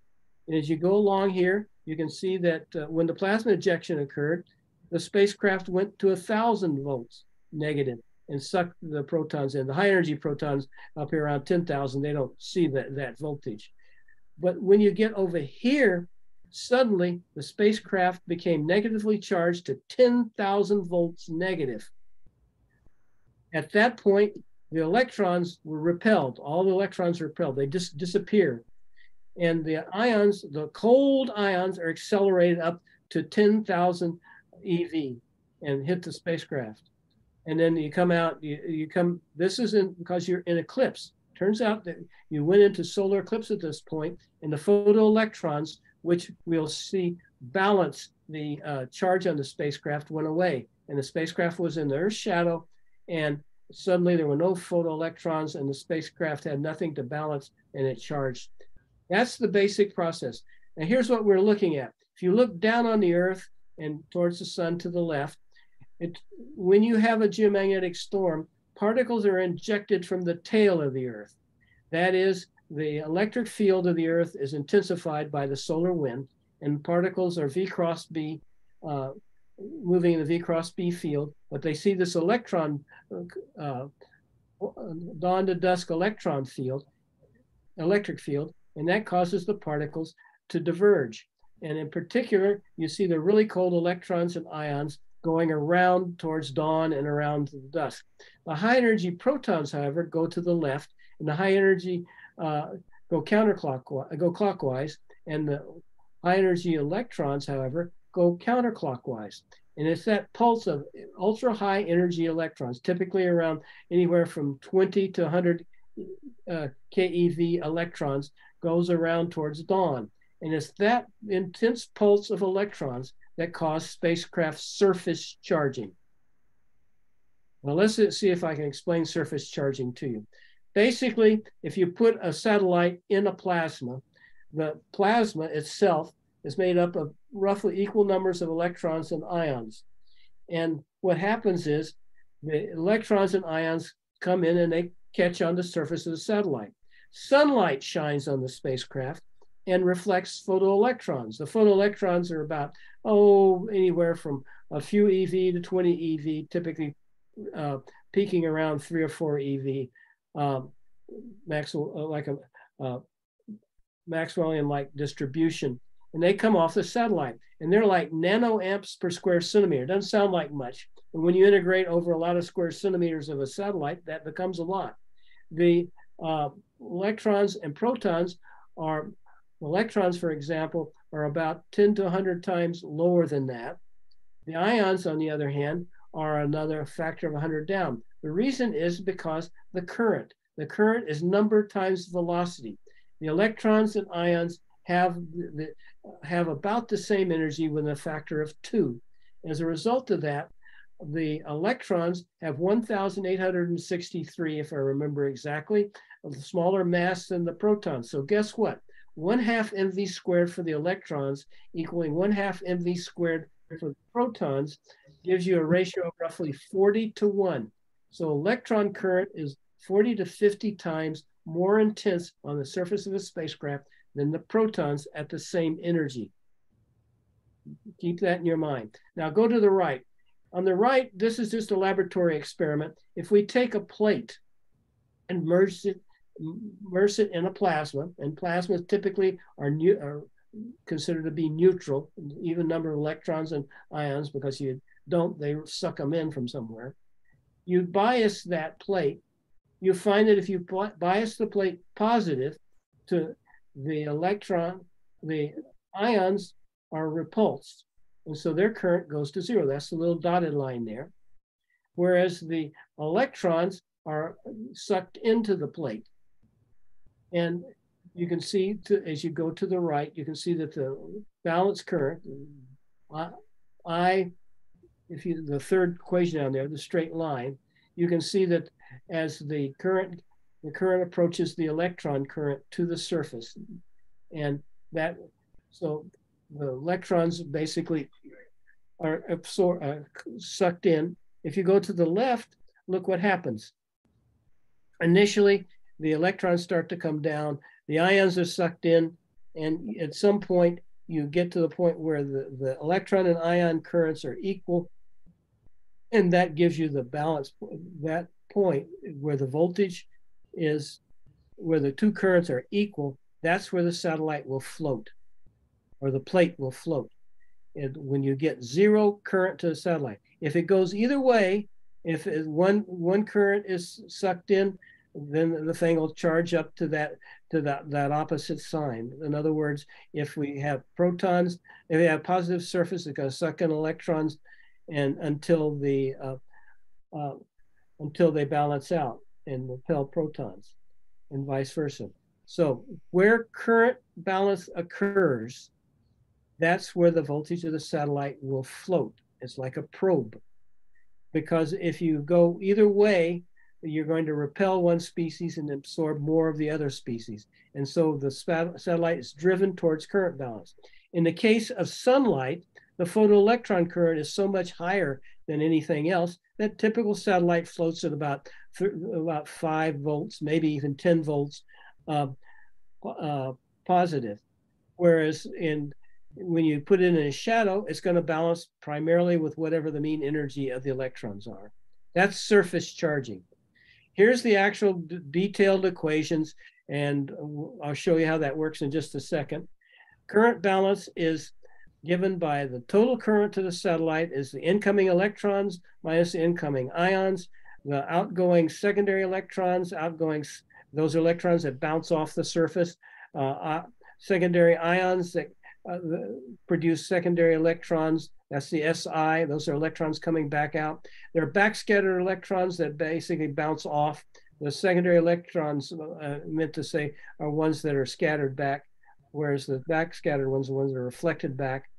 And as you go along here, you can see that when the plasma ejection occurred, the spacecraft went to 1,000 volts negative and sucked the protons in. The high energy protons up here around 10,000, they don't see that voltage. But when you get over here, suddenly the spacecraft became negatively charged to 10,000 volts negative. At that point, the electrons were repelled. All the electrons were repelled. They just disappeared. And the ions, the cold ions, are accelerated up to 10,000 eV and hit the spacecraft. And then you come out, this is because you're in eclipse. Turns out that you went into solar eclipse at this point, and the photoelectrons, which we'll see balance the charge on the spacecraft, went away. And the spacecraft was in the Earth's shadow, and suddenly there were no photoelectrons, and the spacecraft had nothing to balance, and it charged. That's the basic process. Now here's what we're looking at. If you look down on the Earth and towards the sun to the left, when you have a geomagnetic storm, particles are injected from the tail of the Earth. That is, the electric field of the Earth is intensified by the solar wind, and particles are V cross B, moving in the V cross B field, but they see this electron, dawn to dusk electric field, and that causes the particles to diverge. And in particular, you see the really cold electrons and ions going around towards dawn and around the dusk. The high energy protons, however, go to the left, and the high energy go clockwise, and the high energy electrons, however, go counterclockwise. And it's that pulse of ultra high energy electrons, typically around anywhere from 20 to 100 keV electrons, goes around towards dawn. And it's that intense pulse of electrons that cause spacecraft surface charging. Now let's see if I can explain surface charging to you. Basically, if you put a satellite in a plasma, the plasma itself is made up of roughly equal numbers of electrons and ions. And what happens is the electrons and ions come in and they catch on the surface of the satellite. Sunlight shines on the spacecraft and reflects photoelectrons. The photoelectrons are about, anywhere from a few EV to 20 EV, typically peaking around 3 or 4 EV, like a Maxwellian-like distribution. And they come off the satellite, and they're like nanoamps per square centimeter. Doesn't sound like much, but when you integrate over a lot of square centimeters of a satellite, that becomes a lot. The electrons and protons are, electrons, for example, are about 10 to 100 times lower than that. The ions, on the other hand, are another factor of 100 down. The reason is because the current is number times velocity. The electrons and ions have about the same energy with a factor of 2. As a result of that, the electrons have 1,863, if I remember exactly, of the smaller mass than the protons. So guess what? 1/2 mv squared for the electrons equaling 1/2 mv squared for the protons gives you a ratio of roughly 40 to 1. So electron current is 40 to 50 times more intense on the surface of a spacecraft than the protons at the same energy. Keep that in your mind. Now go to the right. On the right, this is just a laboratory experiment. If we take a plate and immerse it in a plasma, and plasmas typically are considered to be neutral, even number of electrons and ions, because they suck them in from somewhere. You bias that plate, you find that if you bias the plate positive to the electron, the ions are repulsed. And so their current goes to 0. That's the little dotted line there. Whereas the electrons are sucked into the plate. And you can see, as you go to the right, you can see that the balance current, the third equation down there, the straight line, you can see that as the current approaches the electron current to the surface. And so the electrons basically are sucked in. If you go to the left, look what happens. Initially, the electrons start to come down, the ions are sucked in, and at some point, you get to the point where the electron and ion currents are equal, and that gives you the balance, that point where the voltage is, where the two currents are equal, that's where the satellite will float, or the plate will float. And when you get 0 current to the satellite, if it goes either way, if one current is sucked in, then the thing will charge up to that opposite sign. In other words, if we have protons, if we have positive surface, it's going to suck in electrons, and until they balance out and repel protons, and vice versa. So where current balance occurs, that's where the voltage of the satellite will float. It's like a probe. Because if you go either way, you're going to repel one species and absorb more of the other species. And so the satellite is driven towards current balance. In the case of sunlight, the photoelectron current is so much higher than anything else that typical satellite floats at about 5 volts, maybe even 10 volts positive. Whereas when you put it in a shadow, it's going to balance primarily with whatever the mean energy of the electrons are. That's surface charging. Here's the actual detailed equations, and I'll show you how that works in just a second. Current balance is given by the total current to the satellite is the incoming electrons minus the incoming ions, the outgoing secondary electrons, those electrons that bounce off the surface, secondary ions that produce secondary electrons, that's the SI, those are electrons coming back out. There are backscattered electrons that basically bounce off. The secondary electrons, meant to say, are ones that are scattered back, whereas the backscattered ones are the ones that are reflected back,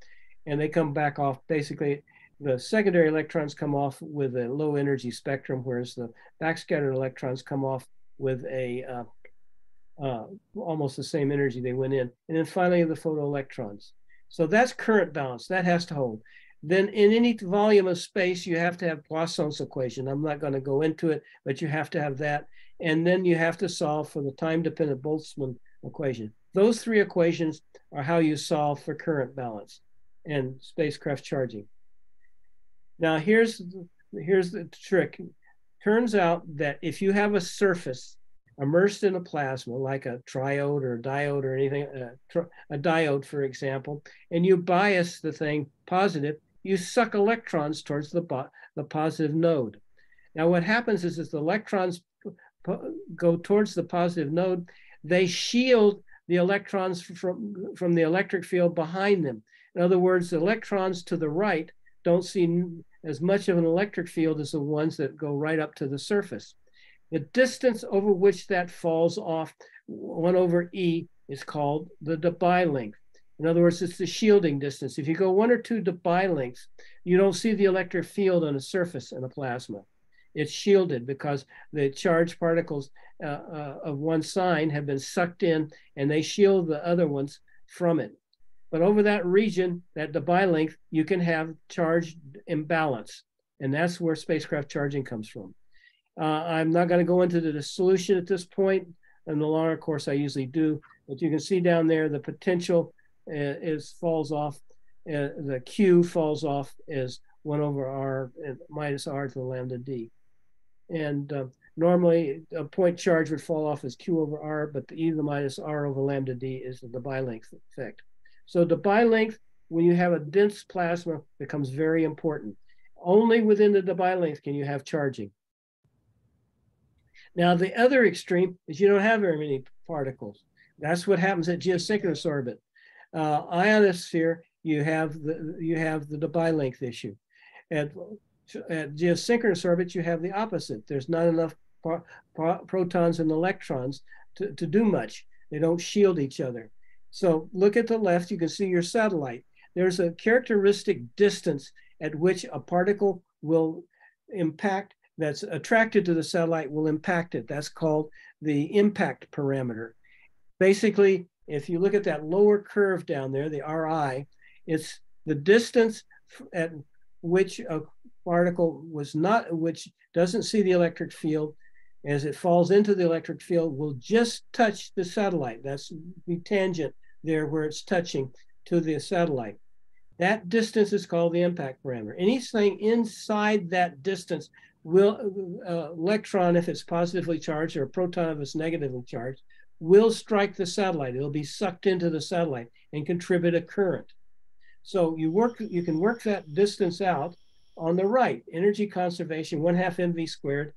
and they come back off. Basically, the secondary electrons come off with a low energy spectrum, whereas the backscattered electrons come off with a almost the same energy they went in. And then finally, the photoelectrons. So that's current balance. That has to hold. Then in any volume of space, you have to have Poisson's equation. I'm not going to go into it, but you have to have that. And then you have to solve for the time-dependent Boltzmann equation. Those 3 equations are how you solve for current balance and spacecraft charging. Now here's the trick. Turns out that if you have a surface immersed in a plasma, like a triode or a diode or anything, a diode, for example, and you bias the thing positive, you suck electrons towards the positive node. Now what happens is as the electrons go towards the positive node, they shield the electrons from the electric field behind them. In other words, the electrons to the right don't see as much of an electric field as the ones that go right up to the surface. The distance over which that falls off, 1 over E, is called the Debye length. In other words, it's the shielding distance. If you go 1 or 2 Debye lengths, you don't see the electric field on a surface in a plasma. It's shielded because the charged particles of one sign have been sucked in and they shield the other ones from it. But over that region, that Debye length, you can have charge imbalance. And that's where spacecraft charging comes from. I'm not going to go into the solution at this point. In the longer course, I usually do. But you can see down there, the potential falls off. The Q falls off as 1 over R minus R to the lambda D. And normally, a point charge would fall off as Q over R, but the E to the minus R over lambda D is the Debye length effect. So Debye length, when you have a dense plasma, becomes very important. Only within the Debye length can you have charging. Now, the other extreme is you don't have very many particles. That's what happens at geosynchronous orbit. Ionosphere, you have the Debye length issue. At geosynchronous orbit, you have the opposite. There's not enough protons and electrons to do much. They don't shield each other. So look at the left, you can see your satellite. There's a characteristic distance at which a particle will impact, that's attracted to the satellite will impact it. That's called the impact parameter. Basically, if you look at that lower curve down there, the RI, it's the distance at which a particle which doesn't see the electric field, as it falls into the electric field, will just touch the satellite. That's the tangent there where it's touching to the satellite. That distance is called the impact parameter. Anything inside that distance will, electron, if it's positively charged, or a proton if it's negatively charged, will strike the satellite. It'll be sucked into the satellite and contribute a current. So you can work that distance out on the right. Energy conservation, 1/2 mv squared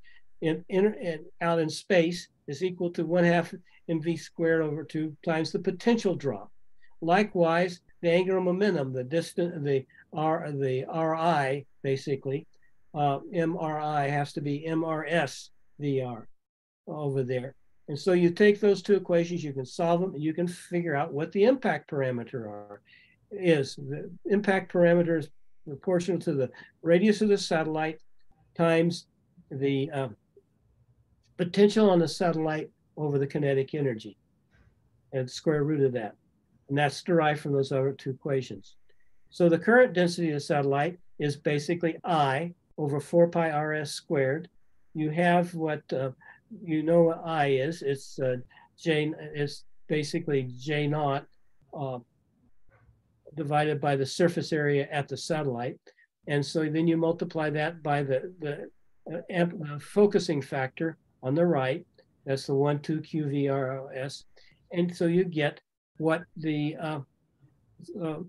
out in space is equal to 1/2 mv squared over 2 times the potential drop. Likewise, the angular momentum, the RI, basically, MRI has to be MRS VR over there. And so you take those two equations, you can solve them, and you can figure out what the impact parameter is. The impact parameter is proportional to the radius of the satellite times the potential on the satellite over the kinetic energy, and square root of that. And that's derived from those other two equations. So the current density of the satellite is basically I over 4 pi RS squared. You have what you know what I is. It's it's basically J naught divided by the surface area at the satellite. And so then you multiply that by the focusing factor on the right. That's the 1,2 QVRS. And so you get what the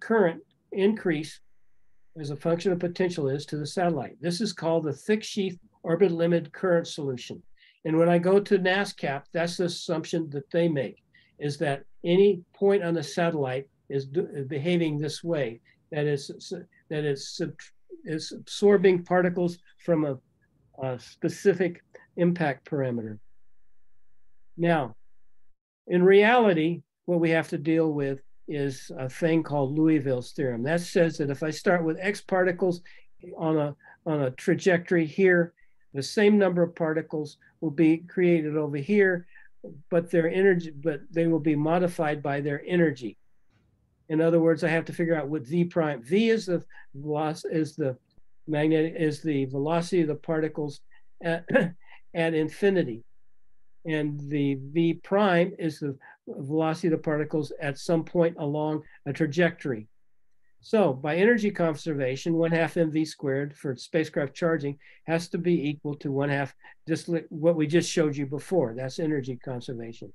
current increase as a function of potential is to the satellite. This is called the thick sheath orbit limited current solution. And when I go to NASCAP, that's the assumption that they make, is that any point on the satellite is behaving this way, that it's absorbing particles from a specific impact parameter. Now, in reality, what we have to deal with is a thing called Louisville's theorem. That says that if I start with X particles on a trajectory here, the same number of particles will be created over here, but they will be modified by their energy. In other words, I have to figure out what V prime. V is the velocity of the particles at infinity. And the V prime is the velocity of the particles at some point along a trajectory. So by energy conservation, 1/2 mv squared for spacecraft charging has to be equal to 1/2 just what we just showed you before. That's energy conservation.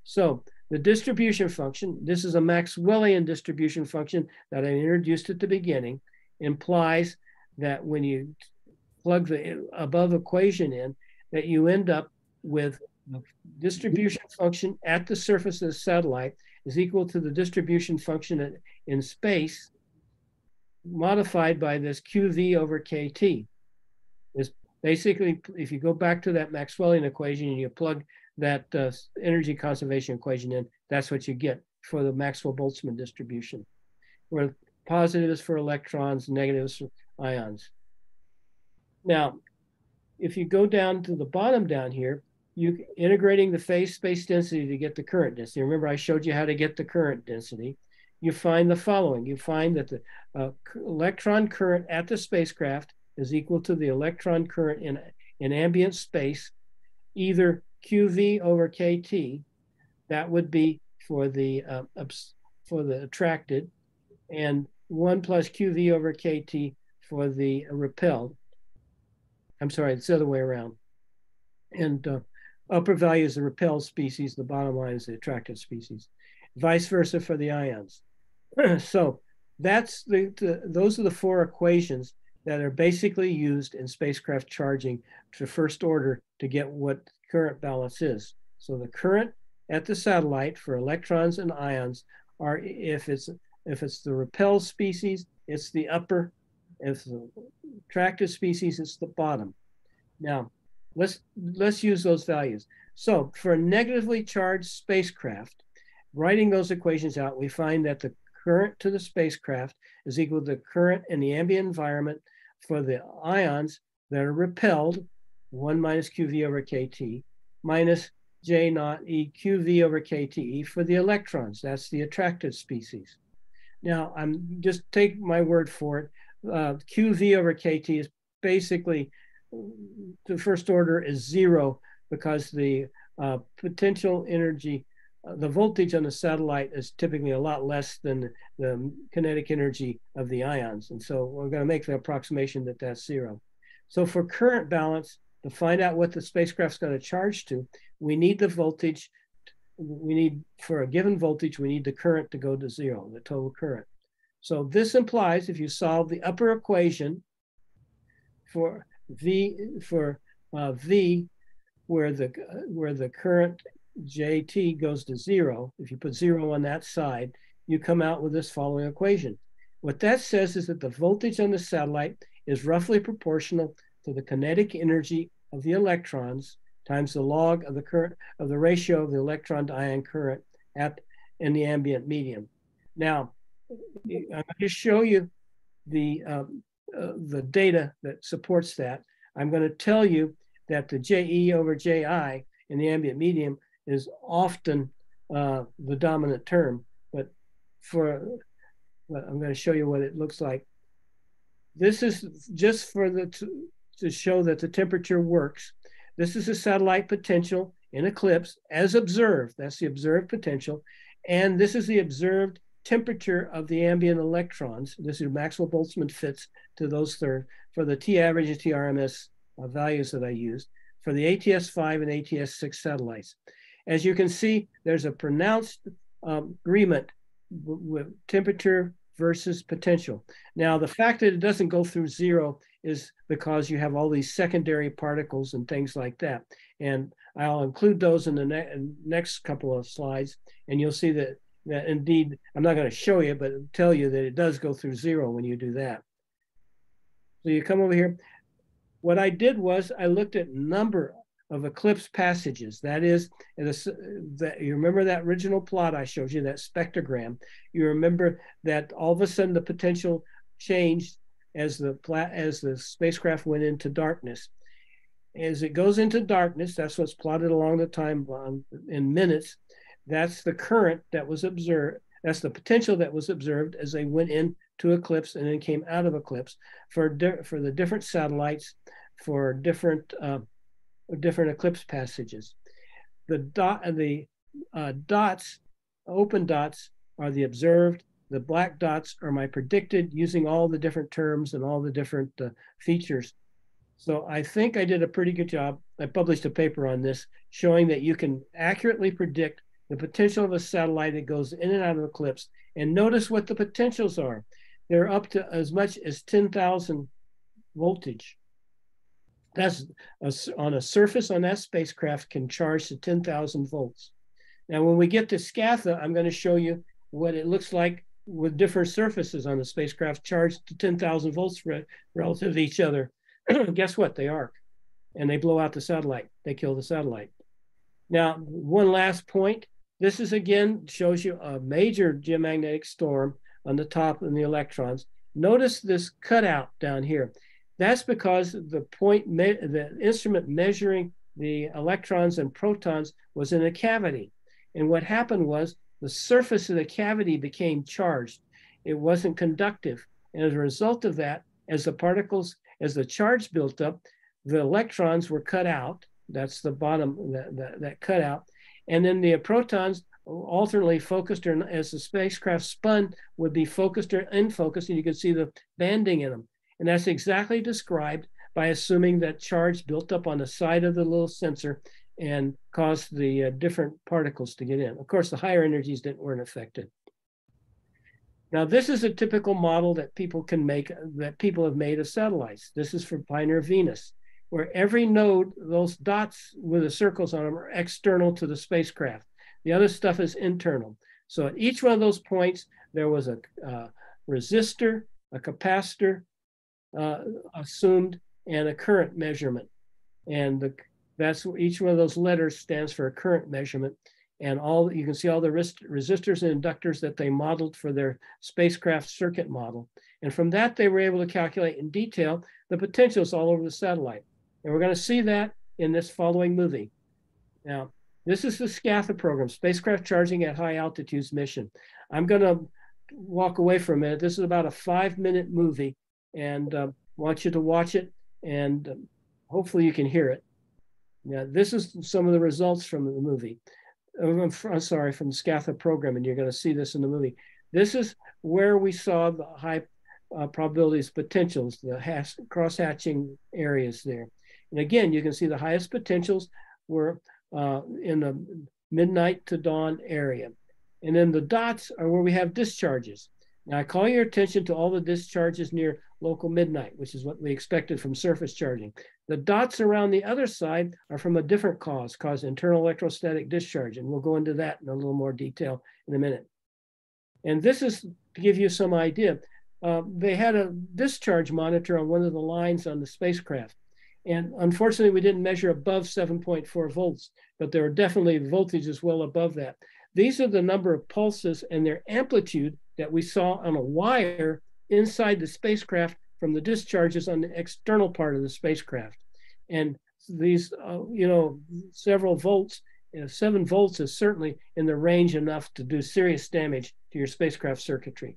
So the distribution function, this is a Maxwellian distribution function that I introduced at the beginning, implies that when you plug the above equation in, that you end up with the distribution function at the surface of the satellite is equal to the distribution function in space modified by this QV over KT. Is basically, if you go back to that Maxwellian equation and you plug that energy conservation equation in, that's what you get for the Maxwell-Boltzmann distribution, where positive is for electrons, negative is for ions. Now, if you go down to the bottom down here, you integrating the phase space density to get the current density. Remember, I showed you how to get the current density. You find the following. You find that the electron current at the spacecraft is equal to the electron current in ambient space, either QV over KT, that would be for the attracted, and 1 plus QV over KT for the repelled. I'm sorry, it's the other way around. And upper value is the repelled species, the bottom line is the attracted species. Vice versa for the ions. So that's those are the 4 equations that are basically used in spacecraft charging to first order to get what current balance is. So the current at the satellite for electrons and ions are, if it's the repelled species, it's the upper. If the attracted species, it's the bottom. Now, let's use those values. So for a negatively charged spacecraft, writing those equations out, we find that the current to the spacecraft is equal to the current in the ambient environment for the ions that are repelled, 1 minus QV over KT, minus J naught E QV over KTE for the electrons. That's the attracted species. Now, I'm just take my word for it. QV over KT is basically, the first order is 0 because the potential energy, the voltage on the satellite is typically a lot less than the kinetic energy of the ions. And so we're going to make the approximation that that's 0. So for current balance, to find out what the spacecraft's going to charge to, we need the voltage. We need, for a given voltage, we need the current to go to 0, the total current. So this implies if you solve the upper equation for V, where the current JT goes to 0, if you put 0 on that side, you come out with this following equation. What that says is that the voltage on the satellite is roughly proportional to the kinetic energy of the electrons times the log of the current of the ratio of the electron to ion current in the ambient medium. Now, I'm going to show you the data that supports that. I'm going to tell you that the JE over JI in the ambient medium is often the dominant term, but I'm going to show you what it looks like. This is just for to show that the temperature works. This is a satellite potential in eclipse as observed. That's the observed potential. And this is the observed temperature of the ambient electrons. This is Maxwell-Boltzmann fits to those for the T average and T RMS values that I used for the ATS-5 and ATS-6 satellites. As you can see, there's a pronounced agreement with temperature versus potential. Now, the fact that it doesn't go through 0 is because you have all these secondary particles and things like that. And I'll include those in the next couple of slides, and you'll see that indeed, I'm not going to show you, but tell you that it does go through 0 when you do that. So you come over here. What I did was I looked at number of eclipse passages. That is, you remember that original plot I showed you, that spectrogram. You remember that all of a sudden the potential changed as the spacecraft went into darkness. As it goes into darkness, that's what's plotted along the time bond in minutes. That's the current that was observed. That's the potential that was observed as they went into eclipse and then came out of eclipse for the different satellites for different eclipse passages. The dots, open dots, are the observed The black dots are my predicted using all the different terms and all the different features. So I think I did a pretty good job. I published a paper on this showing that you can accurately predict the potential of a satellite that goes in and out of eclipse. And notice what the potentials are. They're up to as much as 10,000 voltage. That's on a surface on that spacecraft can charge to 10,000 volts. Now, when we get to SCATHA, I'm going to show you what it looks like with different surfaces on the spacecraft charged to 10,000 volts relative to each other. Guess what? They arc and they blow out the satellite. They kill the satellite. Now, one last point. This is again shows you a major geomagnetic storm on the top and the electrons. Notice this cutout down here. That's because the instrument measuring the electrons and protons was in a cavity. And what happened was the surface of the cavity became charged. It wasn't conductive. And as a result of that, as the charge built up, the electrons were cut out. That's the bottom, that cutout. And then the protons alternately focused, or as the spacecraft spun, would be focused or unfocused, and you can see the banding in them. And that's exactly described by assuming that charge built up on the side of the little sensor and caused the different particles to get in. Of course, the higher energies weren't affected. Now, this is a typical model that people can make, that people have made of satellites. This is for Pioneer Venus, where every node, those dots with the circles on them, are external to the spacecraft. The other stuff is internal. So at each one of those points, there was a resistor, a capacitor assumed, and a current measurement. And that's each one of those letters stands for a current measurement. And you can see all the resistors and inductors that they modeled for their spacecraft circuit model. And from that, they were able to calculate in detail the potentials all over the satellite. And we're going to see that in this following movie. Now, this is the SCATHA program, Spacecraft Charging at High Altitudes Mission. I'm going to walk away for a minute. This is about a 5-minute movie, and want you to watch it, and hopefully you can hear it. Now, this is some of the results from the movie. I'm sorry, from the SCATHA program, and you're going to see this in the movie. This is where we saw the high probabilities potentials, the cross-hatching areas there. And again, you can see the highest potentials were in the midnight to dawn area. And then the dots are where we have discharges. Now, I call your attention to all the discharges near local midnight, which is what we expected from surface charging. The dots around the other side are from a different cause internal electrostatic discharge, and we'll go into that in a little more detail in a minute. And this is to give you some idea. They had a discharge monitor on one of the lines on the spacecraft. And unfortunately, we didn't measure above 7.4 volts, but there are definitely voltages well above that. These are the number of pulses and their amplitude that we saw on a wire inside the spacecraft from the discharges on the external part of the spacecraft. And these, several volts, 7 volts is certainly in the range enough to do serious damage to your spacecraft circuitry.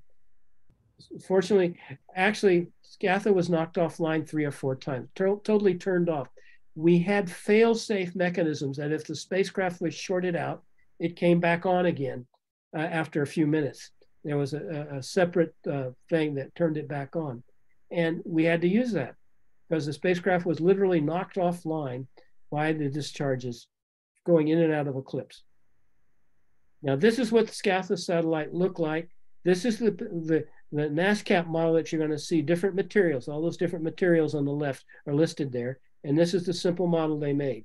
Fortunately, actually, SCATHA was knocked offline 3 or 4 times, totally turned off. We had fail-safe mechanisms that if the spacecraft was shorted out, it came back on again after a few minutes. There was a separate thing that turned it back on. And we had to use that because the spacecraft was literally knocked offline by the discharges going in and out of eclipse. Now, this is what the SCATHA satellite looked like. This is the NASCAP model that you're going to see, different materials. All those different materials on the left are listed there. And this is the simple model they made.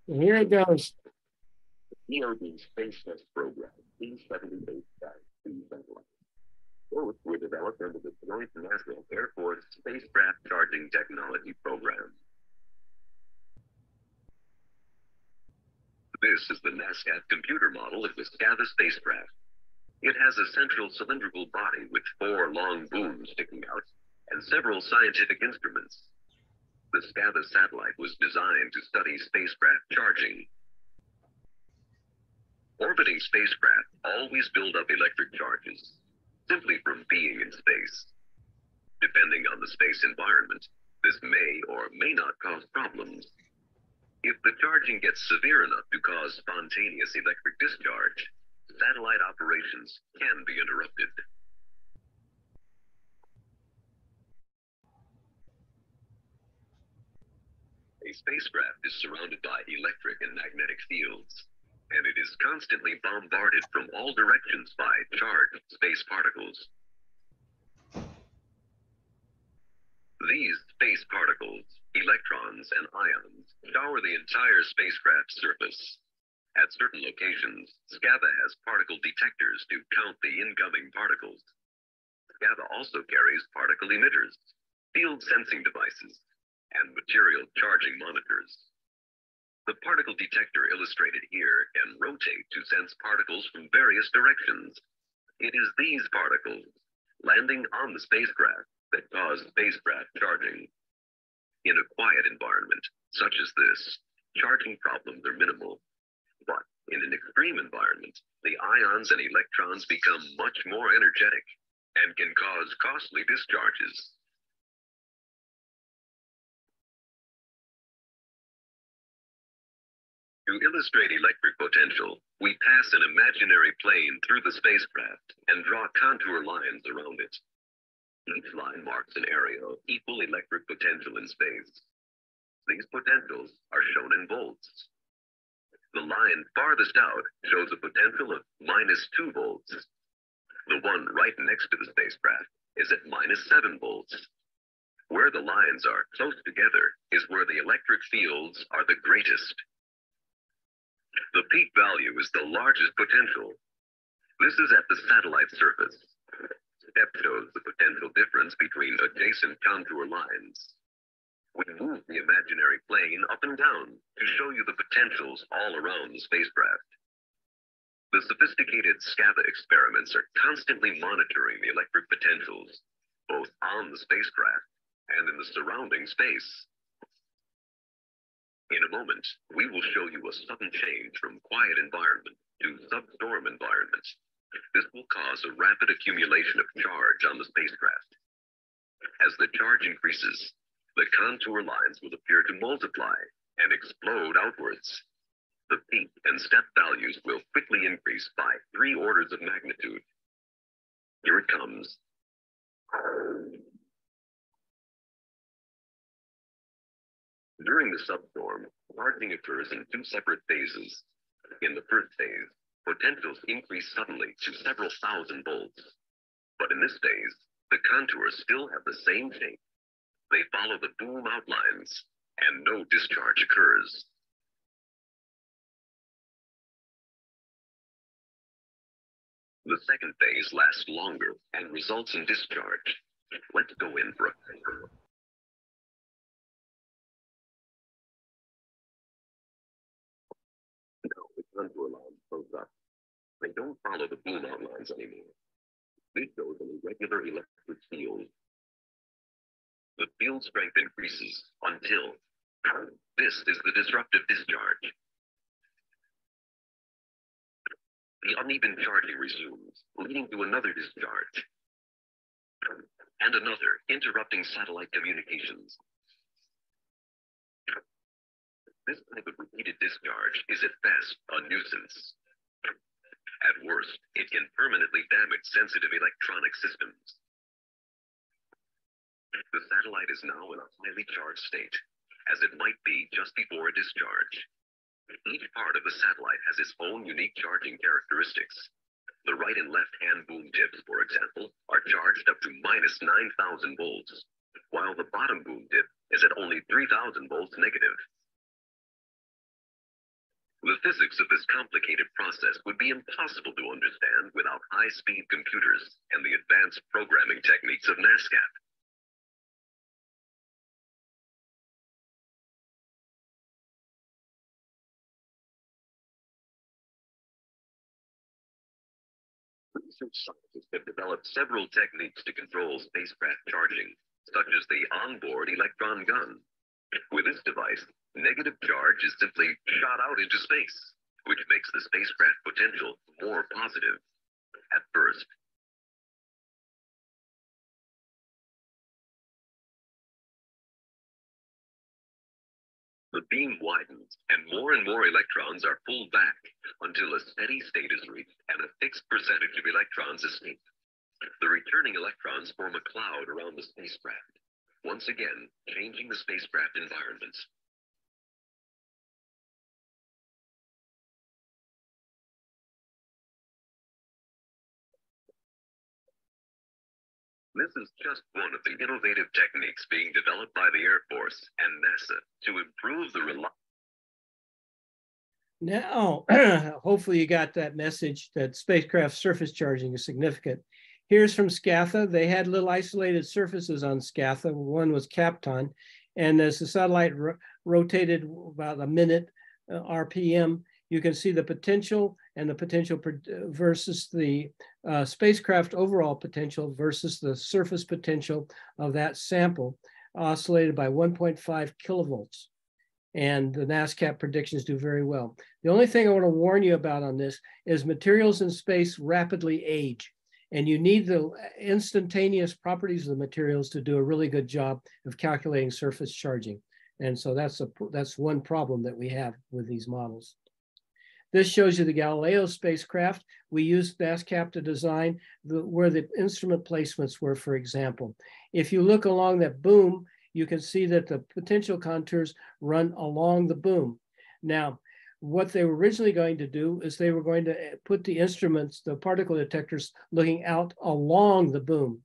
And here it goes. DoD Space Test Program, B-78-3 satellites. Both were developed under the Joint National Air Force Spacecraft Charging Technology Program. This is the NASCAP computer model of the SCATHA spacecraft. It has a central cylindrical body with 4 long booms sticking out and several scientific instruments. The SCATHA satellite was designed to study spacecraft charging. Orbiting spacecraft always build up electric charges, simply from being in space. Depending on the space environment, this may or may not cause problems. If the charging gets severe enough to cause spontaneous electric discharge, satellite operations can be interrupted. A spacecraft is surrounded by electric and magnetic fields, and it is constantly bombarded from all directions by charged space particles. These space particles, electrons, and ions shower the entire spacecraft's surface. At certain locations, SCAVA has particle detectors to count the incoming particles. SCAVA also carries particle emitters, field sensing devices, and material charging monitors. The particle detector illustrated here can rotate to sense particles from various directions. It is these particles landing on the spacecraft that cause spacecraft charging. In a quiet environment, such as this, charging problems are minimal. But in an extreme environment, the ions and electrons become much more energetic and can cause costly discharges. To illustrate electric potential, we pass an imaginary plane through the spacecraft and draw contour lines around it. Each line marks an area of equal electric potential in space. These potentials are shown in volts. The line farthest out shows a potential of -2 volts. The one right next to the spacecraft is at -7 volts. Where the lines are close together is where the electric fields are the greatest. The peak value is the largest potential. This is at the satellite surface. Step shows the potential difference between adjacent contour lines. We move the imaginary plane up and down to show you the potentials all around the spacecraft. The sophisticated SCAVA experiments are constantly monitoring the electric potentials, both on the spacecraft and in the surrounding space. In a moment, we will show you a sudden change from quiet environment to substorm environment. This will cause a rapid accumulation of charge on the spacecraft. As the charge increases, the contour lines will appear to multiply and explode outwards. The peak and step values will quickly increase by 3 orders of magnitude. Here it comes. During the substorm, charging occurs in 2 separate phases. In the first phase, potentials increase suddenly to several thousand volts. But in this phase, the contours still have the same shape. They follow the boom outlines, and no discharge occurs. The second phase lasts longer and results in discharge. Let's go in for a closer look. Now the contour lines close up. They don't follow the boom outlines anymore. This shows an irregular electric field. The field strength increases until this is the disruptive discharge. The uneven charging resumes, leading to another discharge, and another, interrupting satellite communications. This type of repeated discharge is at best a nuisance. At worst, it can permanently damage sensitive electronic systems. The satellite is now in a highly charged state, as it might be just before a discharge. Each part of the satellite has its own unique charging characteristics. The right and left hand boom tips, for example, are charged up to -9,000 volts, while the bottom boom tip is at only 3,000 volts negative. The physics of this complicated process would be impossible to understand without high-speed computers and the advanced programming techniques of NASCAP. Research scientists have developed several techniques to control spacecraft charging, such as the onboard electron gun. With this device, negative charge is simply shot out into space, which makes the spacecraft potential more positive. At first, the beam widens and more electrons are pulled back until a steady state is reached and a fixed percentage of electrons escape. The returning electrons form a cloud around the spacecraft, once again changing the spacecraft environments. This is just one of the innovative techniques being developed by the Air Force and NASA to improve the reliability. Now, hopefully you got that message that spacecraft surface charging is significant. Here's from SCATHA. They had little isolated surfaces on SCATHA. One was Kapton. And as the satellite rotated about a minute RPM, you can see the potential and the potential versus the spacecraft overall potential versus the surface potential of that sample oscillated by 1.5 kilovolts. And the NASCAP predictions do very well. The only thing I want to warn you about on this is materials in space rapidly age, and you need the instantaneous properties of the materials to do a really good job of calculating surface charging. And so that's one problem that we have with these models. This shows you the Galileo spacecraft. We used NASCAP to design where the instrument placements were, for example. If you look along that boom, you can see that the potential contours run along the boom. Now, what they were originally going to do is they were going to put the instruments, the particle detectors, looking out along the boom.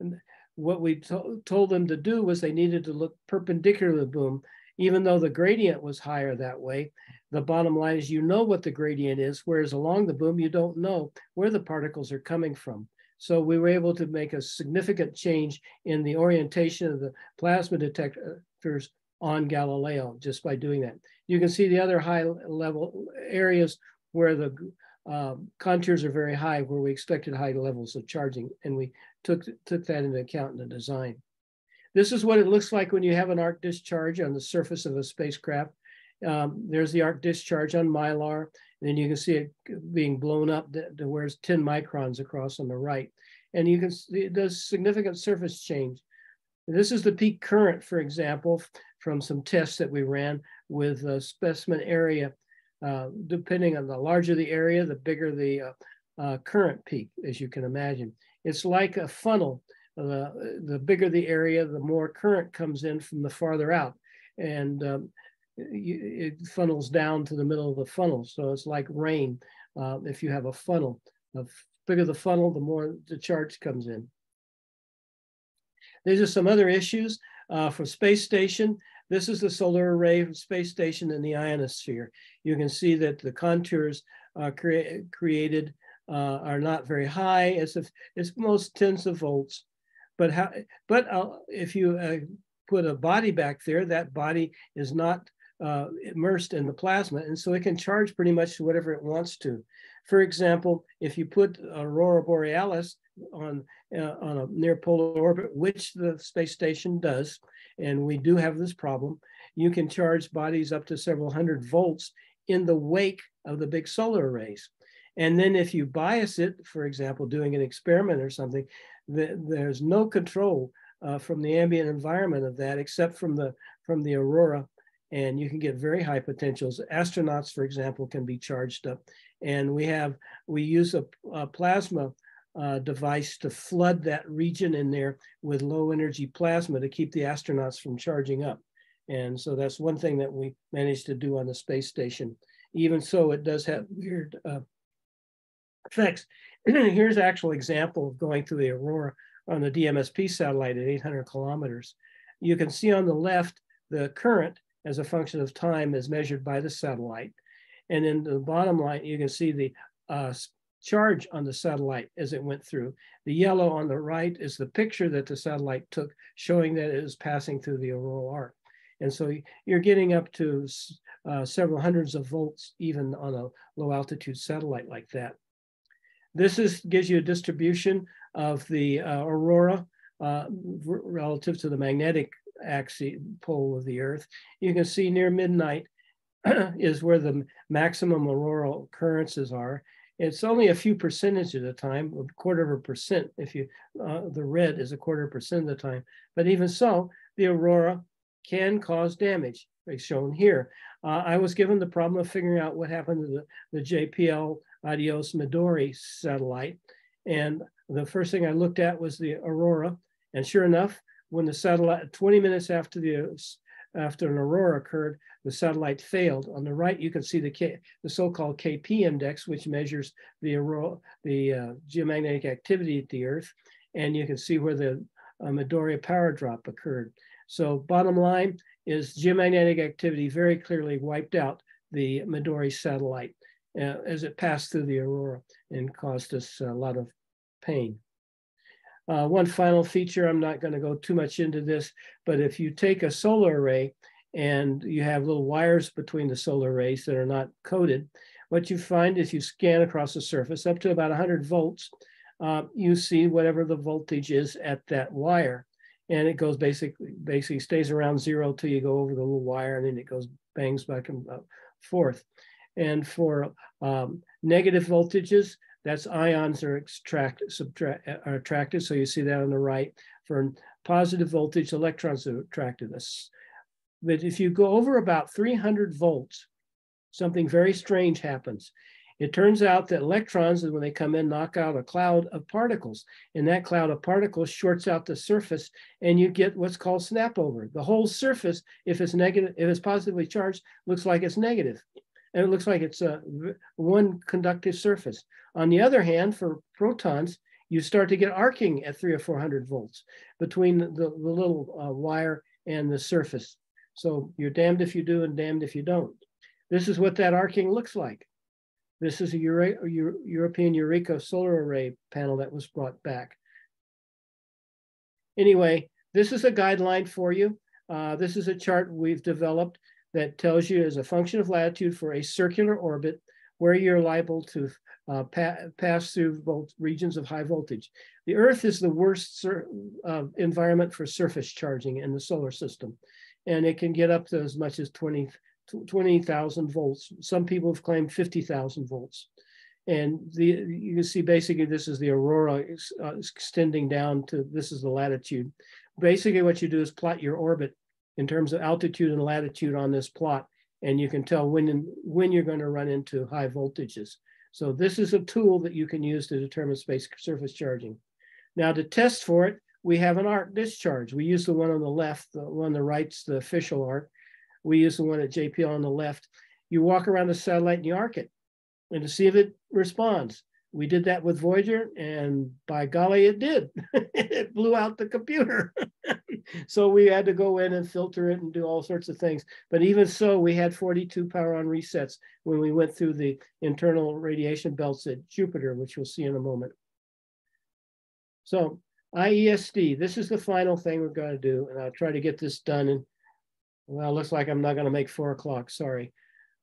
And what we told them to do was they needed to look perpendicular to the boom, even though the gradient was higher that way. The bottom line is you know what the gradient is, whereas along the boom, you don't know where the particles are coming from. So we were able to make a significant change in the orientation of the plasma detectors on Galileo just by doing that. You can see the other high level areas where the contours are very high, where we expected high levels of charging, and we took that into account in the design. This is what it looks like when you have an arc discharge on the surface of a spacecraft. There's the arc discharge on Mylar, and then you can see it being blown up to where it's 10 microns across on the right. And you can see it does significant surface change. This is the peak current, for example, from some tests that we ran with a specimen area. Depending on the larger the area, the bigger the current peak, as you can imagine. It's like a funnel. The bigger the area, the more current comes in from the farther out. And it funnels down to the middle of the funnel. So it's like rain. If you have a funnel, the bigger the funnel, the more the charge comes in. These are some other issues for space station. This is the solar array from space station in the ionosphere. You can see that the contours created are not very high. It's most tens of volts. But if you put a body back there, that body is not immersed in the plasma, and so it can charge pretty much to whatever it wants to. For example, if you put Aurora Borealis on a near polar orbit, which the space station does, and we do have this problem, you can charge bodies up to several hundred volts in the wake of the big solar arrays. And then if you bias it, for example, doing an experiment or something, there's no control from the ambient environment of that except from the aurora, and you can get very high potentials. Astronauts, for example, can be charged up, and we use a plasma device to flood that region in there with low energy plasma to keep the astronauts from charging up. And so that's one thing that we managed to do on the space station. Even so, it does have weird effects. Here's an actual example of going through the aurora on the DMSP satellite at 800 kilometers. You can see on the left, the current as a function of time is measured by the satellite. And in the bottom line, you can see the charge on the satellite as it went through. The yellow on the right is the picture that the satellite took showing that it is passing through the auroral arc. And so you're getting up to several hundreds of volts even on a low altitude satellite like that. This gives you a distribution of the aurora relative to the magnetic axis pole of the Earth. You can see near midnight is where the maximum auroral occurrences are. It's only a few percentage of the time, 1/4%. If you, the red is 1/4% of the time. But even so, the aurora can cause damage. shown here. I was given the problem of figuring out what happened to the JPL Adios Midori satellite. And the first thing I looked at was the aurora. And sure enough, when the satellite, 20 minutes after an aurora occurred, the satellite failed. On the right, you can see the so-called KP index, which measures the geomagnetic activity at the Earth. And you can see where the Midori power drop occurred. So bottom line is geomagnetic activity very clearly wiped out the Midori satellite as it passed through the aurora and caused us a lot of pain. One final feature, I'm not going to go too much into this, but if you take a solar array and you have little wires between the solar arrays that are not coated, what you find is you scan across the surface up to about 100 volts, you see whatever the voltage is at that wire. And it goes basically stays around 0 till you go over the little wire, and then it goes bangs back and forth. And for negative voltages, that's ions are attracted. So you see that on the right. For positive voltage, electrons are attracted. But if you go over about 300 volts, something very strange happens. It turns out that electrons, when they come in, knock out a cloud of particles. And that cloud of particles shorts out the surface, and you get what's called snapover. The whole surface, if it's negative, if it's positively charged, looks like it's negative. And it looks like it's one conductive surface. On the other hand, for protons, you start to get arcing at 300 or 400 volts between the little wire and the surface. So you're damned if you do and damned if you don't. This is what that arcing looks like. This is a European Eureka solar array panel that was brought back. Anyway, this is a guideline for you. This is a chart we've developed that tells you as a function of latitude for a circular orbit where you're liable to pass through both regions of high voltage. The Earth is the worst environment for surface charging in the solar system. And it can get up to as much as 20,000 volts. Some people have claimed 50,000 volts. And you can see basically this is the aurora extending down to, this is the latitude. Basically what you do is plot your orbit in terms of altitude and latitude on this plot, and you can tell when you're going to run into high voltages. So this is a tool that you can use to determine space surface charging. Now to test for it, we have an arc discharge. We use the one on the left, the one on the right's the official arc. We use the one at JPL on the left. You walk around the satellite and you arc it, and to see if it responds. We did that with Voyager, and by golly, it did. It blew out the computer. So we had to go in and filter it and do all sorts of things. But even so, we had 42 power on resets when we went through the internal radiation belts at Jupiter, which we'll see in a moment. So IESD, this is the final thing we're going to do, and I'll try to get this done. And well, it looks like I'm not going to make 4 o'clock, sorry.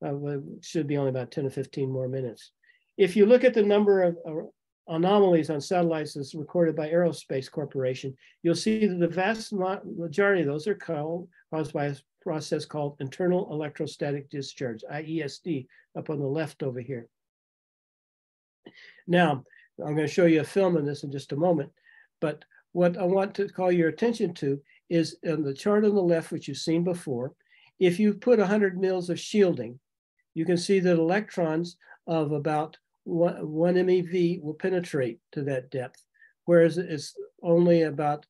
It should be only about 10 or 15 more minutes. If you look at the number of anomalies on satellites that's recorded by Aerospace Corporation, you'll see that the vast majority of those are caused by a process called internal electrostatic discharge, IESD, up on the left over here. Now, I'm going to show you a film of this in just a moment, but what I want to call your attention to is in the chart on the left, which you've seen before, if you put 100 mils of shielding, you can see that electrons of about 1 MeV will penetrate to that depth, whereas it's only about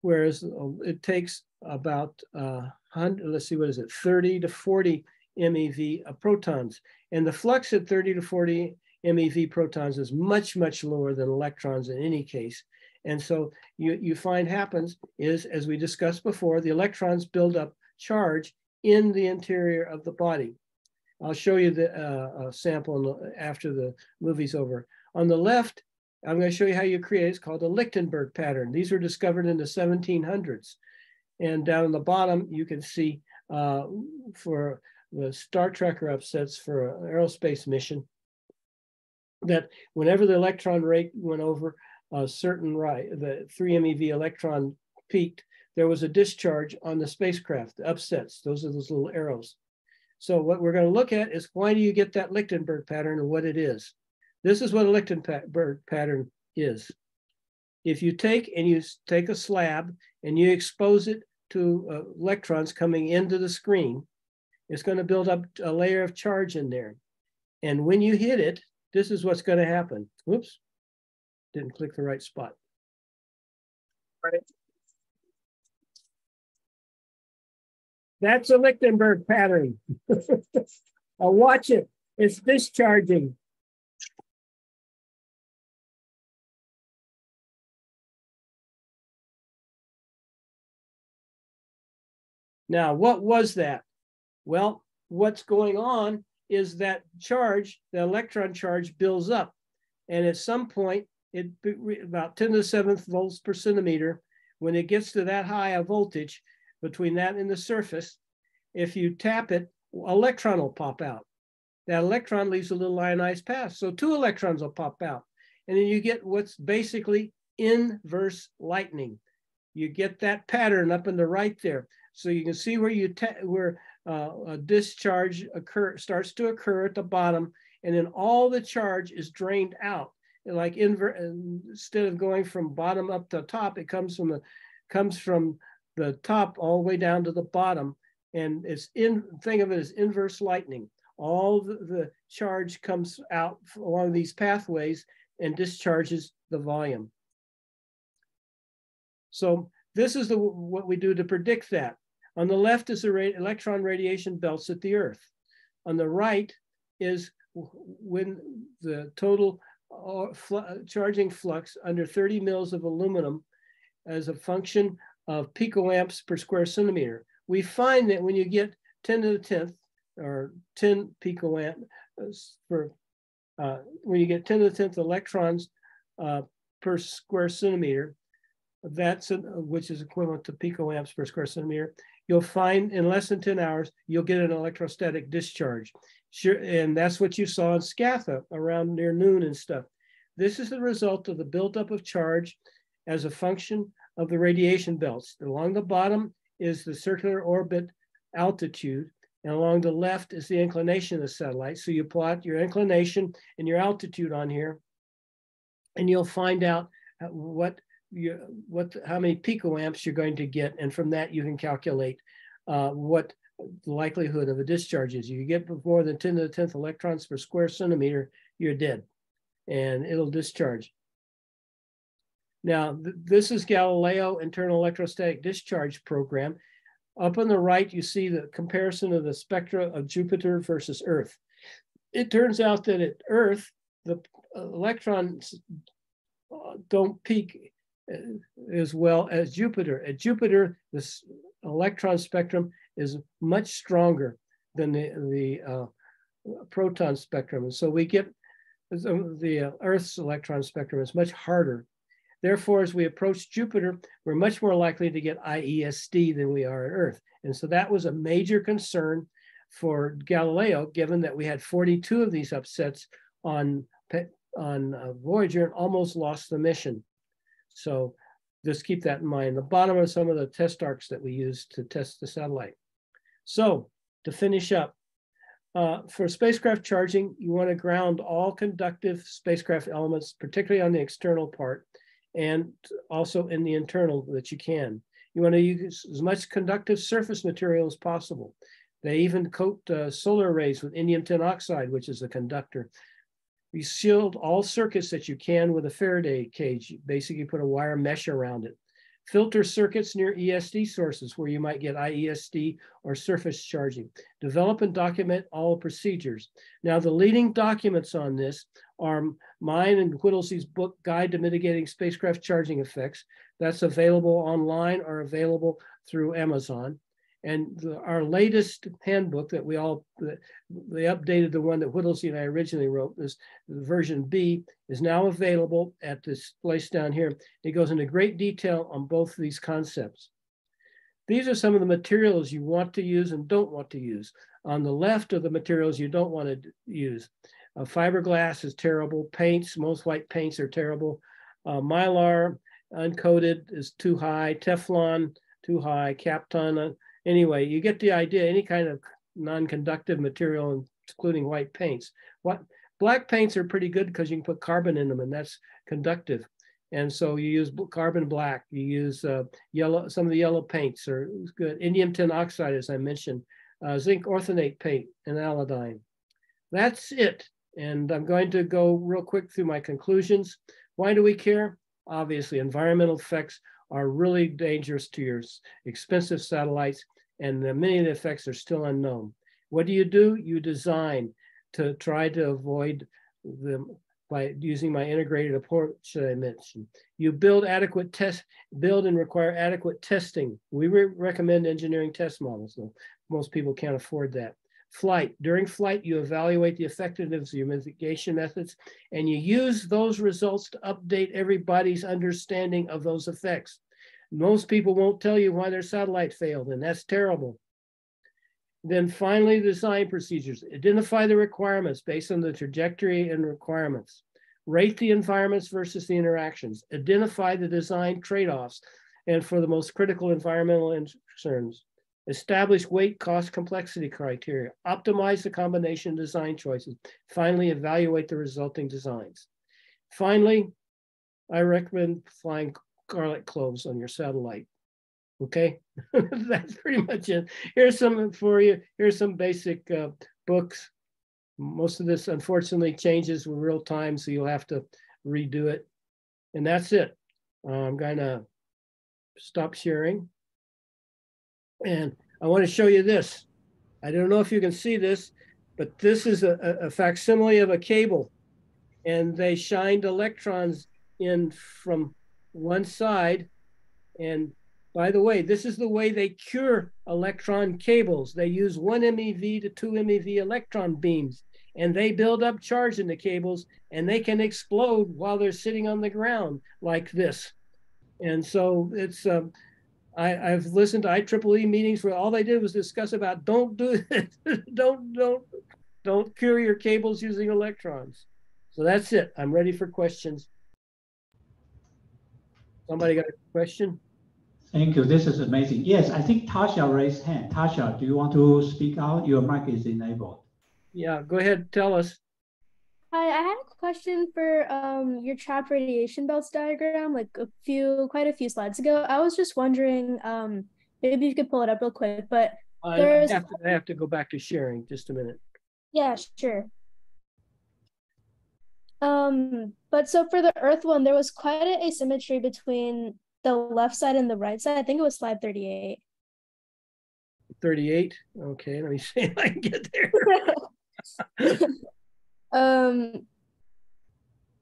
whereas it takes about 100, let's see, what is it, 30 to 40 MeV of protons. And the flux at 30 to 40 MeV protons is much, much lower than electrons in any case. And so you find happens is, as we discussed before, the electrons build up charge in the interior of the body. I'll show you the sample after the movie's over. On the left, I'm going to show you how you create it. It's called a Lichtenberg pattern. These were discovered in the 1700s. And down on the bottom, you can see for the Star Trekker upsets for an aerospace mission, that whenever the electron rate went over a certain the 3 MeV electron peaked, there was a discharge on the spacecraft, the upsets. Those are those little arrows. So what we're going to look at is why do you get that Lichtenberg pattern and what it is. This is what a Lichtenberg pattern is. If you take a slab and you expose it to electrons coming into the screen, it's going to build up a layer of charge in there. And when you hit it, this is what's going to happen. Whoops, didn't click the right spot. Right. That's a Lichtenberg pattern. I'll watch it. It's discharging. Now, what was that? Well, what's going on is that charge, the electron charge, builds up. And at some point, about 10 to the 7th volts per centimeter, when it gets to that high a voltage, between that and the surface, if you tap it, an electron will pop out. That electron leaves a little ionized path. So 2 electrons will pop out. And then you get what's basically inverse lightning. You get that pattern up in the right there. So you can see where a discharge starts to occur at the bottom, and then all the charge is drained out. And like instead of going from bottom up to top, it comes from the top all the way down to the bottom. And think of it as inverse lightning. All the charge comes out along these pathways and discharges the volume. So this is what we do to predict that. On the left is the electron radiation belts at the Earth. On the right is when the total charging flux under 30 mils of aluminum as a function of picoamps per square centimeter. We find that when you get 10 to the 10th or 10 picoamp when you get 10 to the 10th electrons per square centimeter, which is equivalent to picoamps per square centimeter, you'll find in less than 10 hours, you'll get an electrostatic discharge. Sure, and that's what you saw in Scatha around near noon and stuff. This is the result of the buildup of charge as a function of the radiation belts. Along the bottom is the circular orbit altitude, and along the left is the inclination of the satellite. So you plot your inclination and your altitude on here, and you'll find out how many picoamps you're going to get, and from that you can calculate what the likelihood of a discharge is. You get more than 10 to the 10th electrons per square centimeter, you're dead, and it'll discharge. Now, this is Galileo Internal Electrostatic Discharge Program. Up on the right, you see the comparison of the spectra of Jupiter versus Earth. It turns out that at Earth, the electrons don't peak as well as Jupiter. At Jupiter, this electron spectrum is much stronger than the proton spectrum. And so we get the Earth's electron spectrum is much harder. Therefore, as we approach Jupiter, we're much more likely to get IESD than we are at Earth. And so that was a major concern for Galileo, given that we had 42 of these upsets on Voyager and almost lost the mission. So just keep that in mind. The bottom are some of the test arcs that we used to test the satellite. So to finish up, for spacecraft charging, you want to ground all conductive spacecraft elements, particularly on the external part, and also in the internal that you can. You want to use as much conductive surface material as possible. They even coat solar arrays with indium tin oxide, which is a conductor. You shield all circuits that you can with a Faraday cage. You basically put a wire mesh around it. Filter circuits near ESD sources where you might get IESD or surface charging. Develop and document all procedures. Now, the leading documents on this are mine and Whittlesey's book, Guide to Mitigating Spacecraft Charging Effects. That's available online or available through Amazon. And our latest handbook that they updated the one that Whittlesey and I originally wrote, this version B, is now available at this place down here. It goes into great detail on both of these concepts. These are some of the materials you want to use and don't want to use. On the left are the materials you don't want to use. Fiberglass is terrible. Paints, most white paints are terrible. Mylar, uncoated, is too high. Teflon, too high. Kapton, anyway, you get the idea. Any kind of non-conductive material, including white paints. Black paints are pretty good because you can put carbon in them, and that's conductive. And so you use carbon black, you use yellow, some of the yellow paints are good. Indium tin oxide, as I mentioned, zinc orthenate paint, and iodine. That's it. And I'm going to go real quick through my conclusions. Why do we care? Obviously, environmental effects are really dangerous to your expensive satellites, and many of the effects are still unknown. What do? You design to try to avoid them by using my integrated approach that I mentioned. You build and require adequate testing. We recommend engineering test models, though most people can't afford that. Flight. During flight, you evaluate the effectiveness of your mitigation methods, and you use those results to update everybody's understanding of those effects. Most people won't tell you why their satellite failed, and that's terrible. Then finally, design procedures. Identify the requirements based on the trajectory and requirements. Rate the environments versus the interactions. Identify the design trade-offs and for the most critical environmental concerns. Establish weight, cost, complexity criteria. Optimize the combination design choices. Finally, evaluate the resulting designs. Finally, I recommend flying garlic cloves on your satellite. Okay, that's pretty much it. Here's some for you. Here's some basic books. Most of this, unfortunately, changes in real time, so you'll have to redo it. And that's it. I'm going to stop sharing. And I want to show you this. I don't know if you can see this, but this is a facsimile of a cable. And they shined electrons in from one side. And by the way, this is the way they cure electron cables. They use 1 MeV to 2 MeV electron beams, and they build up charge in the cables, and they can explode while they're sitting on the ground like this. And so it's, I've listened to IEEE meetings where all they did was discuss about don't do it, don't cure your cables using electrons. So that's it. I'm ready for questions. Somebody got a question? Thank you. This is amazing. Yes, I think Tasha raised hand. Tasha, do you want to speak out? Your mic is enabled. Yeah, go ahead. Tell us. Hi, I had a question for your trapped radiation belts diagram, like quite a few slides ago. I was just wondering, maybe you could pull it up real quick, but I have to go back to sharing just a minute. Yeah, sure. But so for the Earth one, there was quite an asymmetry between the left side and the right side. I think it was slide 38. 38. Okay, let me see if I can get there.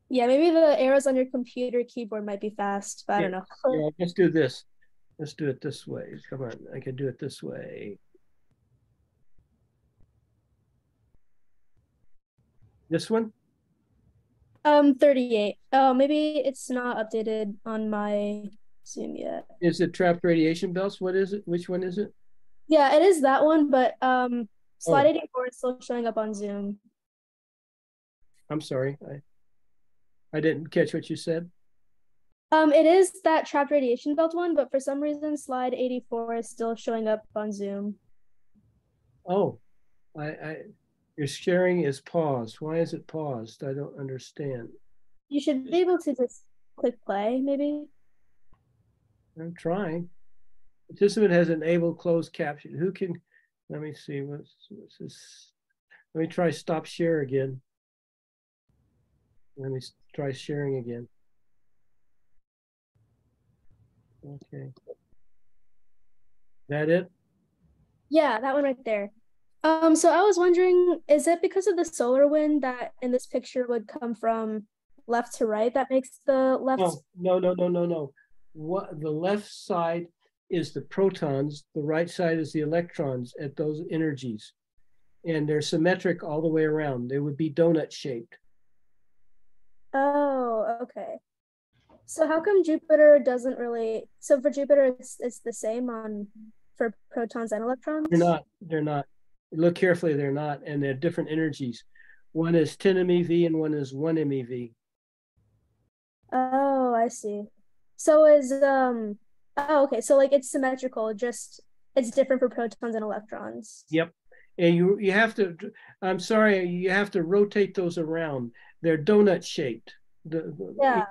Yeah, maybe the arrows on your computer keyboard might be fast, but I don't know. Yeah, let's do this. Let's do it this way. Come on, I can do it this way. This one? 38. Oh, maybe it's not updated on my Zoom yet. Is it trapped radiation belts? What is it? Which one is it? Yeah, it is that one, but slide 84 is still showing up on Zoom. I'm sorry. I didn't catch what you said. It is that trapped radiation belt one, but for some reason slide 84 is still showing up on Zoom. Oh, your sharing is paused. Why is it paused? I don't understand. You should be able to just click play, maybe. I'm trying. Participant has enabled closed caption. Who can, let me see, what's this? Let me try stop share again. Let me try sharing again. Okay. That it? Yeah, that one right there. So I was wondering, is it because of the solar wind that in this picture would come from left to right that makes the left? No. What the left side is the protons, the right side is the electrons at those energies. And they're symmetric all the way around. They would be donut shaped. Oh, okay. So how come Jupiter doesn't really, so for Jupiter it's the same for protons and electrons? They're not. Look carefully, they're not, and they're different energies. One is 10 MeV and one is 1 MeV. Oh, I see. So okay, so like it's symmetrical, just it's different for protons and electrons. Yep. And you have to, I'm sorry, you have to rotate those around. They're donut shaped. Yeah.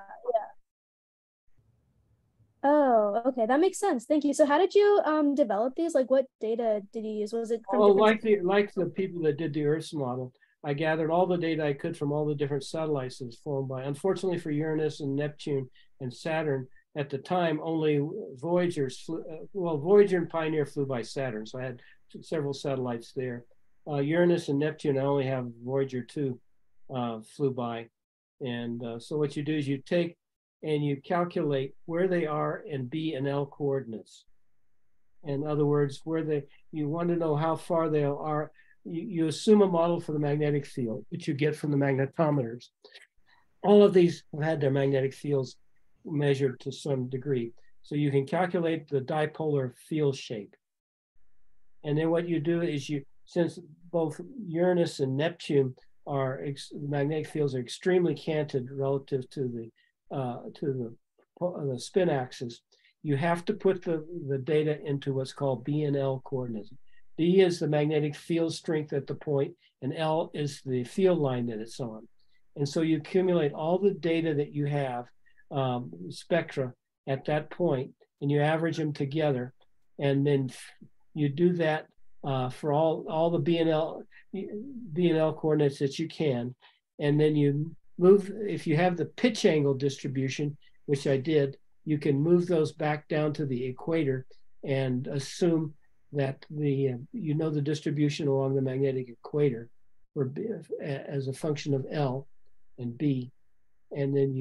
Oh, okay, that makes sense. Thank you. So how did you develop these? Like what data did you use? Was it from Oh, different like the people that did the Earth's model, I gathered all the data I could from all the different satellites that's flown by. Unfortunately for Uranus and Neptune and Saturn, at the time, only Voyagers flew, well, Voyager and Pioneer flew by Saturn, so I had several satellites there. Uranus and Neptune, I only have Voyager 2 flew by. And so what you do is you take and you calculate where they are in B and L coordinates. In other words, you want to know how far they are. You assume a model for the magnetic field, which you get from the magnetometers. All of these have had their magnetic fields measured to some degree. So you can calculate the dipolar field shape. And then what you do is since both Uranus and Neptune magnetic fields are extremely canted relative to the spin axis, you have to put the data into what's called B and L coordinates. B is the magnetic field strength at the point, and L is the field line that it's on. And so you accumulate all the data that you have, spectra at that point, and you average them together. And then you do that for all the B and L coordinates that you can. And then you move, if you have the pitch angle distribution, which I did, you can move those back down to the equator and assume that the distribution along the magnetic equator as a function of L and B. And then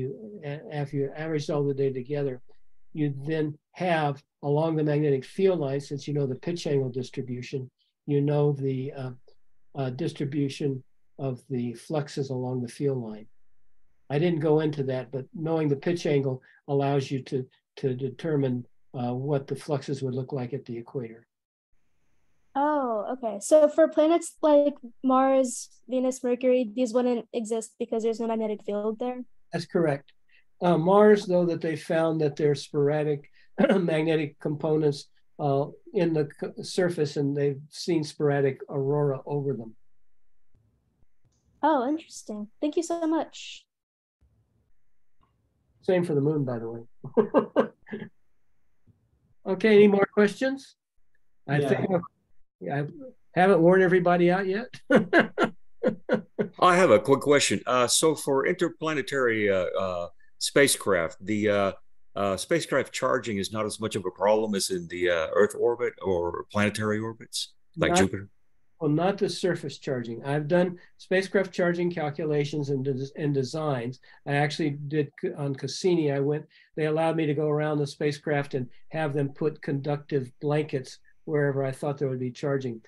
after you average all the data together, you then have along the magnetic field line, since you know the pitch angle distribution, you know the distribution of the fluxes along the field line. I didn't go into that, but knowing the pitch angle allows you to determine what the fluxes would look like at the equator. Oh, okay. So for planets like Mars, Venus, Mercury, these wouldn't exist because there's no magnetic field there? That's correct. Mars, though, that they found that there's sporadic magnetic components in the surface, and they've seen sporadic aurora over them. Oh, interesting. Thank you so much. Same for the moon, by the way. Okay, any more questions? I think I haven't worn everybody out yet. I have a quick question. So for interplanetary spacecraft, the spacecraft charging is not as much of a problem as in the Earth orbit or planetary orbits like Jupiter? Well, not the surface charging. I've done spacecraft charging calculations and designs. I actually did on Cassini. They allowed me to go around the spacecraft and have them put conductive blankets wherever I thought there would be charging.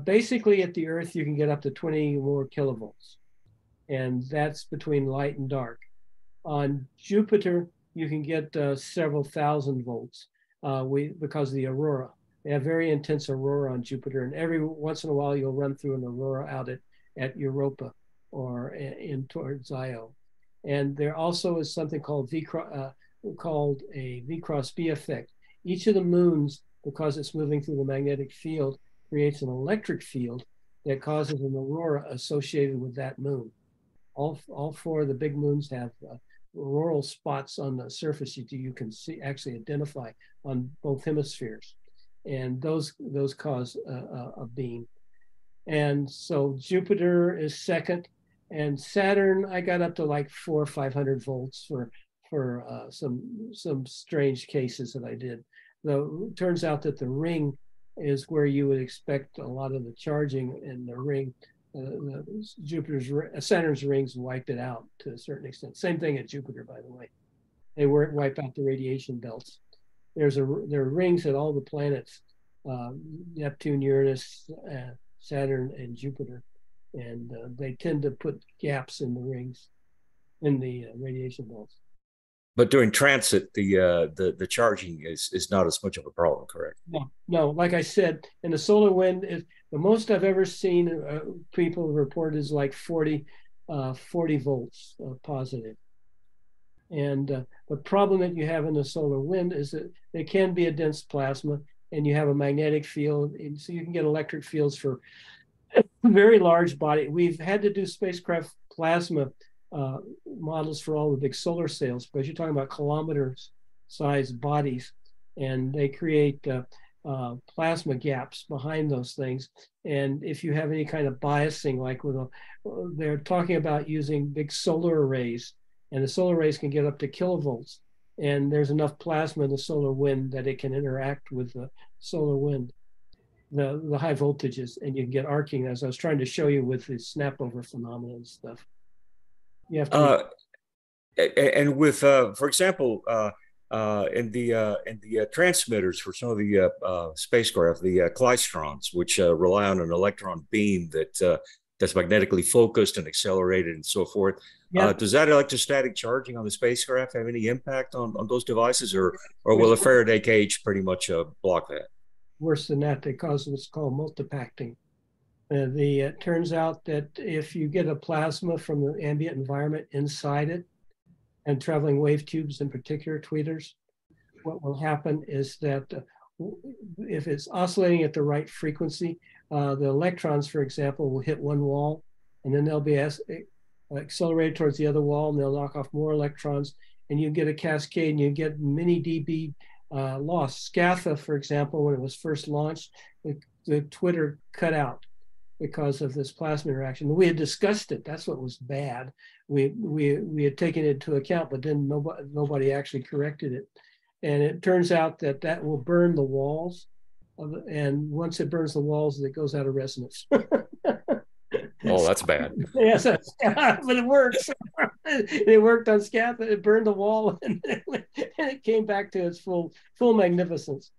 Basically at the Earth, you can get up to 20 more kilovolts, and that's between light and dark. On Jupiter, you can get several thousand volts because of the aurora. They have very intense aurora on Jupiter, and every once in a while you'll run through an aurora out at Europa or in towards Io. And there also is something called a V cross B effect. Each of the moons, because it's moving through the magnetic field, creates an electric field that causes an aurora associated with that moon. All four of the big moons have auroral spots on the surface you can actually identify on both hemispheres. And those cause a beam. And so Jupiter is second, and Saturn, I got up to like 400 or 500 volts for some strange cases that I did. Though it turns out that the ring is where you would expect a lot of the charging in the ring. Saturn's rings wipe it out to a certain extent. Same thing at Jupiter, by the way. They wipe out the radiation belts. There are rings at all the planets, Neptune, Uranus, Saturn, and Jupiter, and they tend to put gaps in the rings, in the radiation belts. But during transit, the charging is not as much of a problem, correct? No. Like I said, in the solar wind, the most I've ever seen people report is like 40 volts positive. And the problem that you have in the solar wind is that there can be a dense plasma, and you have a magnetic field, and so you can get electric fields for very large body. We've had to do spacecraft plasma models for all the big solar sails, because you're talking about kilometers sized bodies, and they create plasma gaps behind those things. And if you have any kind of biasing, like they're talking about using big solar arrays, and the solar arrays can get up to kilovolts. And there's enough plasma in the solar wind that it can interact with the solar wind, the high voltages, and you can get arcing, as I was trying to show you with the snap over phenomenon and stuff. You have to. And with, for example, in the transmitters for some of the spacecraft, the klystrons, which rely on an electron beam that's magnetically focused and accelerated and so forth. Yep. Does that electrostatic charging on the spacecraft have any impact on those devices, or will a Faraday cage pretty much block that? Worse than that, they cause what's called multipacting. It turns out that if you get a plasma from the ambient environment inside it, and traveling wave tubes in particular, tweeters, what will happen is that if it's oscillating at the right frequency, the electrons, for example, will hit one wall, and then they'll be accelerated towards the other wall, and they'll knock off more electrons, and you get a cascade, and you get many dB loss. SCATHA, for example, when it was first launched, the Twitter cut out because of this plasma interaction. We had discussed it. That's what was bad. We had taken it into account, but then nobody actually corrected it. And it turns out that will burn the walls. And once it burns the walls, it goes out of resonance. Oh, that's bad. Yes, but it works. It worked on SCATHA. It burned the wall, and it came back to its full magnificence.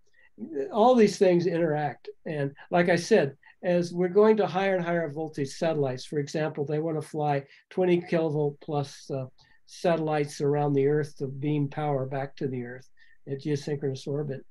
All these things interact. And like I said, as we're going to higher and higher voltage satellites, for example, they want to fly 20 kilovolt plus satellites around the Earth to beam power back to the Earth at geosynchronous orbit.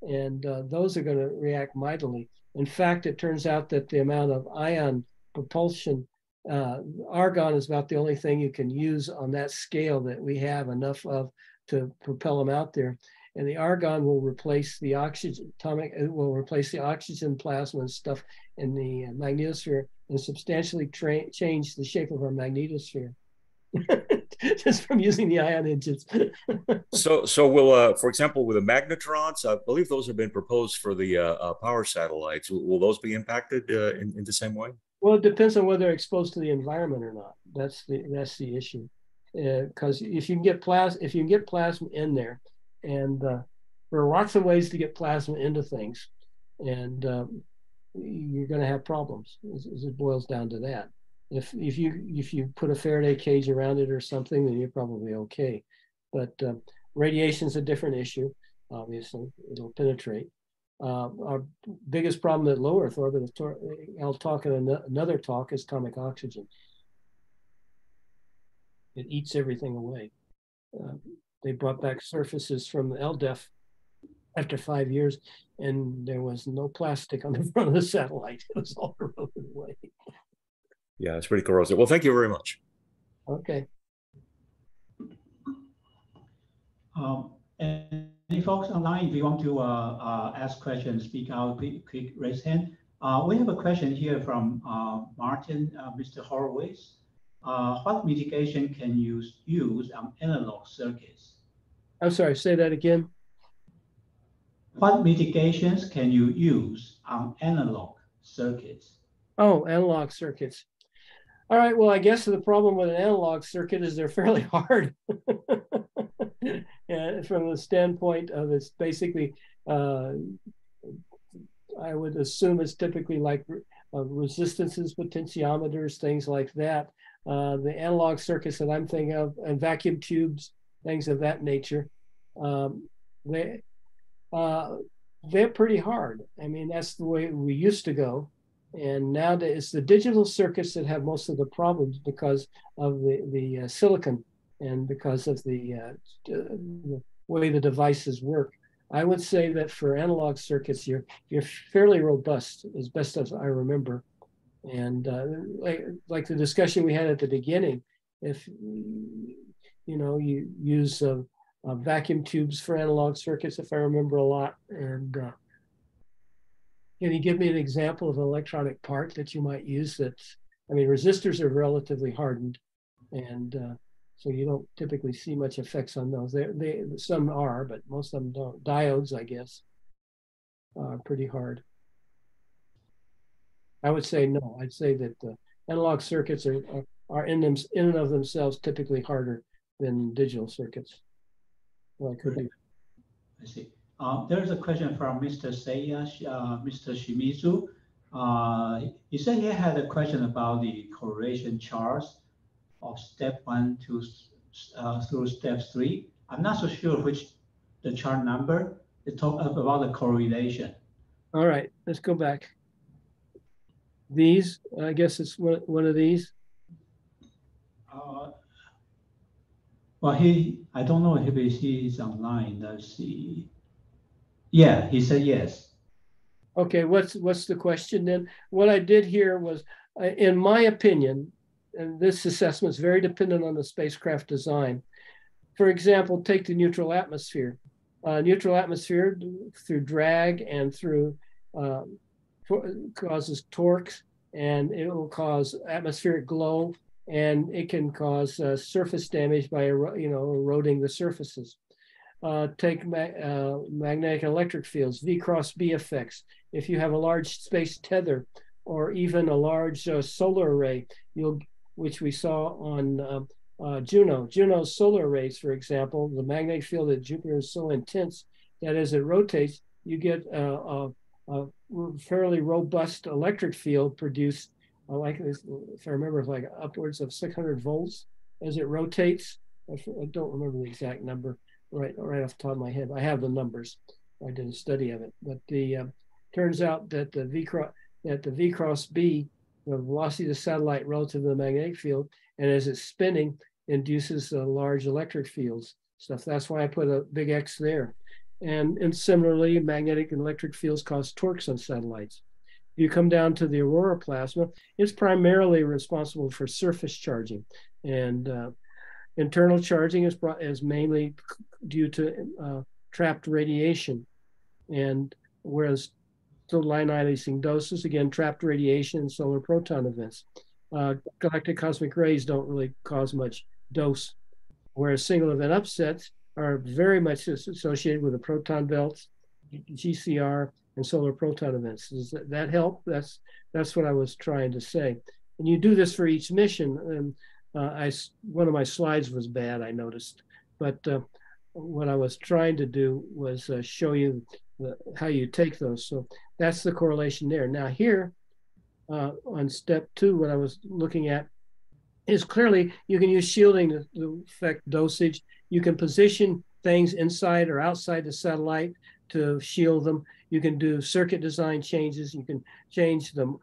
And those are going to react mightily. In fact, it turns out that the amount of ion propulsion, argon is about the only thing you can use on that scale that we have enough of to propel them out there. And the argon will replace the oxygen it will replace the oxygen plasma and stuff in the magnetosphere, and substantially change the shape of our magnetosphere just from using the ion engines. So will, for example, with the magnetrons, I believe those have been proposed for the power satellites. Will those be impacted in the same way? Well, it depends on whether they're exposed to the environment or not. That's the issue. Because if you can get plasma in there, and there are lots of ways to get plasma into things, and you're going to have problems. As it boils down to that. If you put a Faraday cage around it or something, then you're probably okay. But radiation is a different issue. Obviously, it'll penetrate. Our biggest problem at low Earth orbit, I'll talk in another talk, is atomic oxygen. It eats everything away. They brought back surfaces from the LDEF after 5 years, and there was no plastic on the front of the satellite. It was all eroded away. Yeah, it's pretty corrosive. Well, thank you very much. Okay. Any folks online, if you want to ask questions, speak out, quick raise hand. We have a question here from Martin, Mr. Horowitz. What mitigation can you use on analog circuits? I'm sorry, say that again. What mitigations can you use on analog circuits? Oh, analog circuits. All right, well, I guess the problem with an analog circuit is they're fairly hard. And from the standpoint of it's basically, I would assume it's typically like resistances, potentiometers, things like that. The analog circuits that I'm thinking of, and vacuum tubes, things of that nature, they're pretty hard. I mean, that's the way we used to go. And nowadays, it's the digital circuits that have most of the problems because of the silicon and because of the way the devices work. I would say that for analog circuits, you're fairly robust, as best as I remember. And like the discussion we had at the beginning, if you use vacuum tubes for analog circuits, if I remember a lot. And can you give me an example of an electronic part that you might use? Resistors are relatively hardened, and So you don't typically see much effects on those. Some are, but most of them don't. Diodes, I guess, are pretty hard. I would say no. I'd say that analog circuits are in and of themselves typically harder than digital circuits. Well, I could be. I see. There's a question from Mr. Seiya, Mr. Shimizu. He said he had a question about the correlation charts of step 1 to through step 3. I'm not so sure which the chart number. It talk about the correlation. All right, let's go back. These, I guess it's one of these. Well, I don't know if he's online. Let's see. Yeah, he said yes. Okay, what's the question then? What I did here was, in my opinion, and this assessment is very dependent on the spacecraft design. For example, take the neutral atmosphere. Neutral atmosphere through drag and through causes torques, and it will cause atmospheric glow, and it can cause surface damage by eroding the surfaces. Take magnetic electric fields, V cross B effects. If you have a large space tether or even a large solar array, which we saw on Juno. Juno's solar arrays, for example, the magnetic field at Jupiter is so intense that as it rotates, you get a fairly robust electric field produced, like this, if I remember, like upwards of 600 volts as it rotates. I don't remember the exact number right off the top of my head. I have the numbers. I did a study of it, but the turns out that the V cross B, the velocity of the satellite relative to the magnetic field, and as it's spinning, induces large electric fields stuff. That's why I put a big X there. And similarly, magnetic and electric fields cause torques on satellites. You come down to the aurora plasma, it's primarily responsible for surface charging, and internal charging is mainly due to trapped radiation. And whereas line ionizing doses, again, trapped radiation and solar proton events. Galactic cosmic rays don't really cause much dose, whereas single event upsets are very much associated with the proton belts, GCR, and solar proton events. Does that help? That's what I was trying to say. And you do this for each mission. And one of my slides was bad, I noticed, but what I was trying to do was show you how you take those. So that's the correlation there. Now here on step 2, what I was looking at is clearly you can use shielding to affect dosage. You can position things inside or outside the satellite to shield them. You can do circuit design changes. You can change them,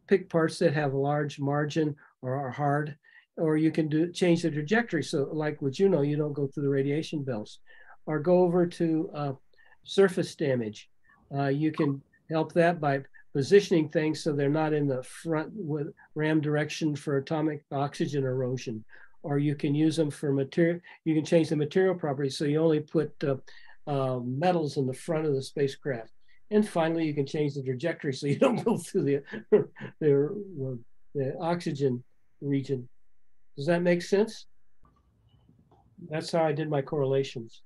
pick parts that have a large margin or are hard, or you can change the trajectory. So like with Juno, you don't go through the radiation belts, or go over to surface damage. You can help that by positioning things so they're not in the front with ram direction for atomic oxygen erosion. Or you can use them for material. You can change the material properties so you only put metals in the front of the spacecraft. And finally, you can change the trajectory so you don't go through the oxygen region. Does that make sense? That's how I did my correlations.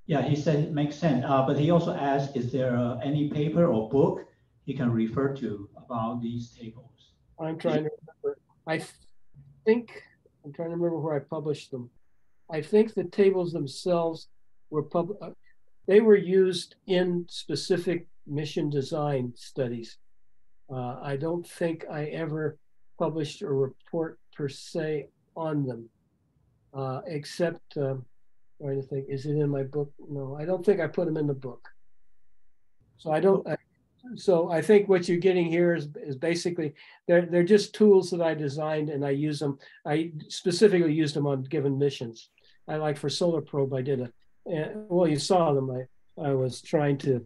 Yeah, he said it makes sense. But he also asked, is there any paper or book he can refer to about these tables? I'm trying to remember. I'm trying to remember where I published them. I think the tables themselves were they were used in specific mission design studies. I don't think I ever published a report per se on them, except, trying to think, is it in my book? No, I don't think I put them in the book. So I think what you're getting here is basically, they're just tools that I designed and I use them. I specifically used them on given missions. I like for Solar Probe, I did well, you saw them. I was trying to,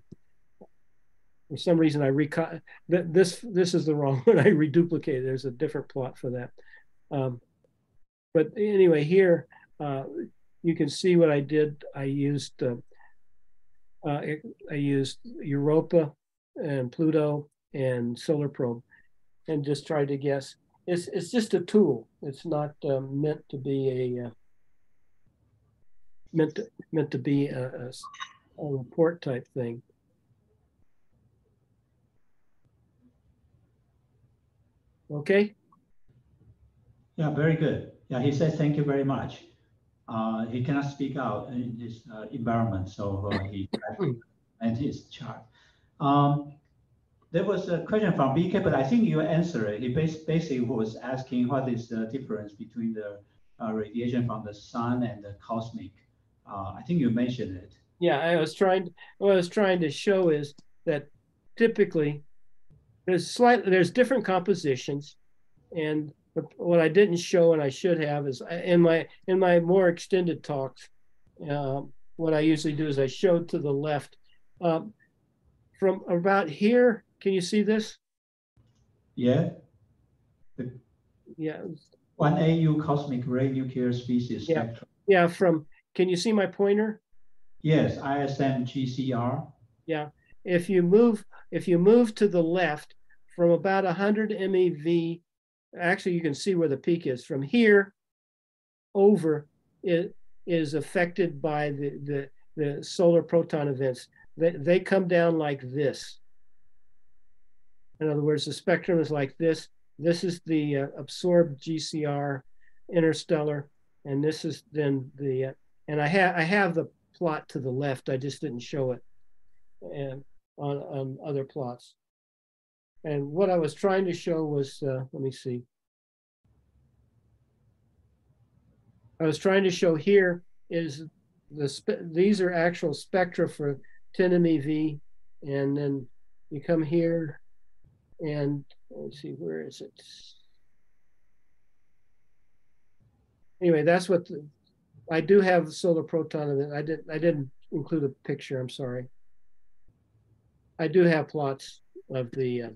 for some reason, this is the wrong one. I reduplicated. There's a different plot for that. But anyway, here you can see what I did. I used Europa and Pluto and Solar Probe, and just tried to guess. It's just a tool. It's not meant to be meant to be a report type thing. Okay. Yeah, very good. Yeah, he says thank you very much. He cannot speak out in his environment, so he and his chart. There was a question from BK, but I think you answered it. He basically was asking what is the difference between the radiation from the sun and the cosmic. I think you mentioned it. Yeah, what I was trying to show is that typically there's different compositions, and what I didn't show and I should have is in my more extended talks. What I usually do is I show to the left from about here. Can you see this? Yeah. Yeah. 1AU cosmic ray nuclear species Yeah. spectrum. Yeah. Can you see my pointer? Yes, ISM GCR. Yeah. If you move to the left from about 100 MeV, actually you can see where the peak is. From here over, it is affected by the solar proton events. They come down like this. In other words, the spectrum is like this. This is the absorbed GCR interstellar, and this is then the and I have the plot to the left. I just didn't show it, and on other plots. And what I was trying to show was, let me see. I was trying to show here is these are actual spectra for 10 MeV, and then you come here, and let's see, where is it? Anyway, that's what I do have the solar proton of it. I didn't include a picture. I'm sorry. I do have plots of the.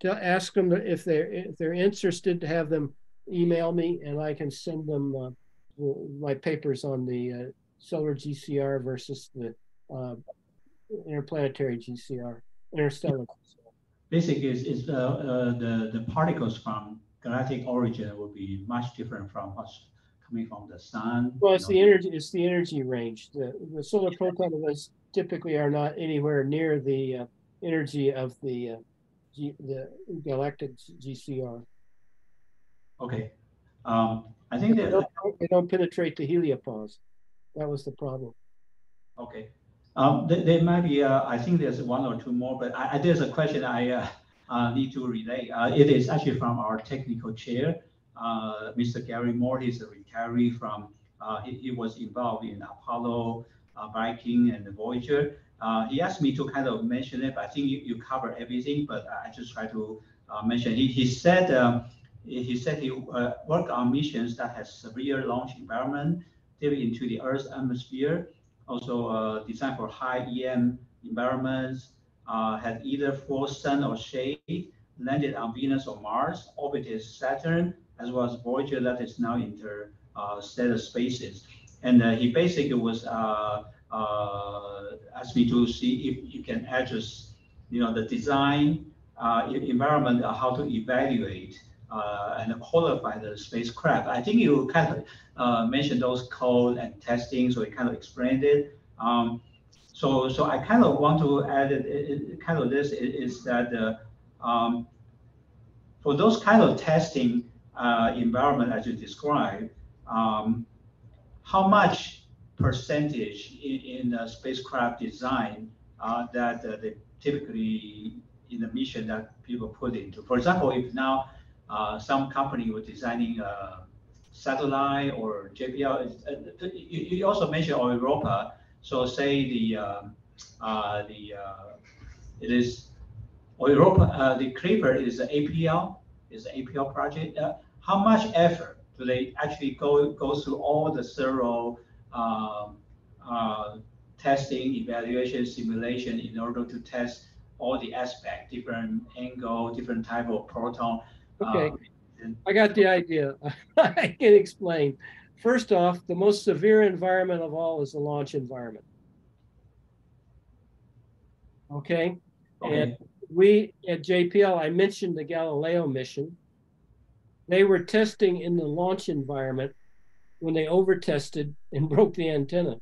Ask them if they're interested to have them email me, and I can send them my papers on the solar GCR versus the interplanetary GCR, interstellar. Basically, the particles from galactic origin will be much different from what's coming from the sun. Well, it's the energy. It's the energy range. The solar proton events typically are not anywhere near the energy of the galactic GCR. Okay, I think that they don't penetrate the heliopause. That was the problem. Okay, there might be. I think there's one or two more, but there's a question I need to relay. It is actually from our technical chair, Mr. Gary Moore. He's a retiree from. He was involved in Apollo, Viking, and the Voyager. He asked me to kind of mention it, but I think you cover everything. But I just try to mention. He said he worked on missions that has severe launch environment deep into the Earth's atmosphere. Also designed for high EM environments. Had either full sun or shade. Landed on Venus or Mars. Orbited Saturn, as well as Voyager that is now interstellar spaces. And he basically was asked me to see if you can address, the design environment, how to evaluate and qualify the spacecraft. I think you kind of mentioned those code and testing, so you kind of explained it. So I kind of want to add kind of this is that for those kind of testing environment as you described, how much percentage in the spacecraft design that they typically in the mission that people put into. For example, if now some company were designing a satellite or JPL, you also mentioned Europa. So say it is Europa, the Clipper is the APL project. How much effort do they actually go through all the thorough testing, evaluation, simulation in order to test all the aspects, different angle, different type of proton. Okay, I got the idea. I can explain. First off, the most severe environment of all is the launch environment. Okay, and we at JPL, I mentioned the Galileo mission. They were testing in the launch environment when they over-tested and broke the antenna.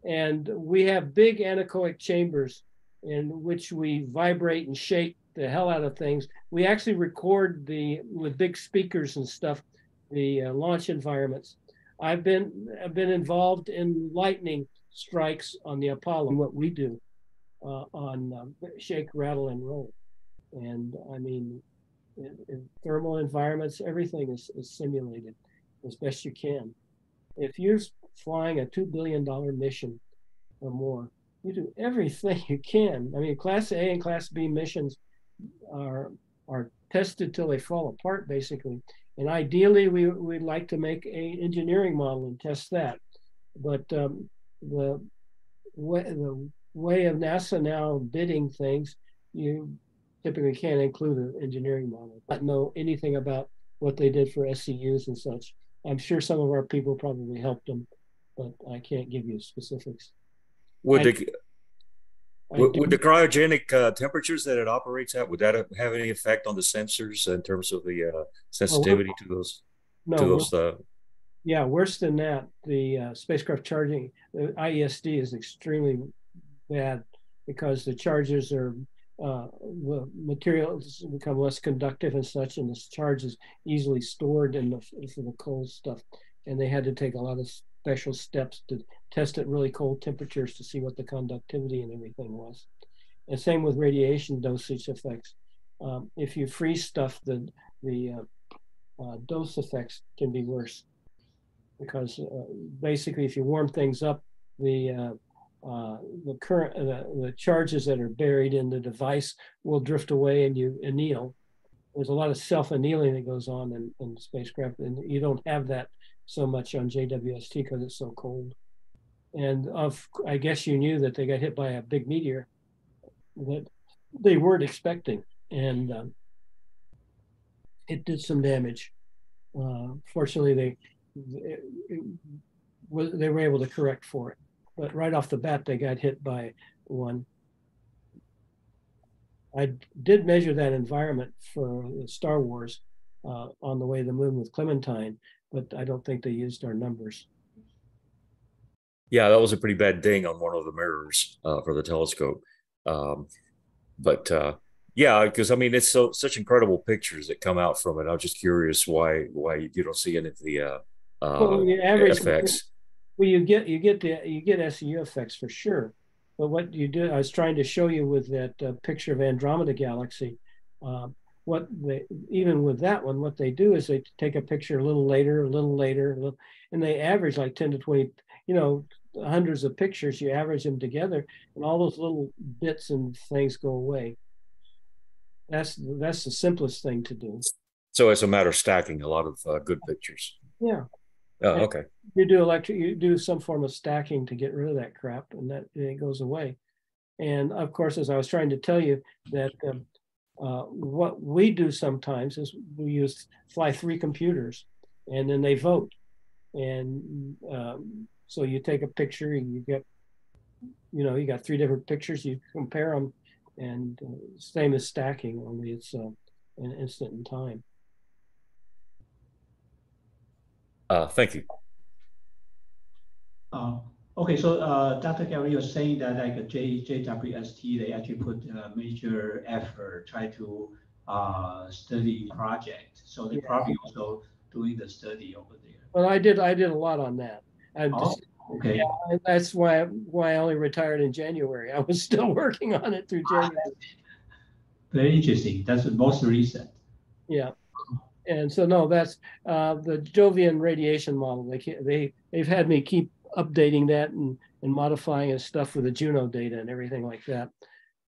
And we have big anechoic chambers in which we vibrate and shake the hell out of things. We actually record with big speakers and stuff, the launch environments. I've been involved in lightning strikes on the Apollo, what we do on shake, rattle, and roll. And I mean, in thermal environments, everything is simulated as best you can. If you're flying a $2 billion mission or more, you do everything you can. I mean, Class A and Class B missions are tested till they fall apart, basically. And ideally, we'd like to make a engineering model and test that. But the way of NASA now bidding things, you typically can't include an engineering model. Not know anything about what they did for SCUs and such. I'm sure some of our people probably helped them, but I can't give you specifics. Would the cryogenic temperatures that it operates at, would that have any effect on the sensors in terms of the sensitivity to those? No. Yeah, worse than that. The spacecraft charging, the IESD is extremely bad because the charges are, the materials become less conductive and such, and this charge is easily stored in the cold stuff. And they had to take a lot of special steps to test at really cold temperatures to see what the conductivity and everything was. And same with radiation dosage effects. If you freeze stuff, the dose effects can be worse because basically if you warm things up, the current, the charges that are buried in the device will drift away and you anneal. There's a lot of self-annealing that goes on in the spacecraft, and you don't have that so much on JWST because it's so cold. And I guess you knew that they got hit by a big meteor that they weren't expecting, and it did some damage. Fortunately, they were able to correct for it, but right off the bat, they got hit by one. I did measure that environment for Star Wars on the way to the moon with Clementine, but I don't think they used our numbers. Yeah, that was a pretty bad ding on one of the mirrors for the telescope. Yeah, because I mean, it's such incredible pictures that come out from it. I was just curious why you don't see any of the effects. Well, you get SEU effects for sure, but what you do, I was trying to show you with that picture of Andromeda Galaxy. Even with that one, what they do is they take a picture a little later, and they average like 10 to 20, hundreds of pictures. You average them together, and all those little bits and things go away. That's the simplest thing to do. So it's a matter of stacking a lot of good pictures. Yeah. Oh, okay. You do some form of stacking to get rid of that crap, and it goes away. And of course, as I was trying to tell you, that what we do sometimes is we fly 3 computers, and then they vote. And so you take a picture, you got 3 different pictures, you compare them, and same as stacking, only it's an instant in time. Thank you. Okay, so Dr. Garrett, you're saying that like a JWST, they actually put a major effort try to study project. So they're probably also doing the study over there. Well, I did a lot on that. Okay. Yeah, that's why I only retired in January. I was still working on it through January. Very interesting. That's the most recent. Yeah. And so no, that's the Jovian radiation model. They've had me keep updating that and modifying his stuff with the Juno data and everything like that.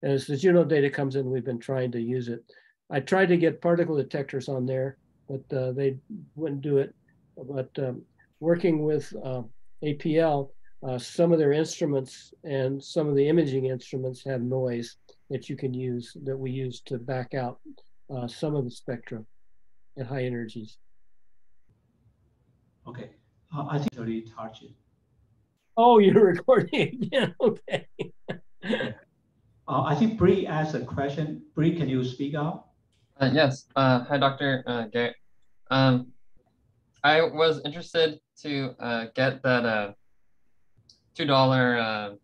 As the Juno data comes in, we've been trying to use it. I tried to get particle detectors on there, but they wouldn't do it. But working with APL, some of their instruments and some of the imaging instruments have noise that you can use, that we use to back out some of the spectra at high energies. Okay, I think I already touched it. Oh, you're recording again. Okay. I think Bree asked a question. Bree, can you speak up? Yes. Hi, Dr. Garrett. I was interested to get that $2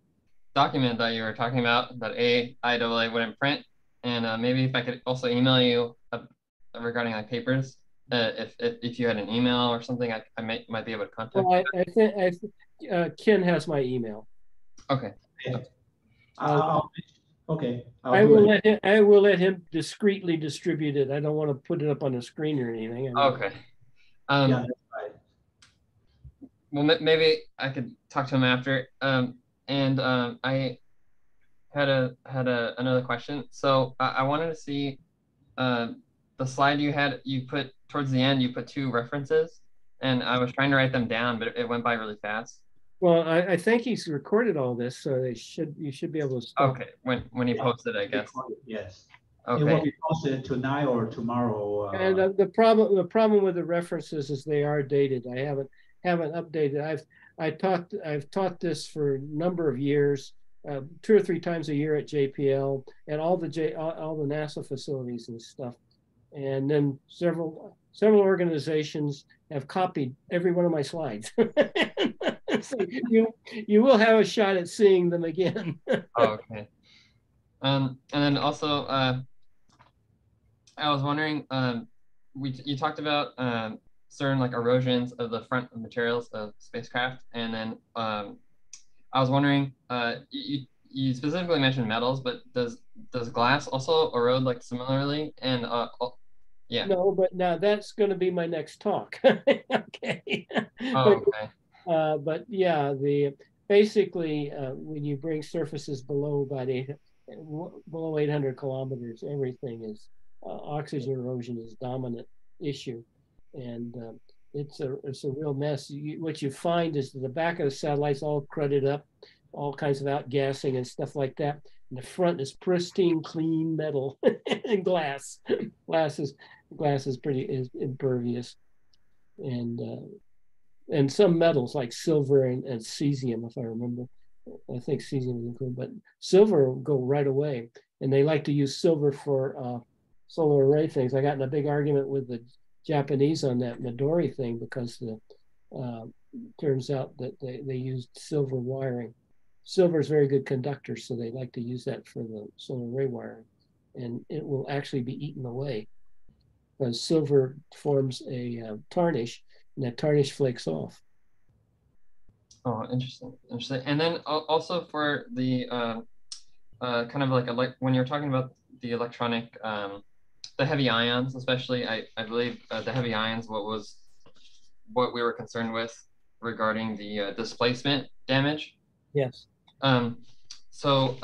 document that you were talking about that AIAA wouldn't print, and maybe if I could also email you regarding like papers, if you had an email or something, I might be able to contact. Well, I think Ken has my email. Okay. Okay. I will let him discreetly distribute it. I don't want to put it up on the screen or anything. Okay. Yeah, that's right. Well, maybe I could talk to him after. I had another question. So I wanted to see the slide you put towards the end. You put 2 references, and I was trying to write them down, but it went by really fast. Well, I think he's recorded all this, so you should be able to stop. Okay, when he posted, I guess. Yes. Okay. It will be posted tonight or tomorrow. And the problem with the references is they are dated. I haven't updated. I've taught this for a number of years, 2 or 3 times a year at JPL and all the NASA facilities and stuff. And then several organizations have copied every one of my slides. So you will have a shot at seeing them again. Okay. And then also, I was wondering, you talked about certain like erosions of the front materials of spacecraft, and then I was wondering, you specifically mentioned metals, but does glass also erode like similarly? And yeah. No, but now that's going to be my next talk. Okay. Oh, okay. But yeah, basically when you bring surfaces below 800 kilometers, everything is oxygen erosion is a dominant issue, and it's a real mess. What you find is that the back of the satellite's all crudted up, all kinds of outgassing and stuff like that. And the front is pristine, clean metal and glass. Glass is pretty impervious, and some metals like silver and cesium, if I remember. I think cesium is included, but silver will go right away. And they like to use silver for solar array things. I got in a big argument with the Japanese on that Midori thing because turns out that they used silver wiring. Silver is a very good conductor, so they like to use that for the solar array wiring. And it will actually be eaten away because silver forms a tarnish, and that tarnish flakes off. Oh, interesting. And then also for the kind of like when you're talking about the electronic, the heavy ions, especially, I believe the heavy ions, what we were concerned with regarding the displacement damage. Yes. So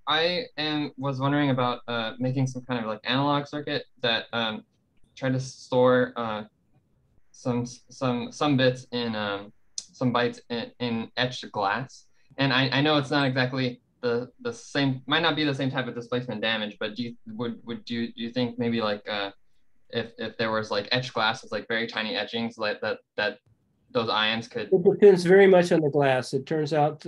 I was wondering about making some kind of like analog circuit that try to store some bits in some bytes in etched glass. And I know it's not exactly the same, might not be the same type of displacement damage, but would you think maybe like if there was like etched glass with like very tiny etchings like that those ions could. It depends very much on the glass. It turns out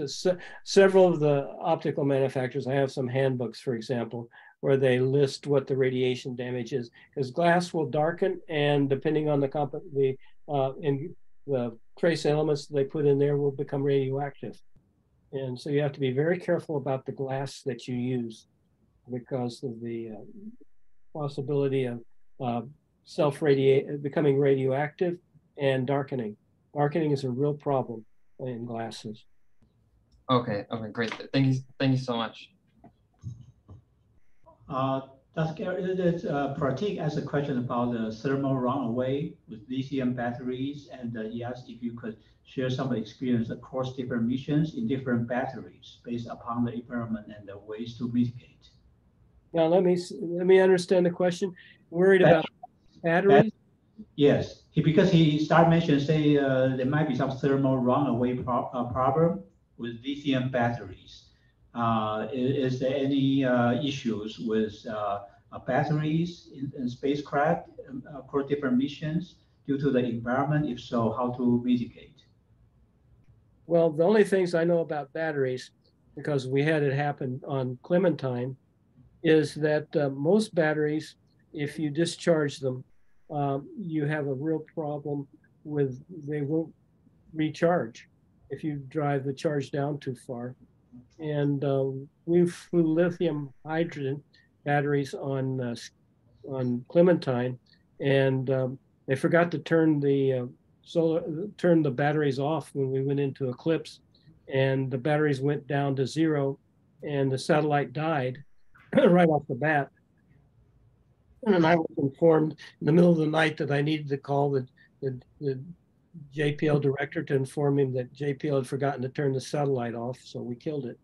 several of the optical manufacturers, I have some handbooks, for example, where they list what the radiation damage is, because glass will darken, and depending on the trace elements they put in there will become radioactive. And so you have to be very careful about the glass that you use because of the possibility of becoming radioactive and darkening. Darkening is a real problem in glasses. Okay, great. Thank you so much. Does Garrett, Pratik asked a question about the thermal runaway with lithium batteries, and he asked if you could share some experience across different missions in different batteries based upon the environment and the ways to mitigate. Now let me understand the question. Worried about batteries? Yes, because he started mentioning, say, there might be some thermal runaway problem with lithium batteries. Is there any issues with batteries in spacecraft for different missions due to the environment? If so, how to mitigate? Well, the only things I know about batteries, because we had it happen on Clementine, is that most batteries, if you discharge them, you have a real problem they won't recharge if you drive the charge down too far. And we flew lithium hydrogen batteries on Clementine, and they forgot to turn the batteries off when we went into eclipse, and the batteries went down to 0, and the satellite died right off the bat. And then I was informed in the middle of the night that I needed to call the JPL director to inform him that JPL had forgotten to turn the satellite off, so we killed it.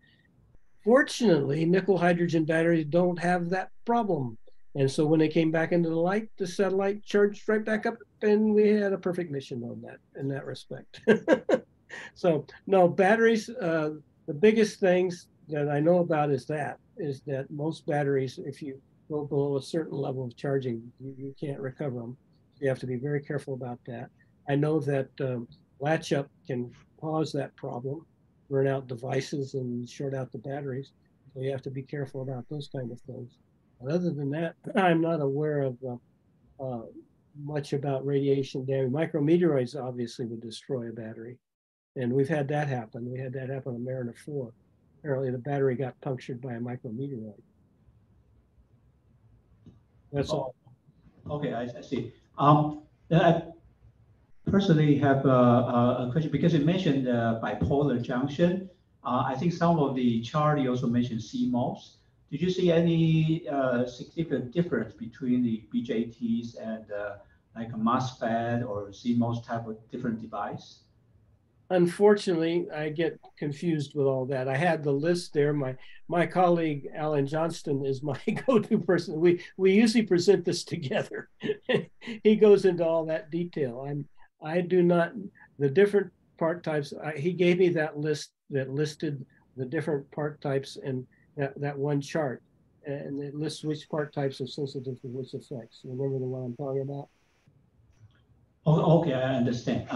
Fortunately, nickel hydrogen batteries don't have that problem. And so when they came back into the light, the satellite charged right back up, and we had a perfect mission on that in that respect. So no, batteries, the biggest things that I know about is that most batteries, if you go below a certain level of charging, you can't recover them. You have to be very careful about that. I know that latch up can cause that problem, burn out devices and short out the batteries. So you have to be careful about those kind of things. But other than that, I'm not aware of much about radiation damage. Micrometeoroids obviously would destroy a battery. And we've had that happen. We had that happen on Mariner 4. Apparently the battery got punctured by a micrometeoroid. That's all. Okay, I see. I personally have a question because you mentioned bipolar junction. I think some of the chart you also mentioned CMOS. Did you see any significant difference between the BJTs and like a MOSFET or CMOS type of different device? Unfortunately, I get confused with all that. I had the list there. My colleague Alan Johnston is my go-to person. We usually present this together. He goes into all that detail. I do not, the different part types. He gave me that list that listed the different part types in that one chart, and it lists which part types are sensitive to which effects. Remember the one I'm talking about? Oh, okay, I understand.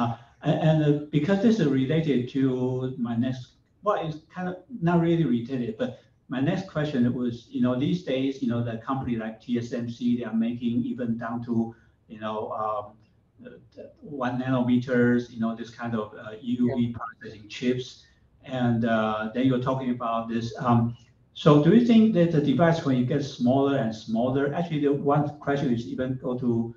And because this is related to my next, well, it's kind of not really related, but my next question was, these days, the company like TSMC, they are making even down to, 1 nanometers, this kind of EUV processing chips. And then you're talking about this. So do you think that the device, when you get smaller and smaller, actually the one question is even go to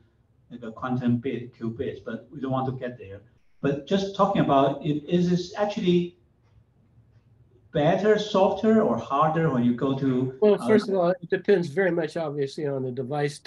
like a quantum bit, qubits, but we don't want to get there. But just talking about it, is this actually better, softer, or harder when you go to? Well, first of all, it depends very much, obviously, on the device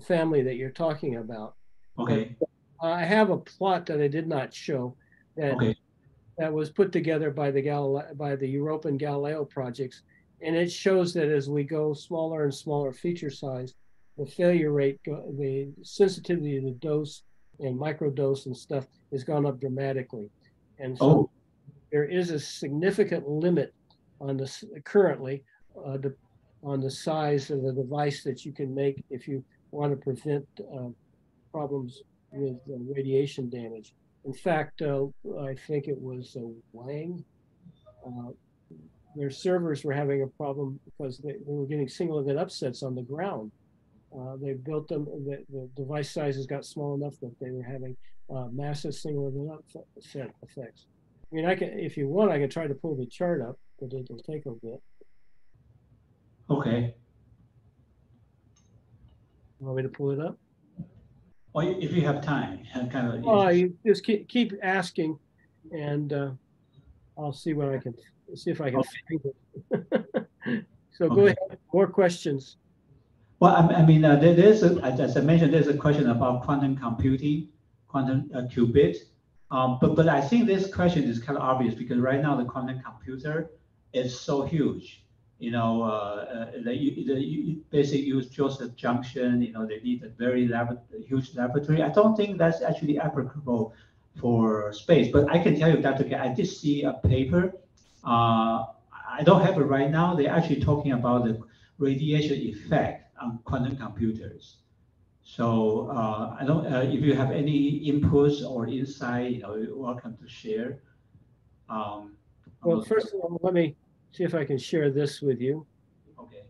family that you're talking about. Okay. But I have a plot that I did not show that was put together by the European Galileo projects, and it shows that as we go smaller and smaller feature size, the failure rate, the sensitivity to the dose and microdose and stuff has gone up dramatically. And so there is a significant limit on this currently on the size of the device that you can make if you want to prevent problems with radiation damage. In fact, I think it was Wang. Their servers were having a problem because they were getting single event upsets on the ground. They built them, the device sizes got small enough that they were having massive single event upset effects. I mean, if you want, I can try to pull the chart up, but it'll take a bit. Okay. You want me to pull it up? Or if you have time, kind of. Oh, you just keep asking, and I'll see what I can see if I can find it. So go ahead. More questions. Well, I mean, there's as I mentioned, there's a question about quantum computing, quantum qubit. But I think this question is kind of obvious because right now the quantum computer is so huge. They basically use Joseph junction. They need a very huge laboratory. I don't think that's actually applicable for space. But I can tell you, Dr. K, I did see a paper. I don't have it right now. They're actually talking about the radiation effect on quantum computers. So I don't. If you have any inputs or insight, you're welcome to share. Well, first of all, let me see if I can share this with you. Okay.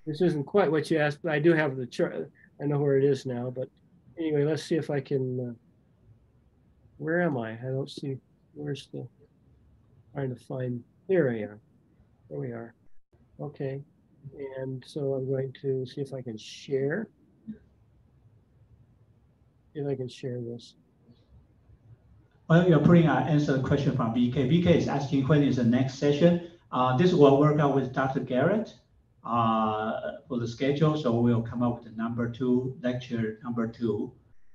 This isn't quite what you asked, but I do have the chart. I know where it is now, but Anyway, let's see if I can, where am I? I don't see, where's the, trying to find, there we are. There we are. Okay. And so I'm going to see if I can share. See if I can share this. Well, you're putting an answer question from BK. BK is asking when is the next session. This will work out with Dr. Garrett for the schedule. So we'll come up with the number 2, lecture number 2.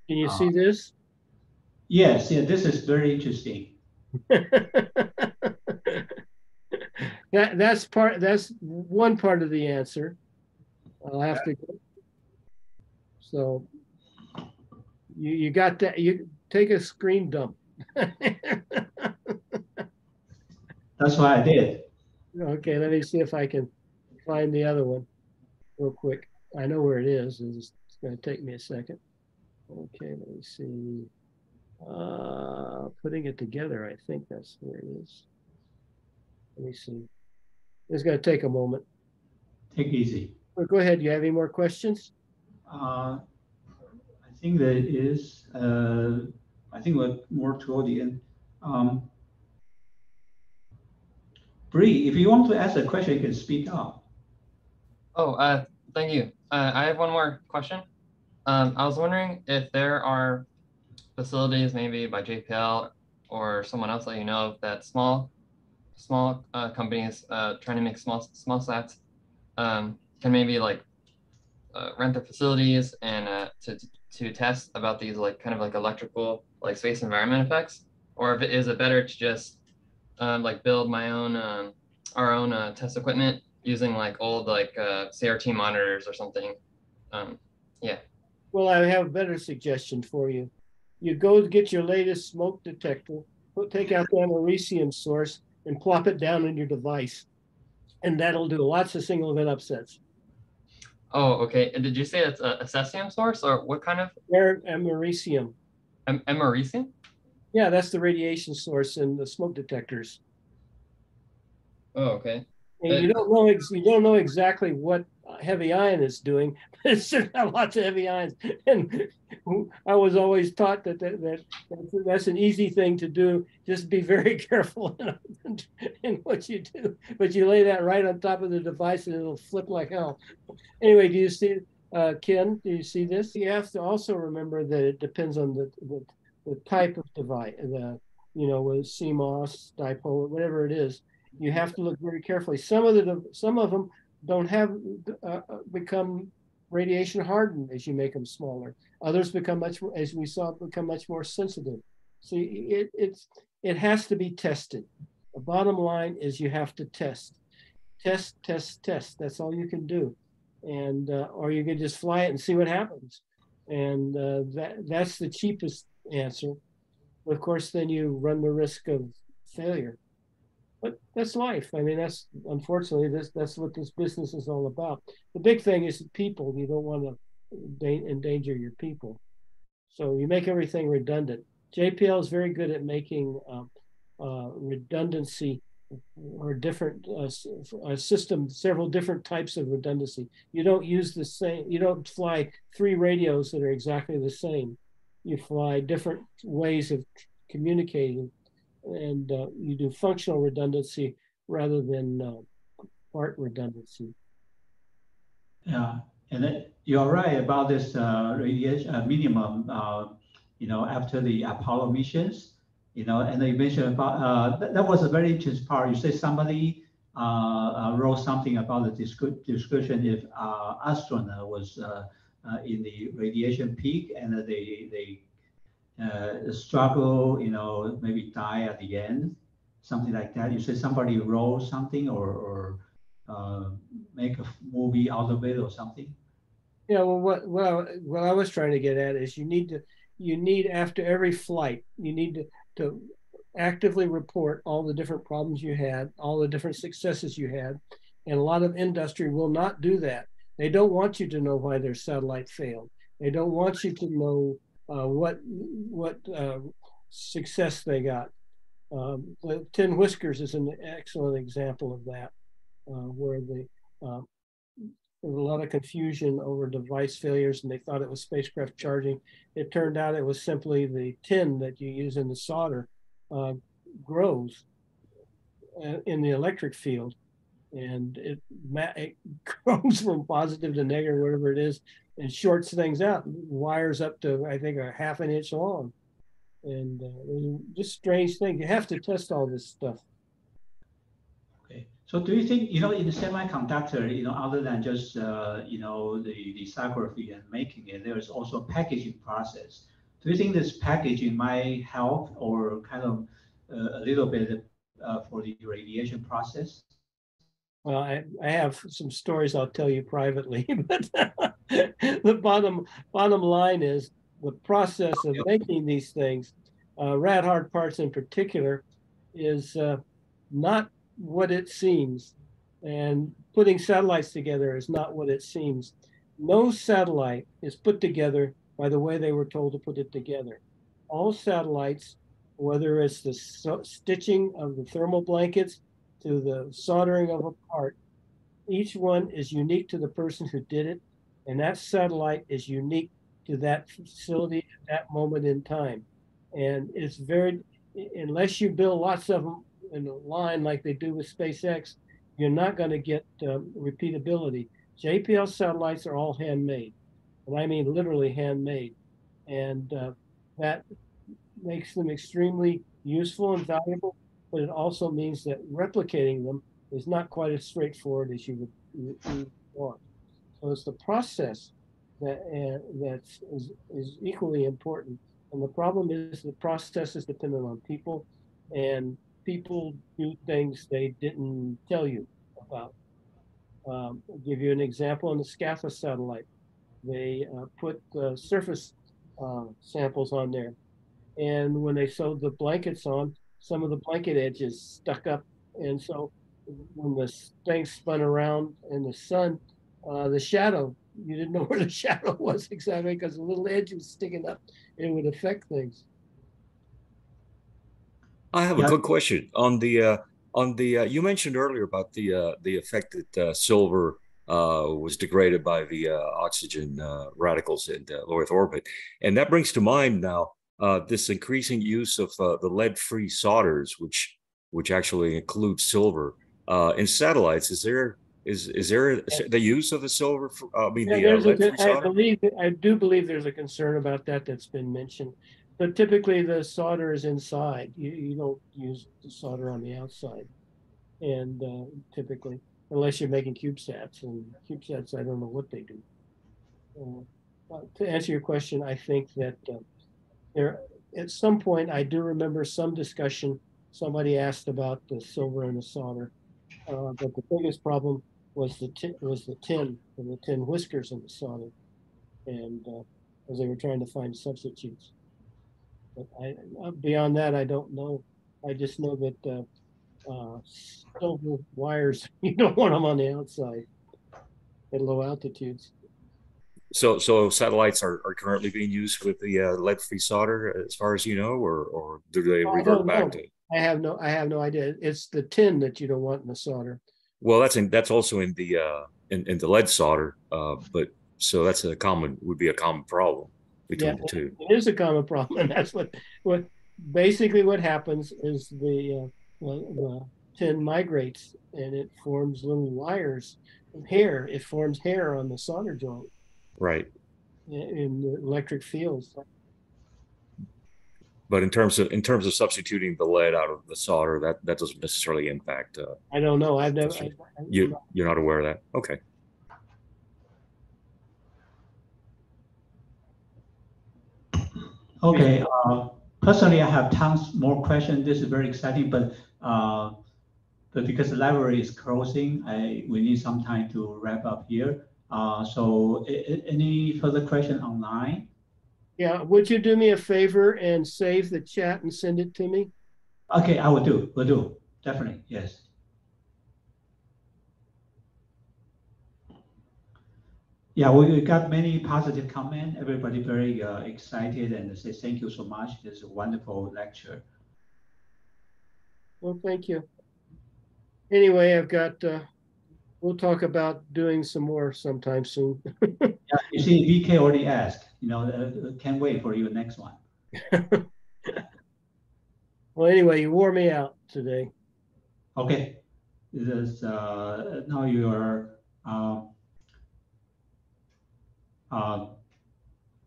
Can you see this? Yes, yeah, this is very interesting. That's one part of the answer. I'll have to. So you got that. You take a screen dump. That's what I did. Okay, let me see if I can find the other one real quick. I know where it is. It's going to take me a second. Okay, let me see. Putting it together, I think that's where it is. Let me see. It's going to take a moment. Take it easy. Well, go ahead. You have any more questions? I think that it is. I think we're more toward the end. Bree, if you want to ask a question, you can speak up. Oh, thank you. I have one more question. I was wondering if there are facilities, maybe by JPL or someone else that you know of, that small companies trying to make small sats can maybe like rent their facilities and to test about these like kind of like electrical like space environment effects, or if is it better to just like build my own our own test equipment using like old like CRT monitors or something. Yeah. Well, I have a better suggestion for you. You go get your latest smoke detector, take out the americium source and plop it down in your device. And that'll do lots of single event upsets. Oh, okay. And did you say it's a cesium source or what kind of? Americium. Americium? Yeah, that's the radiation source in the smoke detectors. Oh, okay. And you don't know exactly what heavy ion is doing, but it's got lots of heavy ions. And I was always taught that's an easy thing to do. Just be very careful in what you do. But you lay that right on top of the device and it'll flip like hell. Anyway, do you see, Ken, do you see this? You have to also remember that it depends on the type of device, with CMOS, dipole, whatever it is. You have to look very carefully. Some of them don't have become radiation hardened as you make them smaller. Others become much more, as we saw, become much more sensitive. So it has to be tested. The bottom line is you have to test. That's all you can do, and or you can just fly it and see what happens. And that's the cheapest answer. Of course, then you run the risk of failure. But that's life. I mean, unfortunately that's what this business is all about. The big thing is people. You don't want to endanger your people, so you make everything redundant. JPL is very good at making redundancy or different system, several different types of redundancy. You don't use the same. You don't fly 3 radios that are exactly the same. You fly different ways of communicating. And you do functional redundancy rather than part redundancy. Yeah, and you're right about this radiation minimum. After the Apollo missions, and you mentioned about that was a very interesting part. You said somebody wrote something about the description if astronaut was in the radiation peak and they struggle, maybe die at the end, something like that. You say somebody wrote something or make a movie out of it or something. Yeah, well, what I was trying to get at is you need after every flight, you need to actively report all the different problems you had, all the different successes you had, and a lot of industry will not do that. They don't want you to know why their satellite failed. They don't want you to know what success they got. The Tin Whiskers is an excellent example of that, where was a lot of confusion over device failures, and they thought it was spacecraft charging. It turned out it was simply the tin that you use in the solder grows in the electric field, and it grows from positive to negative, whatever it is, and shorts things out. Wires up to, I think, a half an inch long, and just strange things. You have to test all this stuff. Okay. So do you think, in the semiconductor, other than just, the lithography and making it, there is also a packaging process. Do you think this packaging might help or kind of a little bit for the radiation process? Well, I have some stories I'll tell you privately, but the bottom line is the process of making these things, rad hard parts in particular, is not what it seems. And putting satellites together is not what it seems. No satellite is put together by the way they were told to put it together. All satellites, whether it's the stitching of the thermal blankets to the soldering of a part, each one is unique to the person who did it, and that satellite is unique to that facility at that moment in time. And it's unless you build lots of them in a line like they do with SpaceX, you're not going to get repeatability. JPL satellites are all handmade, and I mean literally handmade, and that makes them extremely useful and valuable, but it also means that replicating them is not quite as straightforward as you would want. So it's the process that is equally important. And the problem is the process is dependent on people, and people do things they didn't tell you about. I'll give you an example on the SCAFA satellite. They put surface samples on there. And when they sewed the blankets on, some of the blanket edges stuck up. And so when the thing spun around in the sun, the shadow, you didn't know where the shadow was exactly because the little edge was sticking up. It would affect things. I have a quick question on the you mentioned earlier about the effect that silver was degraded by the oxygen radicals in low Earth orbit, and that brings to mind now this increasing use of the lead-free solders, which actually includes silver in satellites. Is there the use of the silver? The lead-free solder? I do believe there's a concern about that that's been mentioned. But typically the solder is inside. You don't use the solder on the outside. And typically, unless you're making CubeSats, and CubeSats, I don't know what they do. To answer your question, I think that at some point, I do remember some discussion, somebody asked about the silver and the solder. But the biggest problem was the tin and the tin whiskers in the solder. And as they were trying to find substitutes. But beyond that, I don't know. I just know that silver wires, you don't want them on the outside at low altitudes. So satellites are currently being used with the lead-free solder, as far as you know, or do they revert back to? I have no idea. It's the tin that you don't want in the solder. Well, that's also in the lead solder, but so would be a common problem between the two. It is a common problem, and that's what basically what happens is the tin migrates and it forms little wires of hair. It forms hair on the solder joint. Right. In the electric fields. But in terms of substituting the lead out of the solder, that doesn't necessarily impact. I don't know. I've never. You're not aware of that. Okay. Okay. Personally, I have tons more questions. This is very exciting, but because the library is closing, we need some time to wrap up here. So any further question online? Yeah, would you do me a favor and save the chat and send it to me? Okay, I will do. Will do. Definitely, yes. Yeah, we got many positive comments. Everybody very excited and say thank you so much. It's a wonderful lecture. Well, thank you. Anyway, I've got We'll talk about doing some more sometime soon. Yeah, you see, VK already asked. Can't wait for your next one. Well, anyway, you wore me out today. Okay, this now you are.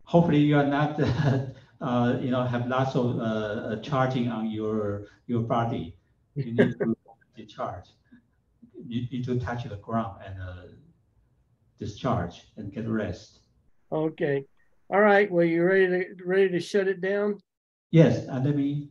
Hopefully, you are not. Have lots of charging on your body. You need to discharge. You need to touch the ground and discharge and get rest. Okay. All right. Well, you ready to shut it down? Yes, let me